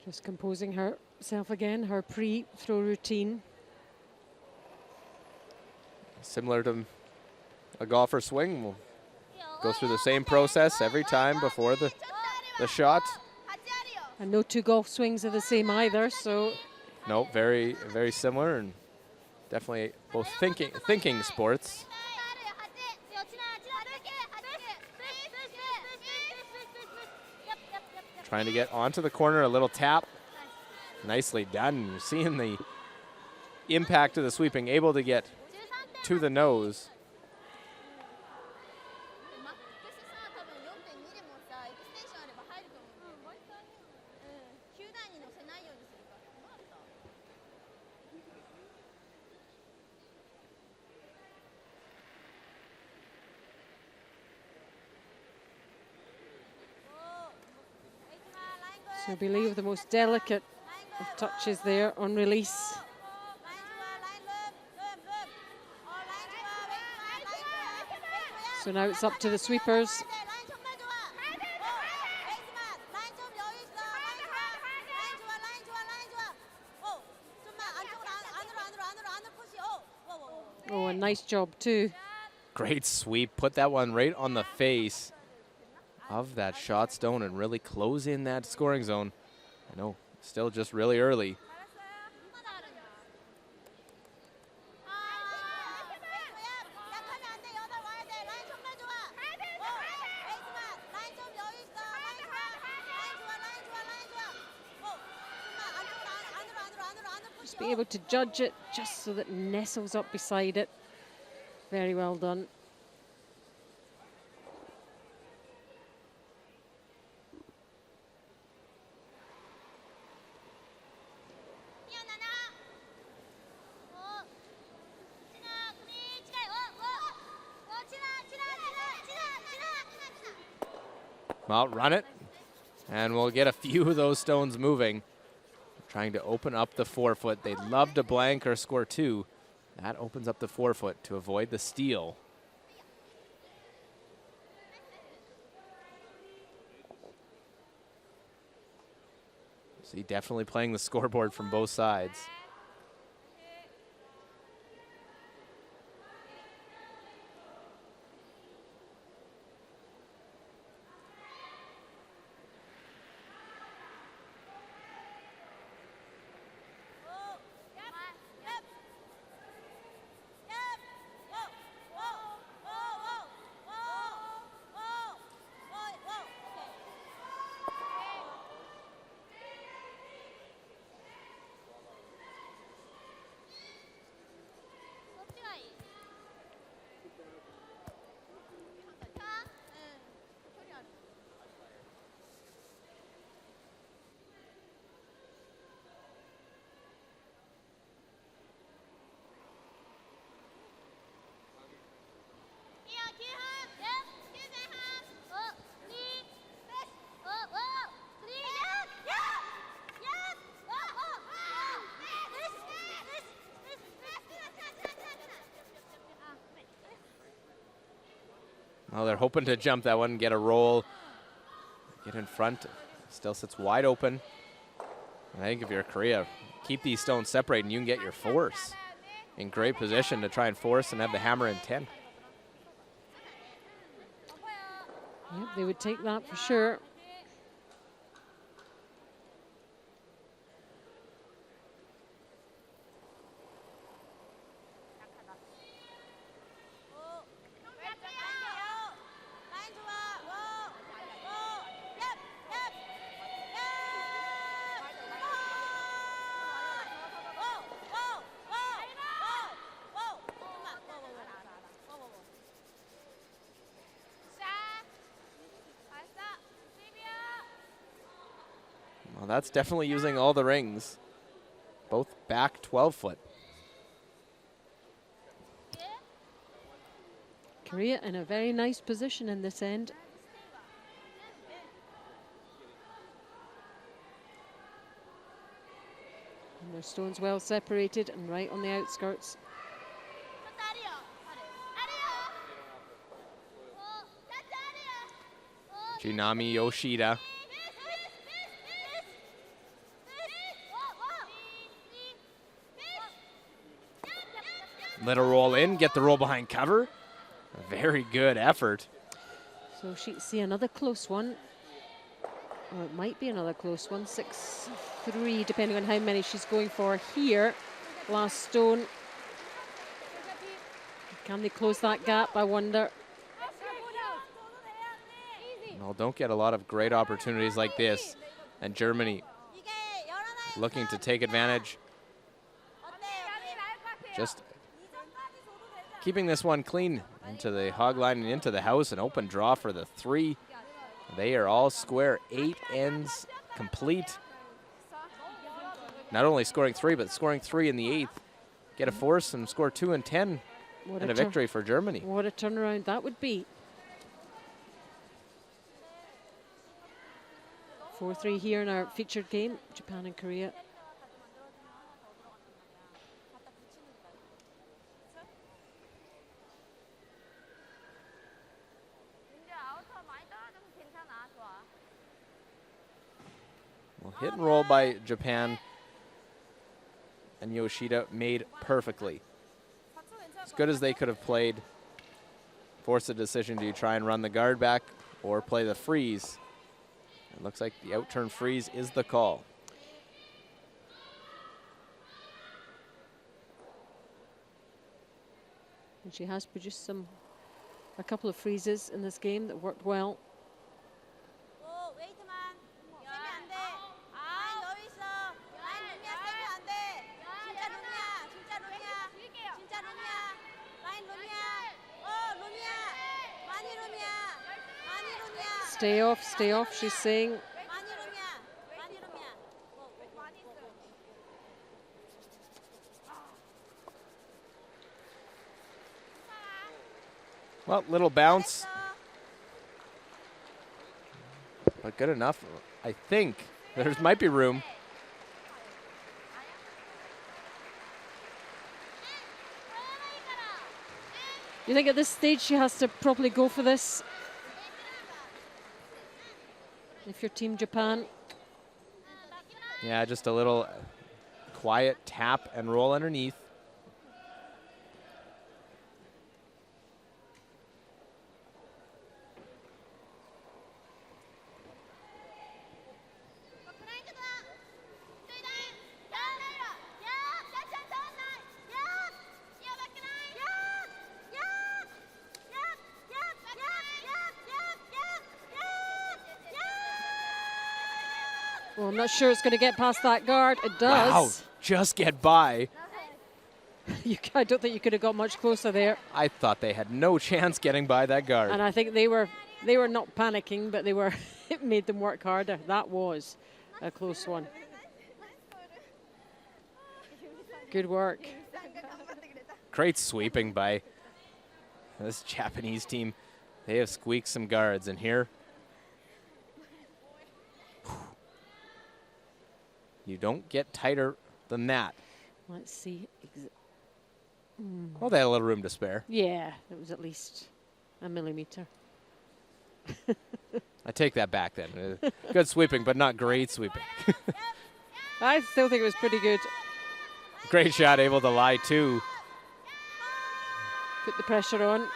Just composing herself again, her pre-throw routine.
Similar to a golfer swing, we'll go through the same process every time before the shot.
And no two golf swings are the same either, so.
No, very, very similar, and definitely both thinking sports. Trying to get onto the corner, a little tap. Nicely done. You're seeing the impact of the sweeping, able to get to the nose.
So I believe the most delicate of touches there on release. So now it's up to the sweepers. Oh, a nice job too.
Great sweep, put that one right on the face of that shot stone and really close in that scoring zone. I know, still just really early.
Just be able to judge it just so that it nestles up beside it. Very well done.
Well, run it, and we'll get a few of those stones moving. Trying to open up the 4-foot. They'd love to blank or score 2. That opens up the 4-foot to avoid the steal. See, definitely playing the scoreboard from both sides. Well, they're hoping to jump that one, get a roll, get in front. Still sits wide open. And I think if you're Korea, keep these stones separated and you can get your force in great position to try and force and have the hammer in 10.
Yep, they would take that for sure.
Well, that's definitely using all the rings. Both back 12-foot.
Korea in a very nice position in this end. And their stones well separated and right on the outskirts.
Junami Yoshida. Let her roll in, get the roll behind cover. A very good effort.
So she see another close one. Or it might be another close one. 6-3, depending on how many she's going for here. Last stone. Can they close that gap, I wonder?
Well, don't get a lot of great opportunities like this. And Germany looking to take advantage. Just keeping this one clean into the hog line and into the house. An open draw for the 3. They are all square. 8 ends complete. Not only scoring 3, but scoring 3 in the 8th. Get a force and score 2 and 10. And a victory for Germany.
What a turnaround that would be. 4-3 here in our featured game, Japan and Korea.
Well, hit and roll by Japan. And Yoshida made perfectly. As good as they could have played. Force a decision, do you try and run the guard back or play the freeze? It looks like the out-turn freeze is the call.
And she has produced a couple of freezes in this game that worked well. Stay off, she's saying.
Well, little bounce. But good enough, I think. There might be room.
You think at this stage she has to probably go for this? If you're Team Japan.
Yeah, just a little quiet tap and roll underneath.
Well, I'm not sure it's going to get past that guard. It does.
Wow, just get by.
I don't think you could have got much closer there.
I thought they had no chance getting by that guard.
And I think they were not panicking, but they were. It made them work harder. That was a close one. Good work.
Great sweeping by this Japanese team. They have squeaked some guards, and here you don't get tighter than that.
Let's see.
Well, they had a little room to spare.
Yeah, it was at least a millimeter.
I take that back then. Good sweeping, but not great sweeping.
I still think it was pretty good.
Great shot, able to lie too.
Put the pressure on.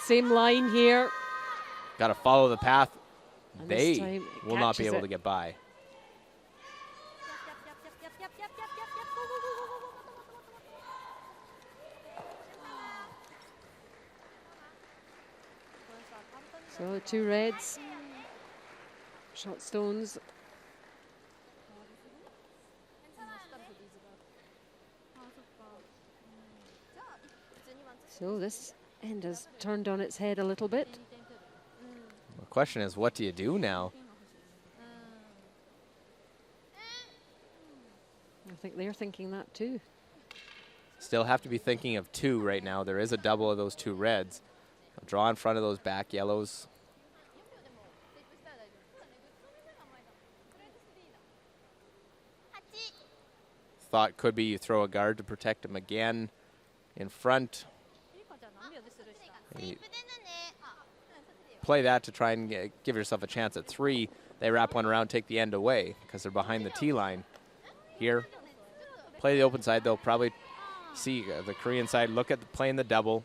Same line here.
Got to follow the path.
And this
They
time it
will not be
catches
able
it.
to get by.
So the two reds. Shot stones. So this end has turned on its head a little bit.
The question is, what do you do now?
I think they're thinking that too.
Still have to be thinking of 2 right now. There is a double of those 2 reds. Draw in front of those back yellows. Thought could be you throw a guard to protect him again in front. You play that to try and give yourself a chance at 3. They wrap one around, take the end away because they're behind the tee line. Here, play the open side. They'll probably see the Korean side look at playing the double.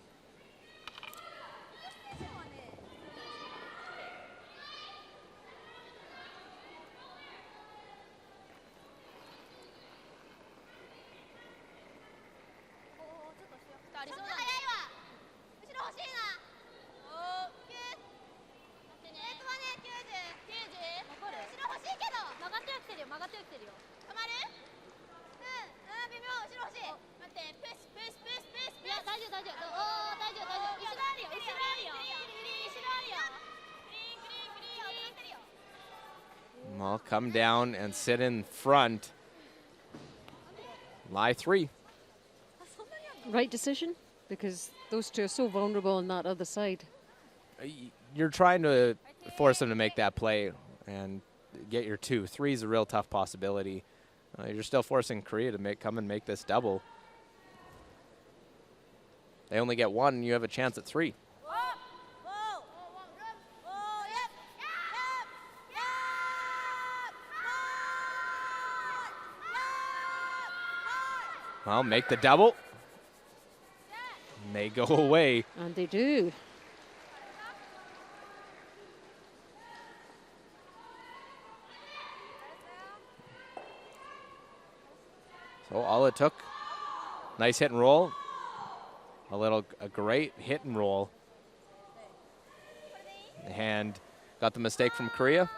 I'll come down and sit in front. Lie 3.
Right decision, because those two are so vulnerable on that other side.
You're trying to force them to make that play and get your 2. 3 is a real tough possibility. You're still forcing Korea to come and make this double. They only get 1, you have a chance at 3. Well, make the double. And they go away.
And they do.
So all it took, nice hit and roll. A great hit and roll. And got the mistake from Korea.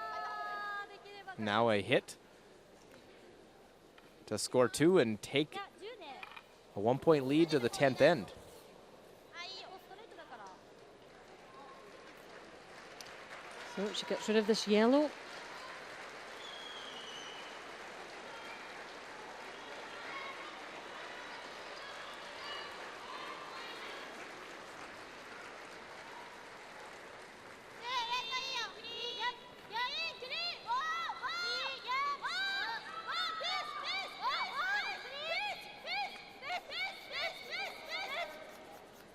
Now a hit to score 2 and take a 1-point lead to the 10th end.
So she gets rid of this yellow.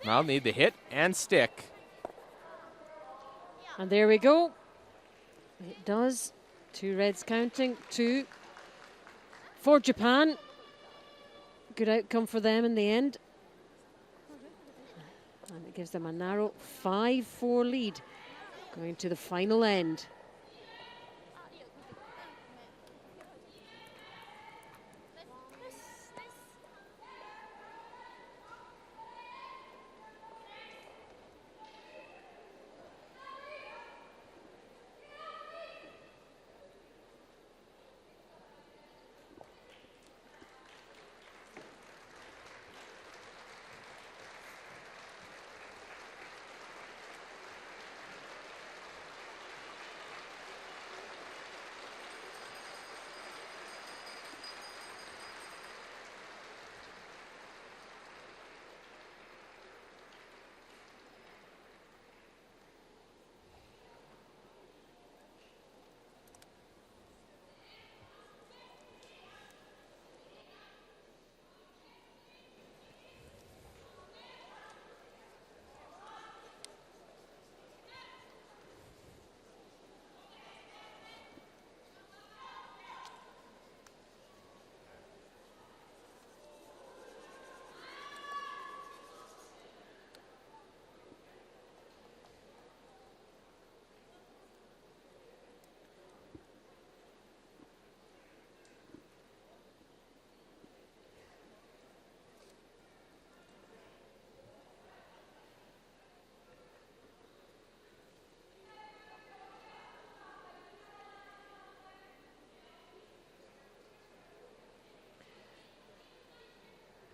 I'll need the hit and stick.
And there we go. It does. 2 reds counting. 2 for Japan. Good outcome for them in the end. And it gives them a narrow 5-4 lead going to the final end.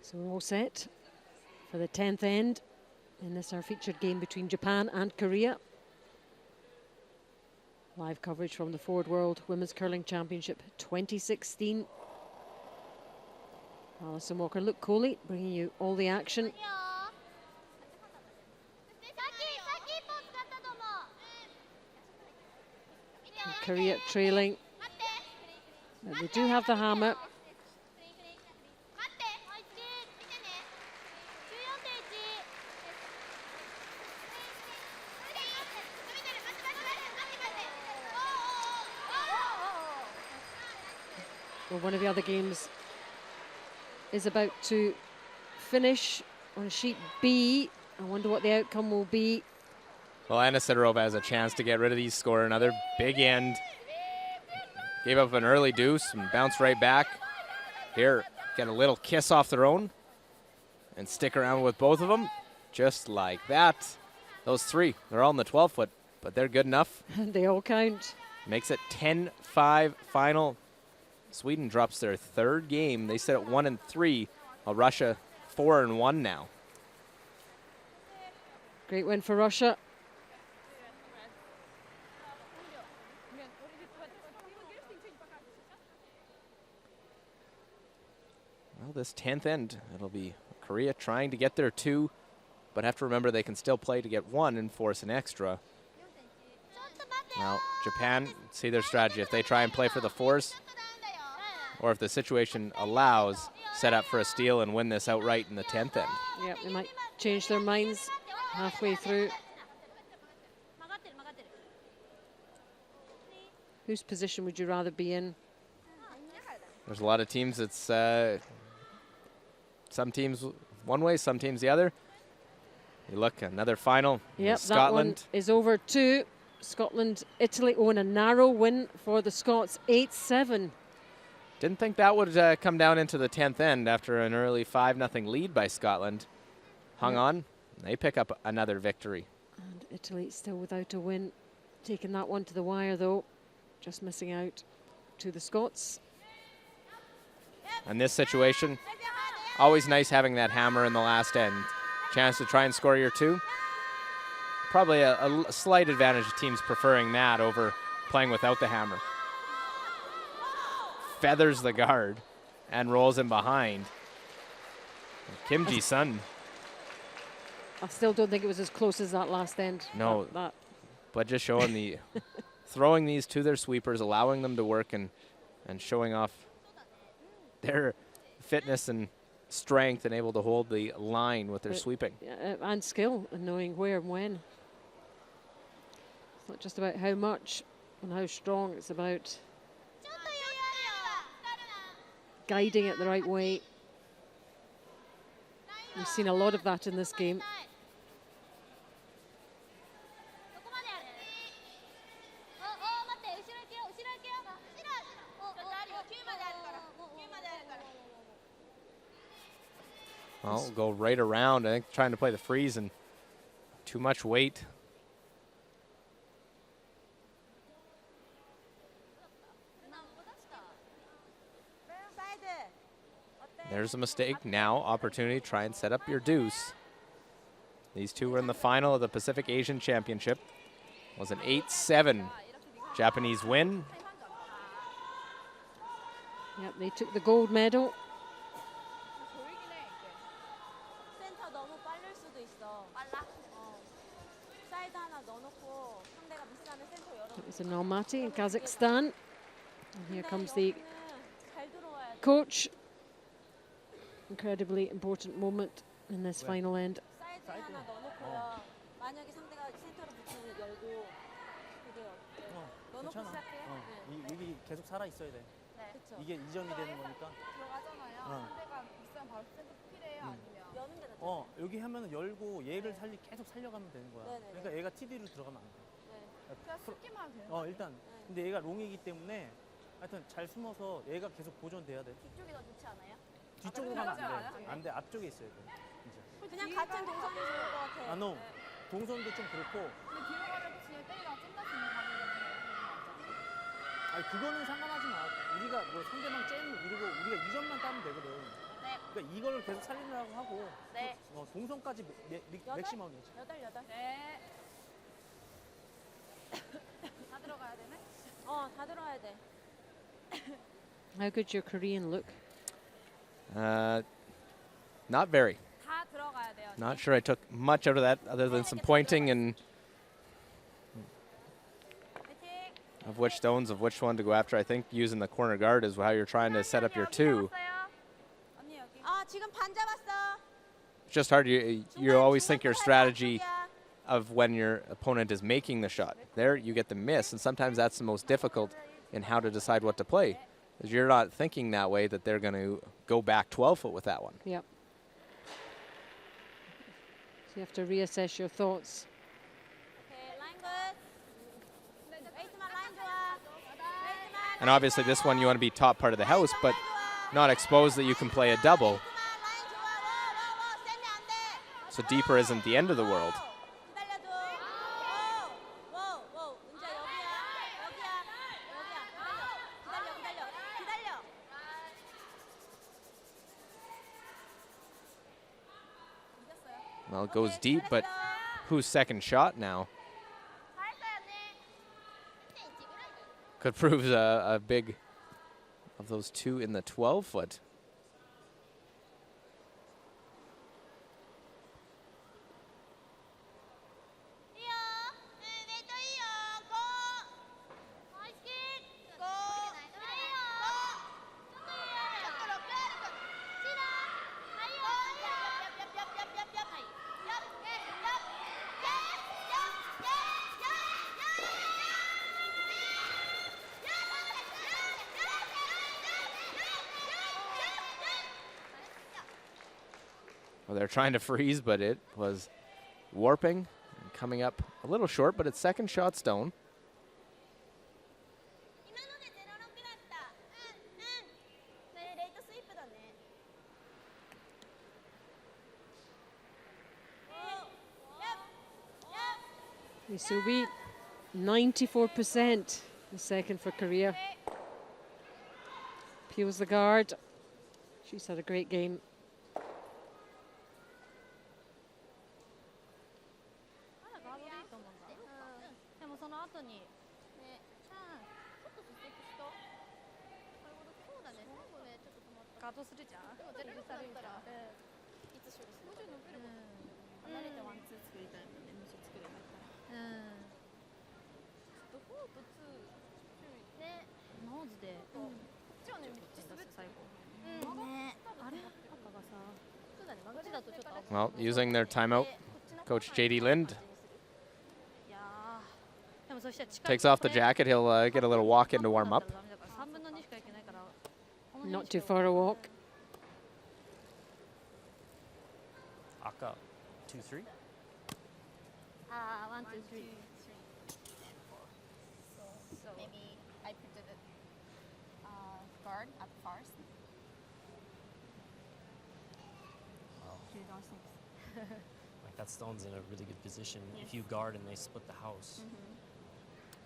So we're all set for the 10th end in this our featured game between Japan and Korea. Live coverage from the Ford World Women's Curling Championship 2016. Alison Walker, Luke Coley bringing you all the action. And Korea trailing. But they do have the hammer. Well, one of the other games is about to finish on sheet B. I wonder what the outcome will be.
Well, Anna Sidorova has a chance to get rid of these, score another big end. Gave up an early deuce and bounced right back. Here, get a little kiss off their own and stick around with both of them, just like that. Those three, they're all in the 12-foot, but they're good enough.
They all count.
Makes it 10-5 final. Sweden drops their third game. They sit at 1-3, while Russia 4-1 now.
Great win for Russia.
Well, this 10th end, it'll be Korea trying to get their 2, but have to remember they can still play to get 1 and force an extra. Now, Japan, see their strategy. If they try and play for the force, or if the situation allows, set up for a steal and win this outright in the 10th end.
Yeah, they might change their minds halfway through. Whose position would you rather be in?
There's a lot of teams that's some teams one way, some teams the other. You look, another final.
Yep,
Scotland.
that one is over too. Scotland, Italy own a narrow win for the Scots, 8-7.
Didn't think that would come down into the 10th end after an early 5-0 lead by Scotland. Hung on. They pick up another victory.
And Italy still without a win. Taking that one to the wire though. Just missing out to the Scots.
In this situation, always nice having that hammer in the last end. Chance to try and score your 2. Probably a slight advantage of teams preferring that over playing without the hammer. Feathers the guard and rolls him behind. Kim Ji-sun.
I still don't think it was as close as that last end.
No, but just showing the throwing these to their sweepers, allowing them to work and showing off their fitness and strength and able to hold the line with their sweeping.
And skill and knowing where and when. It's not just about how much and how strong, it's about guiding it the right way. We've seen a lot of that in this game.
Well, go right around. I think trying to play the freeze and too much weight. There's a mistake. Now, opportunity to try and set up your deuce. These two were in the final of the Pacific Asian Championship. It was an 8-7 Japanese win.
Yep, they took the gold medal. It was in Almaty in Kazakhstan. And here comes the coach. Incredibly important moment in this final end.
괜찮아. 여기 계속 살아 있어야 돼. 이게 2점이 되는 거니까.
들어가잖아요. 상대가 있으면 바로 센터 필해요, 아니면
여기 하면은 열고 얘를 계속 살려가면 되는 거야. 그러니까 얘가 TD로 들어가면 안 돼.
그냥 숨기만 하면 되는 거예요.
일단 근데 얘가 롱이기 때문에 하여튼 잘 숨어서 얘가 계속 보존돼야 돼.
뒤쪽이 더 좋지 않아요?
뒤쪽으로 가면 안 돼. 안 돼. 앞쪽에 있어야 돼. 진짜.
그냥 같은 동선이 좋을 것 같아.
너 동선도 좀 그렇고.
근데 뒤로 가려고 그냥 때리다가 끝날 수 있는 방법이
아니 그거는 상관하지 마. 우리가 뭐 상대방 잼 이러고 우리가 2점만 따면 되거든.
네.
그러니까 이거를 계속 살리려고 하고
네.
동선까지 맥시멈이지.
네. 다 들어가야 되네? 다 들어야 돼.
How good your Korean look?
Not very.
다 들어가야 돼요.
Not sure I took much out of that other than some pointing and
화이팅.
of which stones, of which one to go after. I think using the corner guard is how you're trying to set up your two.
언니 여기. 지금 반 잡았어.
It's just hard. You always think your strategy of when your opponent is making the shot. There you get the miss, and sometimes that's the most difficult in how to decide what to play. Because you're not thinking that way that they're going to go back 12 foot with that one.
Yep. So you have to reassess your thoughts.
오케이, 라인 굿. 웨이트만 라인 좋아. 웨이트만.
And obviously this one you want to be top part of the house, but not exposed that you can play a double.
라인 좋아. 워, 세면 안 돼.
So deeper isn't the end of the world.
기다려줘. 워. 은지야 여기야. 기다려.
Well, it goes deep, but whose second shot now?
잘했어요, 언니.
Could prove a big of those two in the 12 foot.
뛰어. 네, 뛰어. 고. 화이팅. 고.
Well, they're trying to freeze, but it was warping and coming up a little short, but it's second shot stone.
今ので0-6だった。ね、レイトスイープだね。
So we 94%. The second for Korea. Peels the guard. She's had a great game.
まだガードでいいと思うんだ。でもその後にね、ちょっとステップした。そうだね。最後ね、ちょっと止まった。ガードするじゃん。でも絶対されるから。いつ処理する？もうちょい伸びる。離れてワンツー作りたいもんね。もし作ればいいから。ちょっと4と2ね、ノーズで。こっちはね、めっちゃ滑って最後。ね。あれ？赤がさ。そうだね。曲がりだとちょっと。
Well, using their timeout, Coach JD Lind takes off the jacket. He'll get a little walk in to warm up.
Not too far a walk.
아까 2-3.
1, 2, 3.
So maybe I put the guard at first.
Like that stone's in a really good position. If you guard and they split the house,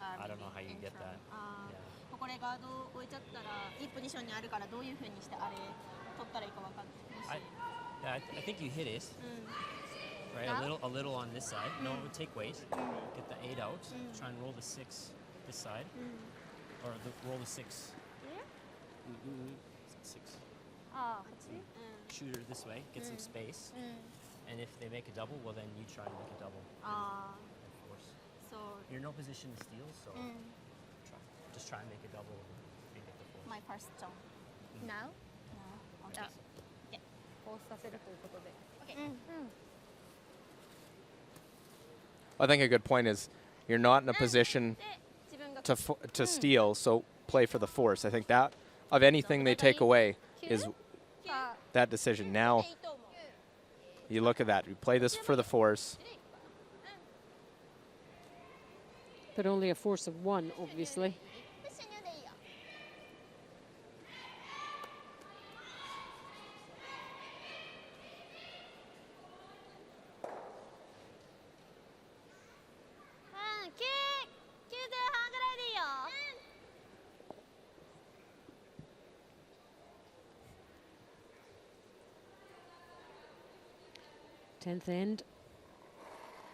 I don't know how you get that. Yeah.
これガード置いちゃったらいいポジションにあるからどういう風にしてあれ取ったらいいかわかんない。
I think you hit it. Right, a little on this side. No, take weight. Get the 8 out. Try and roll the 6 this side, or roll the 6. 6. Shoot her this way. Get some space. And if they make a double, well then you try and make a double. And force.
So
You're in no position to steal, so just try and make a double and get the force.
my first turn.
Now?
Okay.
フォースさせるということで。
I think a good point is you're not in a position to steal, so play for the force. I think that of anything they take away is that decision. Now you look at that. You play this for the force.
But only a force of 1, obviously. 10th end.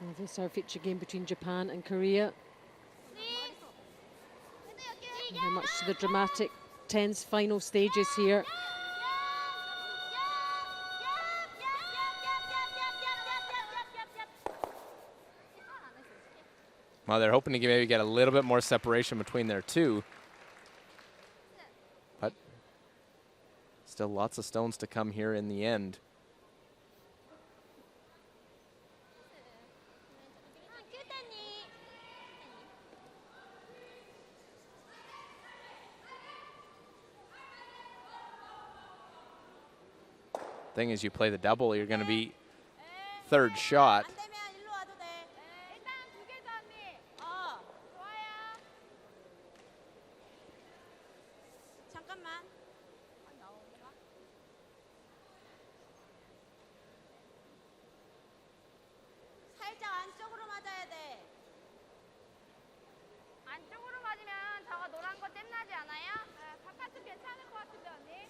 Well, this is our feature game between Japan and Korea. And very much to the dramatic, tense final stages here.
Well, they're hoping to maybe get a little bit more separation between their two. But still lots of stones to come here in the end. Thing is, you play the double, you're going to be third shot.
안쪽으로 맞으면 저거 노란 거 땜나지 않아요? 바깥은 괜찮을 것 같은데 언니.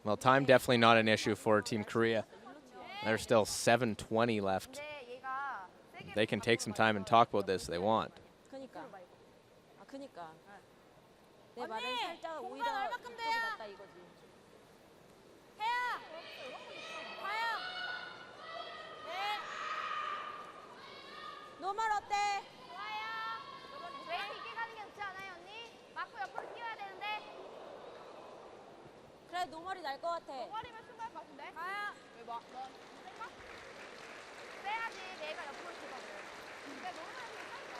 Well, time definitely not an issue for Team Korea. There's still 7:20 left. They can take some time and talk about this if they want.
그러니까. 아, 그러니까. 내 말은 살짝 오히려 이쪽이 낫다 이거지.
해야. 가요. 네.
노말 어때?
좋아요. 웨이트 있게 가는 게 좋지 않아요 언니? 맞고 옆으로 뛰어야 되는데.
그래, 노말이 날 것 같아.
머리면 순간 것 같은데? 가요. 왜 뭐? 너 빼야지 내가 옆으로 뛰거든. 근데 너무 많이 괜찮아.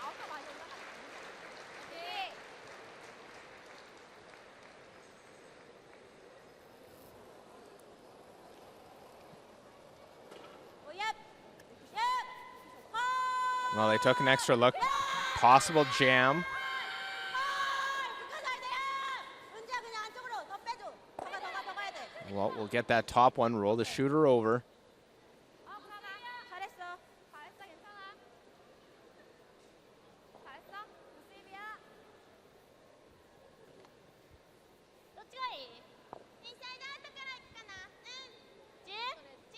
아웃도 많이 올라가지. 오케이.
Well, they took an extra look. Possible jam. Well, we'll get that top one, roll the shooter over.
잘했어. 잘했어. 괜찮아. 잘했어. 굿세이비야. 또 찍어이. 인사이드 아웃から行くかな? 응. 쭉.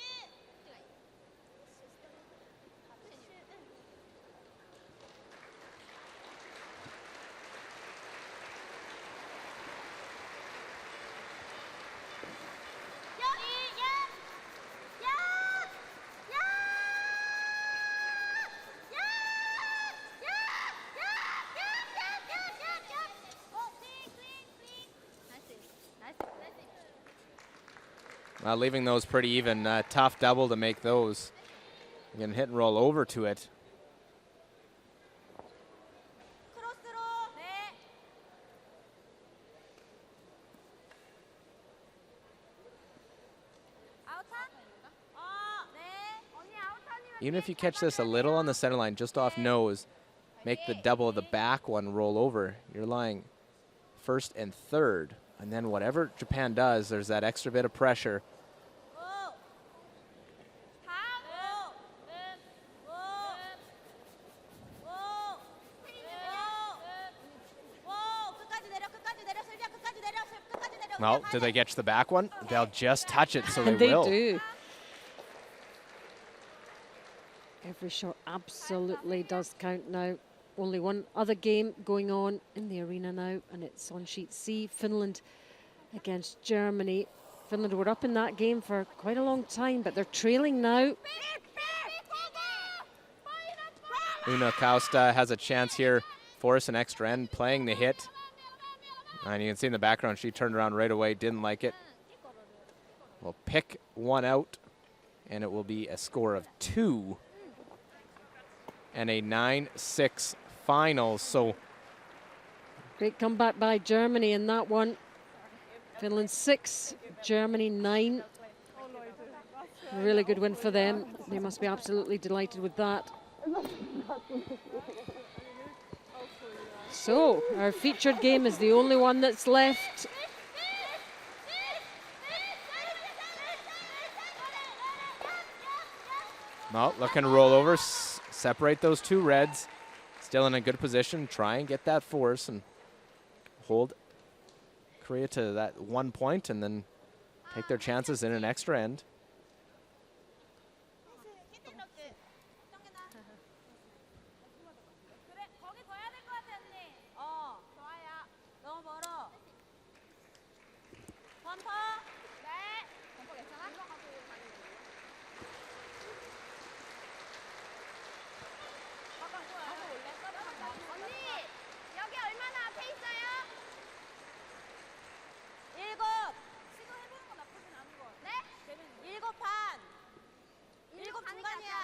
쭉.
Leaving those pretty even. Tough double to make those. You can hit and roll over to it. Even if you catch this a little on the center line, just off nose, make the double of the back one roll over. You're lying first and third. And then whatever Japan does, there's that extra bit of pressure. Well, do they catch the back one? They'll just touch it, so
And
they
they
will.
do. Every shot absolutely does count now. Only one other game going on in the arena now, and it's on sheet C, Finland against Germany. Finland were up in that game for quite a long time, but they're trailing now.
Una Kausta has a chance here, force an extra end, playing the hit. And you can see in the background, she turned around right away, didn't like it. We'll pick one out, and it will be a score of 2 and a 9-6 final. So
Great comeback by Germany in that one. Finland 6, Germany 9. A really good win for them. They must be absolutely delighted with that. So, our featured game is the only one that's left.
well, looking to roll over, separate those two reds. Still in a good position, try and get that force. And hold Korea to that 1 point and then take their chances in an extra end.
너무 멀어. 범퍼.
범퍼 괜찮아? 언니 여기 얼마나 앞에 있어요?
7.
시도해보는 건 나쁘진 않은 것 같아.
네?
7 반. 7 중간이야.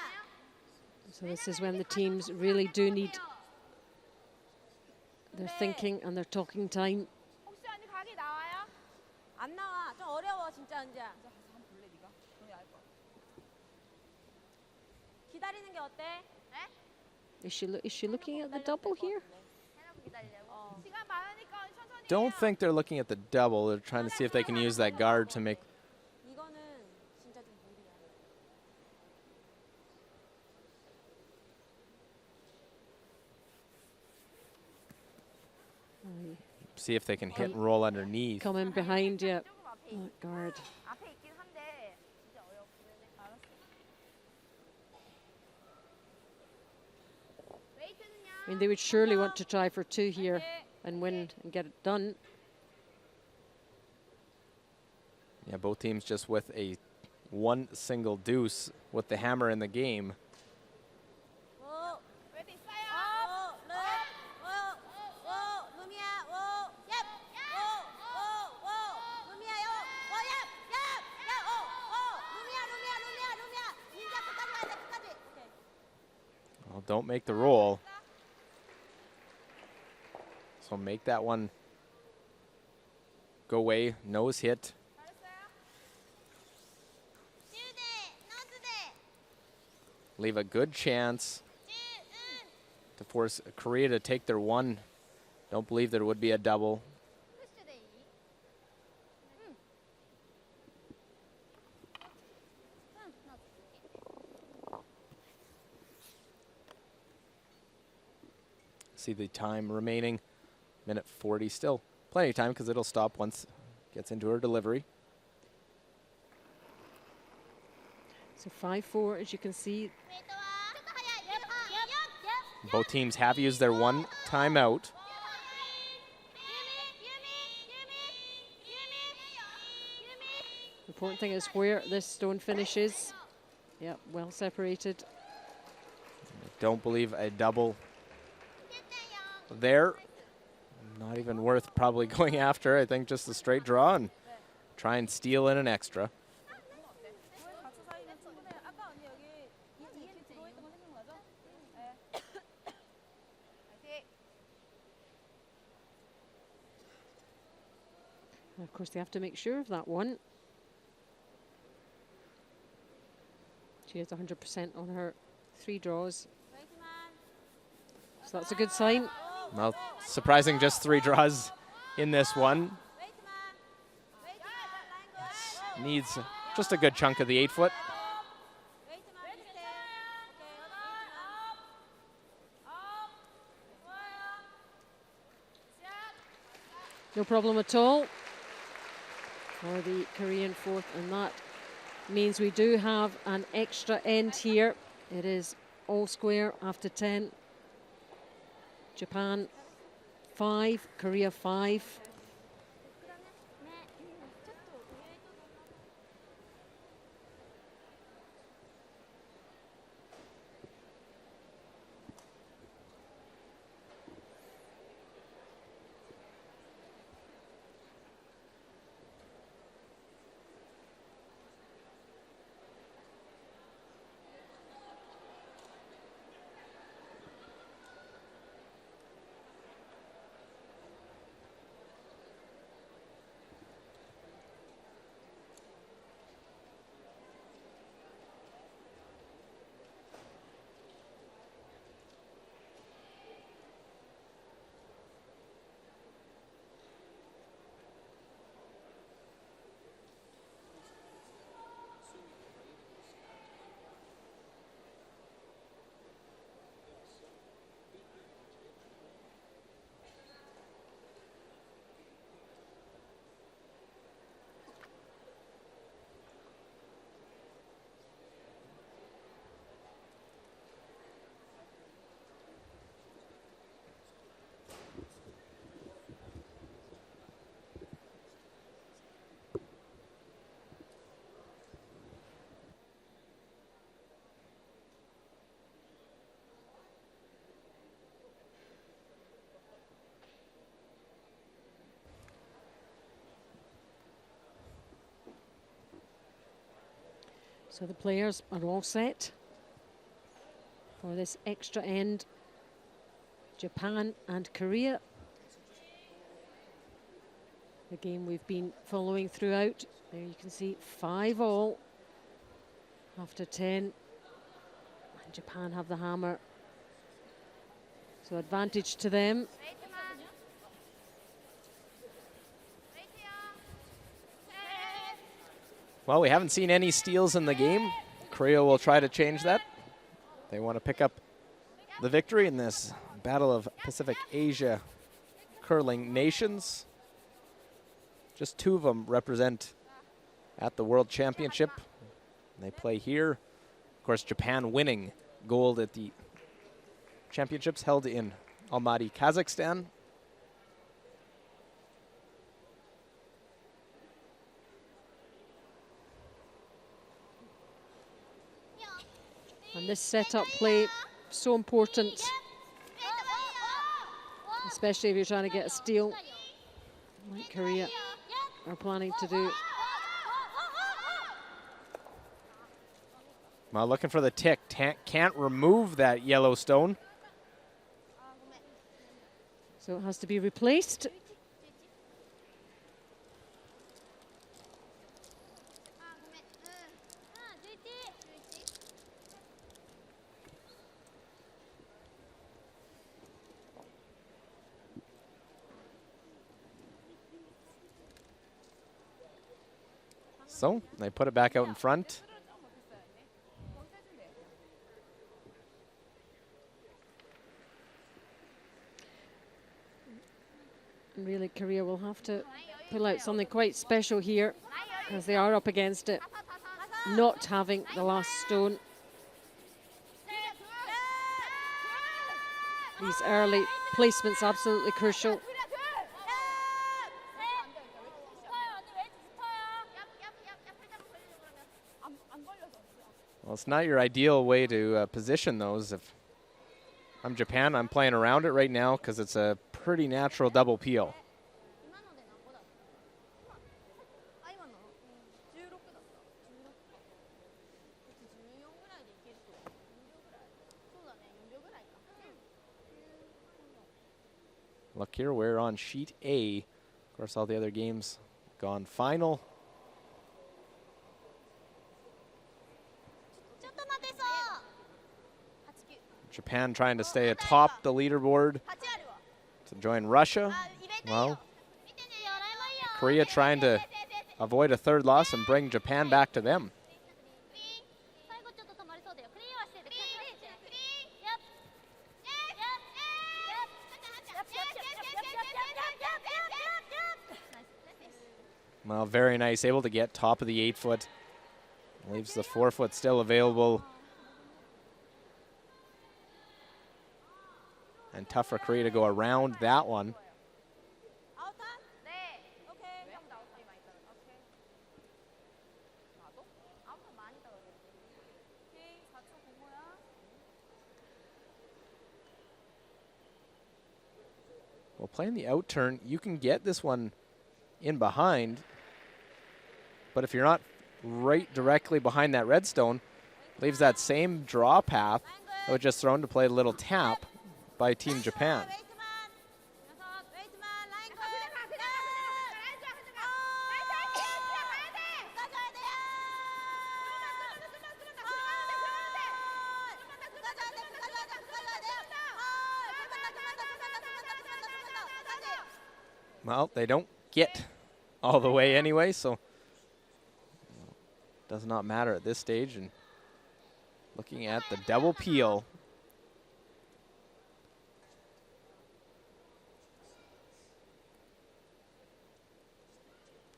So this is when the teams really do need their thinking and their talking time.
혹시 언니 각이 나와요?
안 나와. 좀 어려워 진짜 은지야.
한번 볼래 네가? 그럼 알 거야.
기다리는 게 어때?
Is she looking at the double here?
해놓고 기다리려고. 시간 많으니까 천천히
Don't
해요.
think they're looking at the double. They're trying to see if they can use that guard to make.
이거는 진짜 좀 무리야.
See if they can hit and roll underneath.
Come in behind you.
조금 앞에
Oh, guard.
앞에 있긴 한데 진짜 어렵긴 해. 알았어. 웨이트는요?
I mean, they would surely want to try for 2 here and win and get it done.
Yeah, both teams just with a 1 single deuce with the hammer in the game.
오.
웨이트 있어요?
루미야. 오. 얍. 오. 루미야. 요. 오. 얍. 루미야. 닌자 끝까지 가야 돼. 끝까지. 오케이.
Well, don't make the roll. So make that one go away. Nose hit. Leave a good chance to force Korea to take their 1. Don't believe there would be a double. See the time remaining. Minute 40 still. Plenty of time because it'll stop once it gets into her delivery.
So 5-4, as you can see.
Both teams have used their 1 timeout.
The important thing is where this stone finishes. Yep, well separated.
Don't believe a double there. Not even worth probably going after. I think just a straight draw and try and steal in an extra.
And of course, they have to make sure of that one. She has 100% on her 3 draws. So that's a good sign.
Well, surprising just 3 draws in this one. Needs just a good chunk of the 8-foot.
No problem at all for the Korean 4th, and that means we do have an extra end here. It is all square after 10. Japan 5, Korea 5. So the players are all set for this extra end. Japan and Korea. The game we've been following throughout. There you can see 5-all after 10. And Japan have the hammer. So advantage to them.
Well, we haven't seen any steals in the game. Korea will try to change that. They want to pick up the victory in this Battle of Pacific Asia curling nations. Just 2 of them represent at the World Championship. They play here. Of course, Japan winning gold at the championships held in Almaty, Kazakhstan.
And this setup play, so important, especially if you're trying to get a steal, like Korea are planning to do.
Well, looking for the tick. Can't remove that yellow stone.
So it has to be replaced.
So they put it back out in front.
And really, Korea will have to pull out something quite special here, as they are up against it, not having the last stone. These early placements absolutely crucial.
Well, it's not your ideal way to position those. If I'm Japan, I'm playing around it right now because it's a pretty natural double peel. Look here, we're on sheet A. Of course, all the other games gone final. Japan trying to stay atop the leaderboard to join Russia. Well, Korea trying to avoid a third loss and bring Japan back to them. Well, very nice, able to get top of the 8-foot. Leaves the 4-foot still available. And tough for Korea to go around that one. Well, playing the out turn, you can get this one in behind, but if you're not right directly behind that red stone, leaves that same draw path that was just thrown to play a little tap by Team Japan. Well, they don't get all the way anyway, so does not matter at this stage. And looking at the double peel.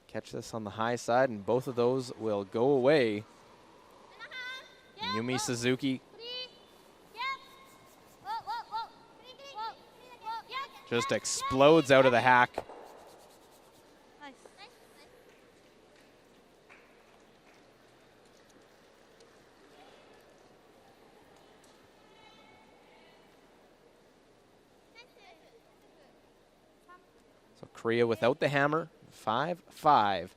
Catch this on the high side, and both of those will go away. Yumi Suzuki just explodes out of the hack. So Korea without the hammer, 5-5.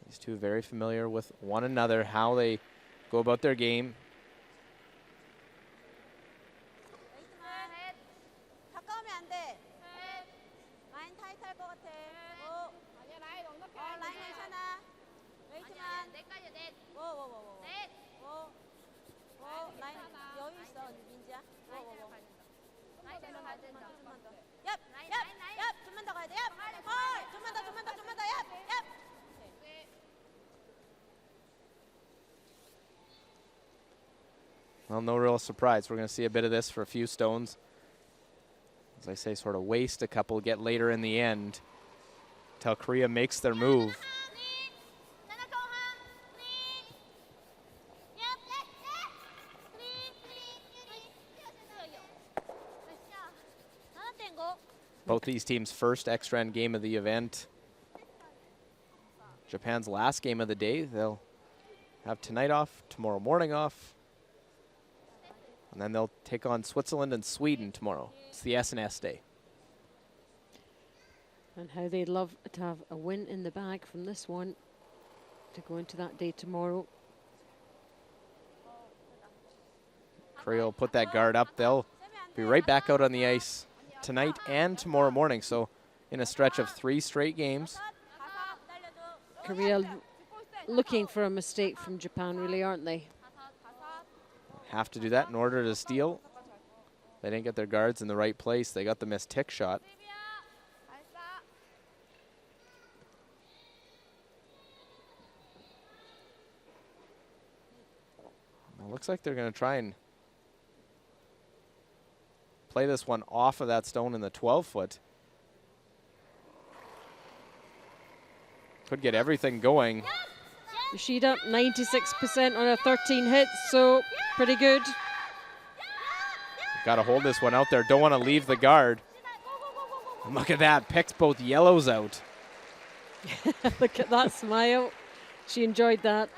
These two very familiar with one another, how they go about their game.
가까우면 안 돼. 라인 타이트할 것 같아. 오.
아니야 라인 넉넉해.
라인 괜찮아. 웨이트만.
넷까지 넷.
오.
넷.
오. 라인 여유 있어, 민지야.
라인 내려가야 된다. 라인 내려가야 된다.
좀만 더. 얍. 좀만 더 가야 돼. 얍. 헐. 좀만 더. 얍.
Well, no real surprise. We're going to see a bit of this for a few stones. As I say, sort of waste a couple, get later in the end until Korea makes their move. Both these teams' first extra end game of the event. Japan's last game of the day. They'll have tonight off, tomorrow morning off. And then they'll take on Switzerland and Sweden tomorrow. It's the S&S day.
And how they'd love to have a win in the bag from this one to go into that day tomorrow.
Korea will put that guard up. They'll be right back out on the ice tonight and tomorrow morning. So in a stretch of 3 straight games.
Korea looking for a mistake from Japan, really, aren't they?
Have to do that in order to steal. They didn't get their guards in the right place. They got the missed tick shot. It looks like they're going to try and play this one off of that stone in the 12-foot. Could get everything going.
Yoshida, 96% on her 13 hits, so pretty good.
Got to hold this one out there. Don't want to leave the guard. And look at that, picks both yellows out.
Look at that smile. She enjoyed that.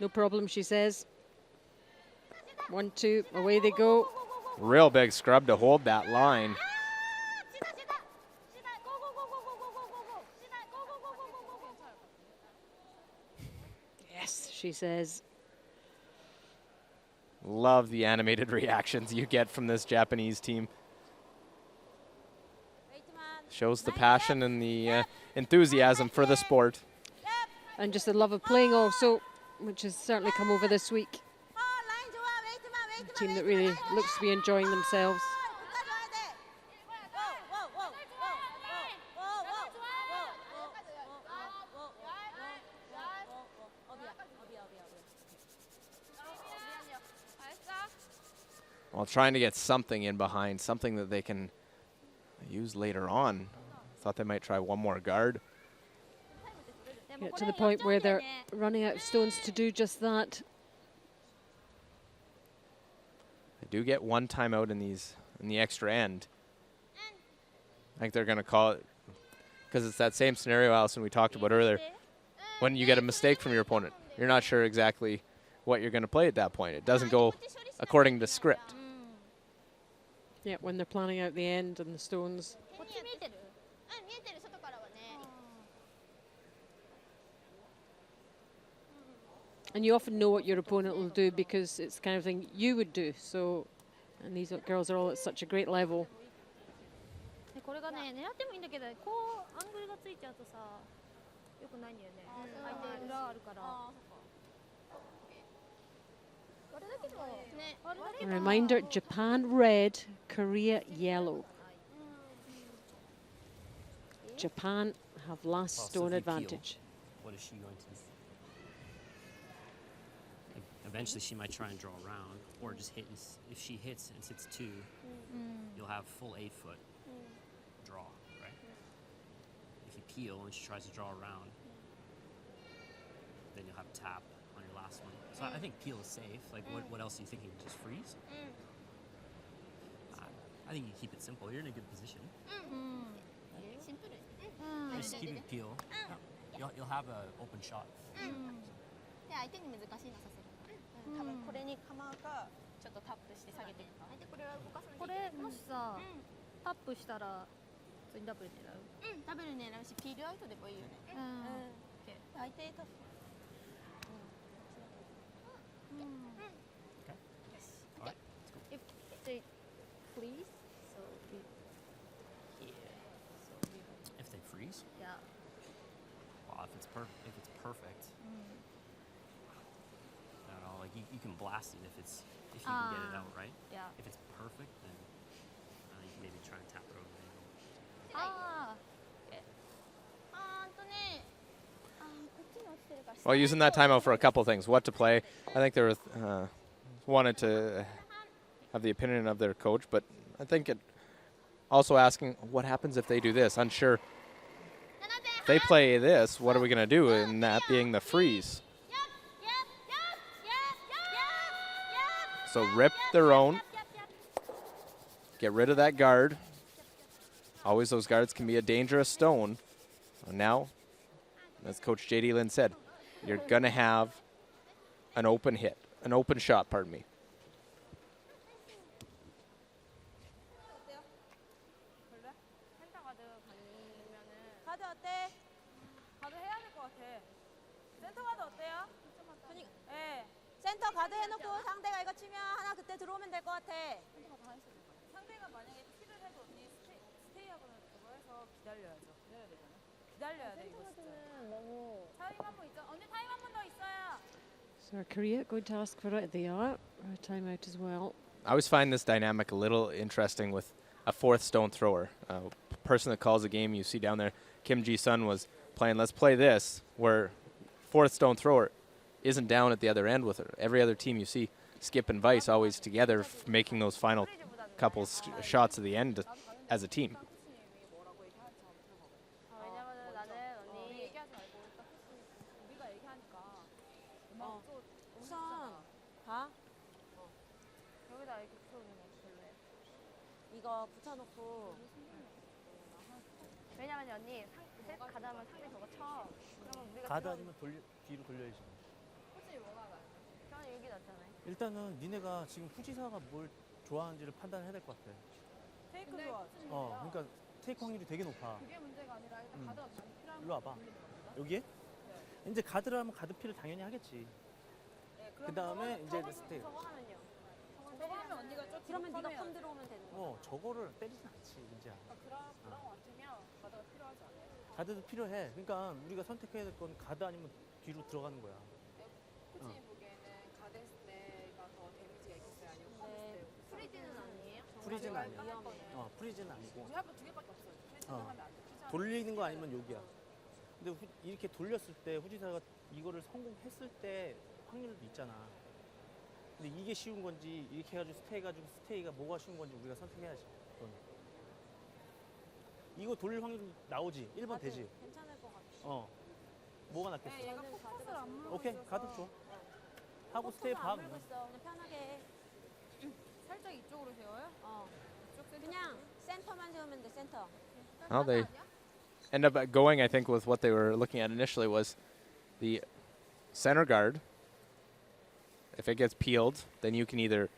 No problem, she says. 1, 2, away they go.
Real big scrub to hold that line.
Yes, she says.
Love the animated reactions you get from this Japanese team. Shows the passion and the enthusiasm for the sport.
And just the love of playing also, which has certainly come over this week. A team that really looks to be enjoying themselves.
While trying to get something in behind, something that they can use later on. Thought they might try one more guard.
Get to the point where they're running out of stones to do just that.
They do get one timeout in the extra end. I think they're going to call it, because it's that same scenario, Allison, we talked about earlier. When you get a mistake from your opponent, you're not sure exactly what you're going to play at that point. It doesn't go according to script.
Yeah, when they're planning out the end and the stones. And you often know what your opponent will do because it's the kind of thing you would do. So, and these girls are all at such a great level.
これがね、狙ってもいいんだけど、こうアングルがついちゃうとさ、良くないんだよね。相手裏あるから。
A reminder, Japan red, Korea yellow. Japan have last stone advantage.
What is she going to do? Eventually she might try and draw around or just hit. If she hits and sits 2, you'll have full 8-foot draw, right? If you peel and she tries to draw around, then you'll have a tap on your last one. So I think peel is safe. Like, what else are you thinking? Just freeze? I think you keep it simple. You're in a good position. Just keep it peel. You'll have an open shot.
相手に難しいのさせる。多分これに構うか、ちょっとタップして下げていくか。これは動かさないといけない。
これもしさ、タップしたら普通にダブル狙う。
ダブル狙うし、ピールアウトでもいいよね。大体多分。
If they freeze, so we here. So we will,
If they freeze?
yeah.
Well, if it's perfect. I don't know, like you can blast it if you can get it out, right?
Yeah.
If it's perfect, then you can maybe try and tap it over the angle.
こっちに落ちてるから。
Well, using that timeout for a couple things. What to play. I think they were wanted to have the opinion of their coach, but I think it also asking what happens if they do this. Unsure. If they play this, what are we going to do? And that being the freeze. So rip their own. Get rid of that guard. Always those guards can be a dangerous stone. And now, as Coach J.D. Lynn said, you're going to have an open hit, an open shot, pardon me.
가드 어때? 가드 해야 될 것 같아. 센터 가드 어때요? 예. 센터 가드 해놓고 상대가 이거 치면 하나 그때 들어오면 될 것 같아. 상대가 만약에 킬을 해도 언니 스테이하고는 그거 해서 기다려야죠. 기다려야 되잖아. 기다려야 돼 이거 진짜. 타임 한 번 있죠. 언니 타임 한 번 더 있어요.
So Korea going to ask for it. They are. A timeout as well.
I always find this dynamic a little interesting with a fourth stone thrower. Person that calls the game you see down there, Kim Ji-sun was playing let's play this, where fourth stone thrower isn't down at the other end with her. Every other team you see, Skip and Vice always together making those final couple shots at the end as a team.
우선 봐. 여기다 이렇게 붙여놓는 거 별로야. 이거 붙여놓고.
왜냐면 언니 셋 가다면 상대 저거 쳐. 그러면 우리가
가드 아니면 뒤로 돌려야지.
굳이 뭐가 나? 저는 여기 놨잖아요.
일단은 니네가 지금 후지사가 뭘 좋아하는지를 판단해야 될 것 같아.
테이크 좋아.
그러니까 테이크 확률이 되게 높아.
그게 문제가 아니라 일단 가드가 많이 필요한
일로 와봐. 여기에? 이제 가드라면 가드 필을 당연히 하겠지. 그 다음에 이제 스테이.
저거 하면요. 저거 하면 언니가 좀 그러면 네가 펌 들어오면 되는 거야.
저거를 때리진 않지, 이제.
그런 거 같으면 가드가 필요하지 않아요.
가드도 필요해. 그러니까 우리가 선택해야 될 건 가드 아니면 뒤로 들어가는 거야.
코치 보기에는 가드 했을 때가 더 데미지가 있겠어요? 아니면 펌 했을 때?
프리즈는 아니에요?
프리즈는 아니야.
위험해.
프리즈는 아니고.
우리 학교 두 개밖에 없어요. 프리즈는 하면 안 돼.
돌리는 거 아니면 여기야. 근데 이렇게 돌렸을 때 후지사가 이거를 성공했을 때 확률도 있잖아. 근데 이게 쉬운 건지 이렇게 해가지고 스테이가 뭐가 쉬운 건지 우리가 선택해야지. 그건. 이거 돌릴 확률 나오지. 1번 되지.
괜찮을 것 같아.
뭐가 낫겠어?
얘가 포커스를 안 물고
오케이, 가드 줘. 하고 스테이 봐.
안 물고 있어. 그냥 편하게 해. 살짝 이쪽으로 세워요? 그냥 센터만 세우면 돼. 센터.
Well, they end up going, I think, with what they were looking at initially was the center guard. If it gets peeled, then you can either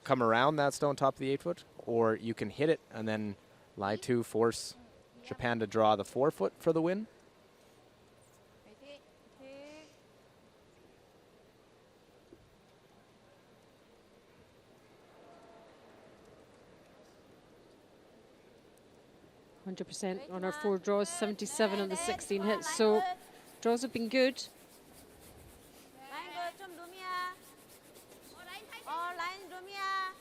come around that stone top of the 8-foot, or you can hit it and then lie to force Japan to draw the 4-foot for the win.
화이팅.
100% on our 4 draws, 77 on the 16 hits. So draws have been good.
라인 좀 룸이야. 라인 룸이야.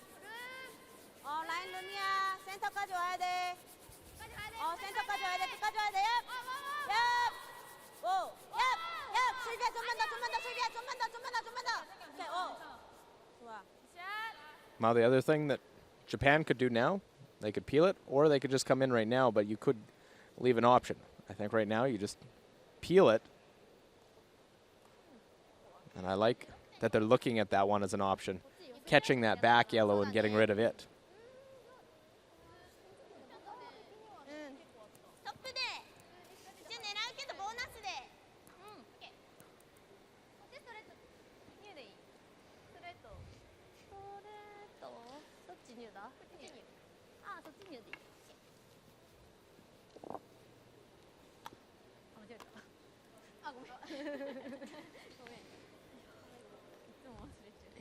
라인 룸이야. 센터까지 와야 돼. 센터까지 와야 돼. 끝까지 와야 돼. 얍. 오. 얍. 슬비야 좀만 더. 슬비야 좀만 더. 오케이. 좋아.
Now, the other thing that Japan could do now, they could peel it, or they could just come in right now, but you could leave an option. I think right now you just peel it. And I like that they're looking at that one as an option, catching that back yellow and getting rid of it.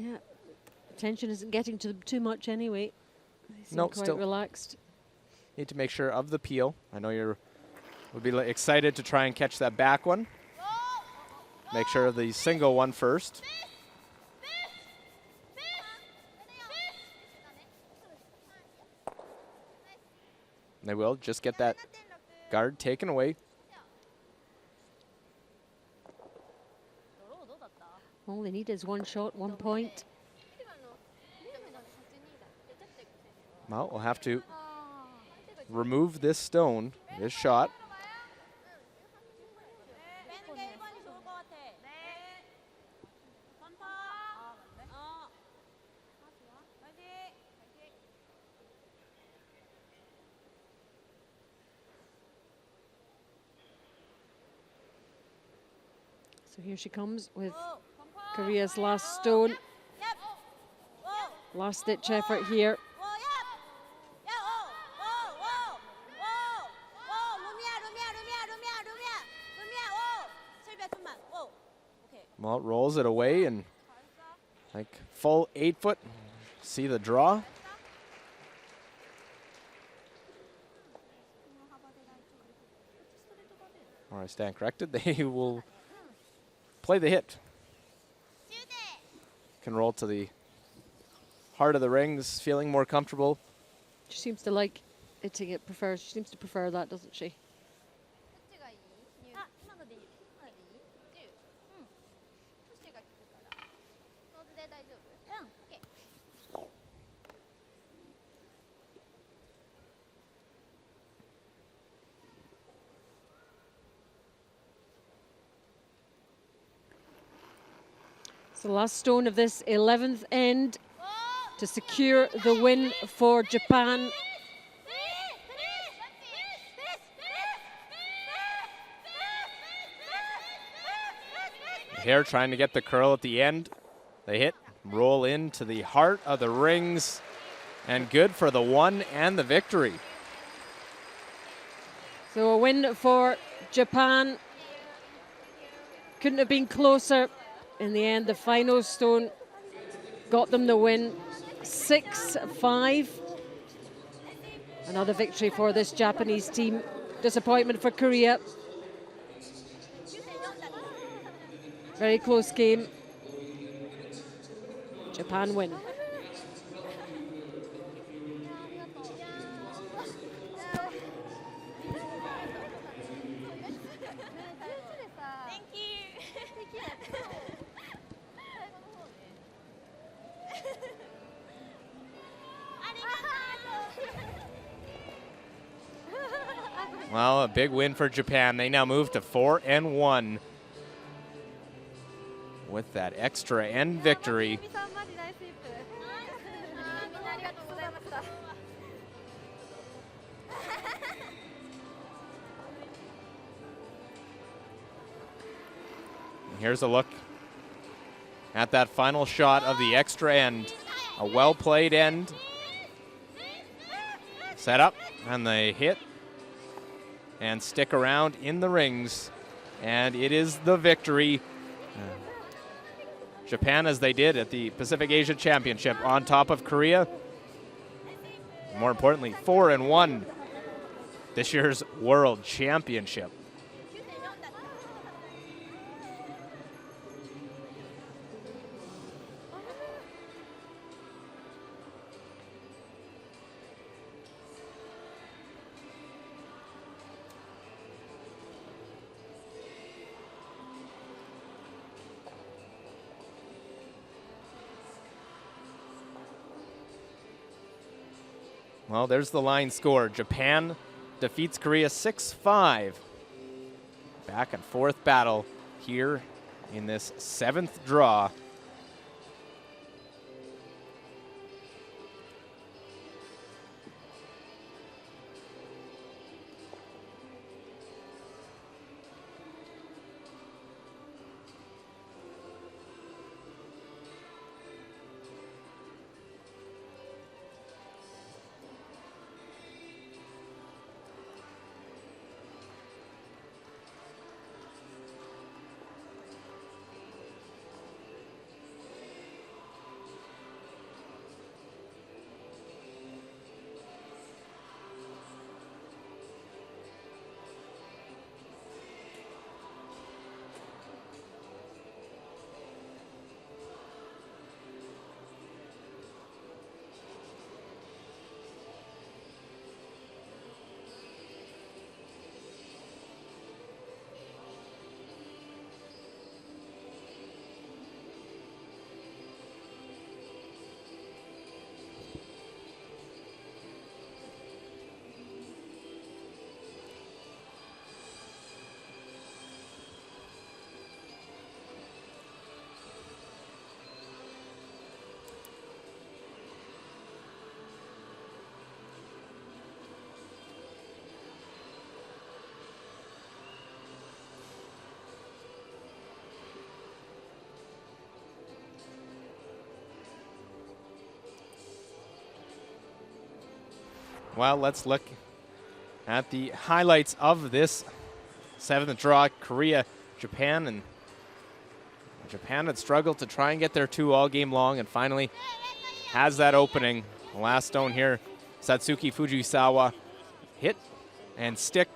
Yeah, tension isn't getting to them too much anyway. They seem
Nope,
quite
still
relaxed.
need to make sure of the peel. I know you're would be excited to try and catch that back one. Make sure of the single one first. They will just get that guard taken away.
All they need is one shot, 1 point.
Well, we'll have to remove this stone, this shot.
빼는 게 1번이 좋을 것 같아. 선파. 파이팅.
So here she comes with Korea's last stone. Last ditch effort here.
Well, it rolls it away and like full 8 foot. See the draw. Or I stand corrected. They will play the hit. Can roll to the heart of the rings, feeling more comfortable.
She seems to like it to get preferred. She seems to prefer that, doesn't she? It's the last stone of this 11th end to secure the win for Japan.
Here trying to get the curl at the end. They hit, roll into the heart of the rings, and good for the one and the victory.
So a win for Japan. Couldn't have been closer. In the end, the final stone got them the win, 6-5. Another victory for this Japanese team. Disappointment for Korea. Very close game. Japan win.
Well, a big win for Japan. They now move to 4-1 with that extra end victory. Here's a look at that final shot of the extra end. A well-played end. Set up, and they hit and stick around in the rings. And it is the victory. Japan, as they did at the Pacific Asia Championship, on top of Korea. More importantly, 4-1 this year's World Championship. Well, there's the line score. Japan defeats Korea 6-5. Back and forth battle here in this 7th draw. Well, let's look at the highlights of this 7th draw. Korea, Japan, and Japan had struggled to try and get their 2 all game long and finally has that opening. The last stone here, Satsuki Fujisawa hit and stick,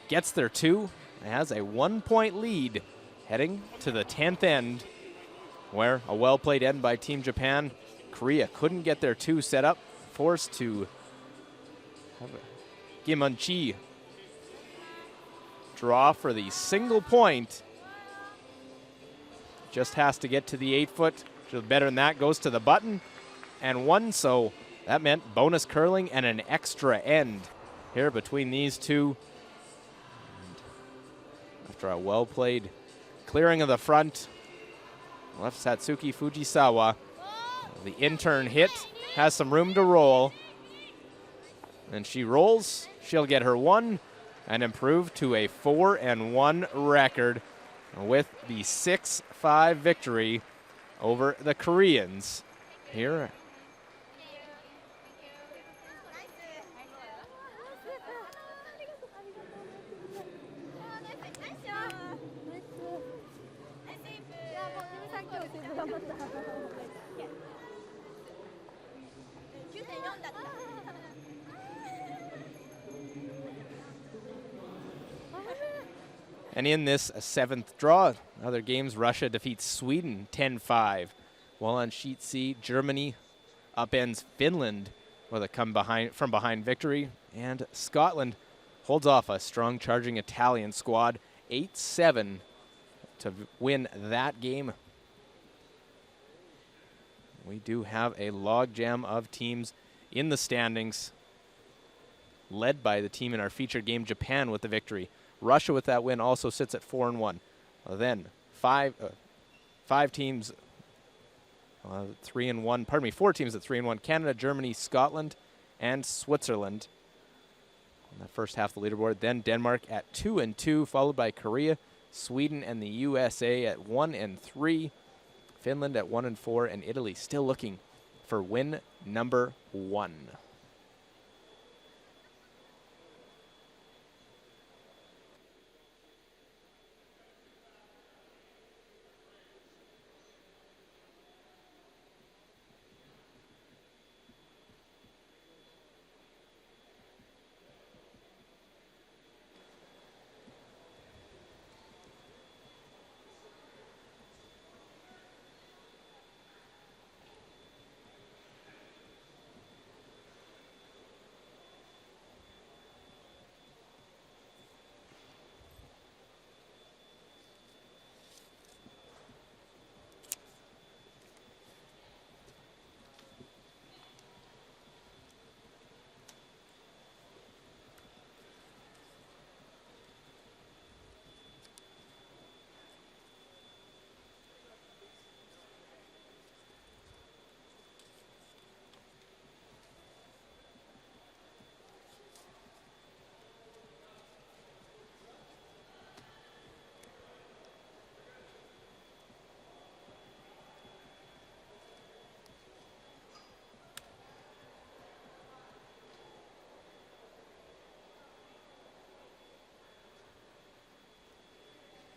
gets their 2, and has a 1-point lead heading to the 10th end, where a well-played end by Team Japan. Korea couldn't get their 2 set up, forced to have a Kim Un-chi draw for the single point. Just has to get to the 8-foot. Better than that, goes to the button and 1, so that meant bonus curling and an extra end here between these 2. And after a well-played clearing of the front, left Satsuki Fujisawa. The intern hit, has some room to roll, and she rolls. She'll get her 1 and improve to a 4-1 record with the 6-5 victory over the Koreans here. And in this 7th draw, other games, Russia defeats Sweden 10-5. While on sheet C, Germany upends Finland with a from behind victory. And Scotland holds off a strong charging Italian squad 8-7 to win that game. We do have a logjam of teams in the standings, led by the team in our featured game, Japan, with the victory. Russia, with that win, also sits at 4-1. Then four teams at 3-1. Canada, Germany, Scotland, and Switzerland on the first half of the leaderboard. Then Denmark at 2-2, followed by Korea, Sweden, and the USA at 1-3. Finland at 1-4, and Italy still looking for win number 1.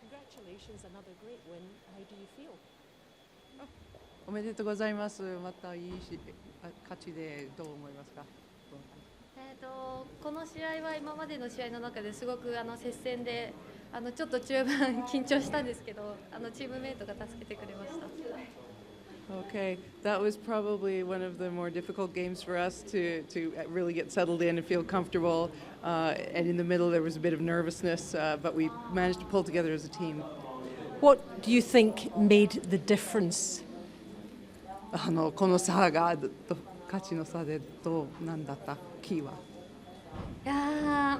Congratulations, another great win. How do you feel?
おめでとうございます。またいい勝ちでどう思いますか？
この試合は今までの試合の中ですごく接戦でちょっと中盤緊張したんですけどチームメイトが助けてくれました。
Okay, that was probably one of the more difficult games for us to really get settled in and feel comfortable. And in the middle there was a bit of nervousness, but we managed to pull together as a team.
What do you think made the difference?
この差が勝ちの差でどうなんだったキーは？
いや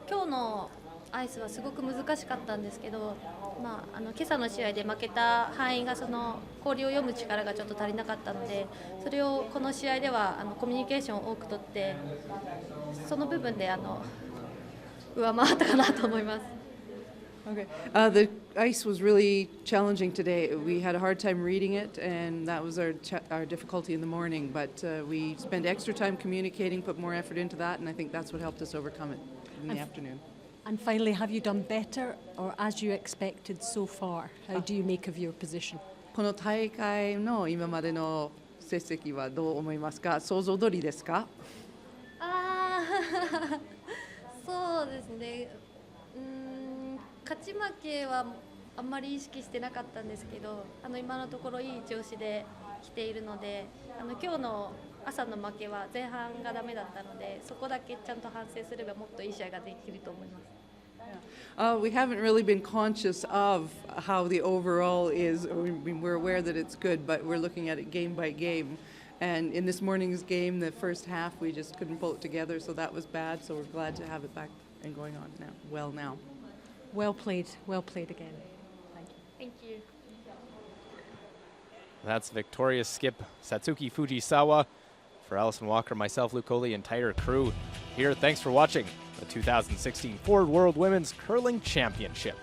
今日のアイスはすごく難しかったんですけど、今朝の試合で負けた範囲がその氷を読む力がちょっと足りなかったので、それをこの試合ではコミュニケーションを多くとってその部分で上回ったかなと思います。
Okay. The ice was really challenging today. We had a hard time reading it, and that was our difficulty in the morning. But we spent extra time communicating, put more effort into that, and I think that's what helped us overcome it in the afternoon.
And finally, have you done better or as you expected so far? How do you make of your position?
この大会の今までの成績はどう思いますか？想像通りですか？
そうですね。勝ち負けはあんまり意識してなかったんですけど、今のところいい調子で来ているので、今日の朝の負けは前半がダメだったので、そこだけちゃんと反省すればもっといい試合ができると思います。
We haven't really been conscious of how the overall is. We're aware that it's good, but we're looking at it game by game. And in this morning's game, the first half, we just couldn't pull it together, so that was bad. So we're glad to have it back and going on now. Well played again. Thank you.
Thank you.
That's victorious skip Satsuki Fujisawa. For Allison Walker, myself, Luke Coley, entire crew here, thanks for watching the 2016 Ford World Women's Curling Championship.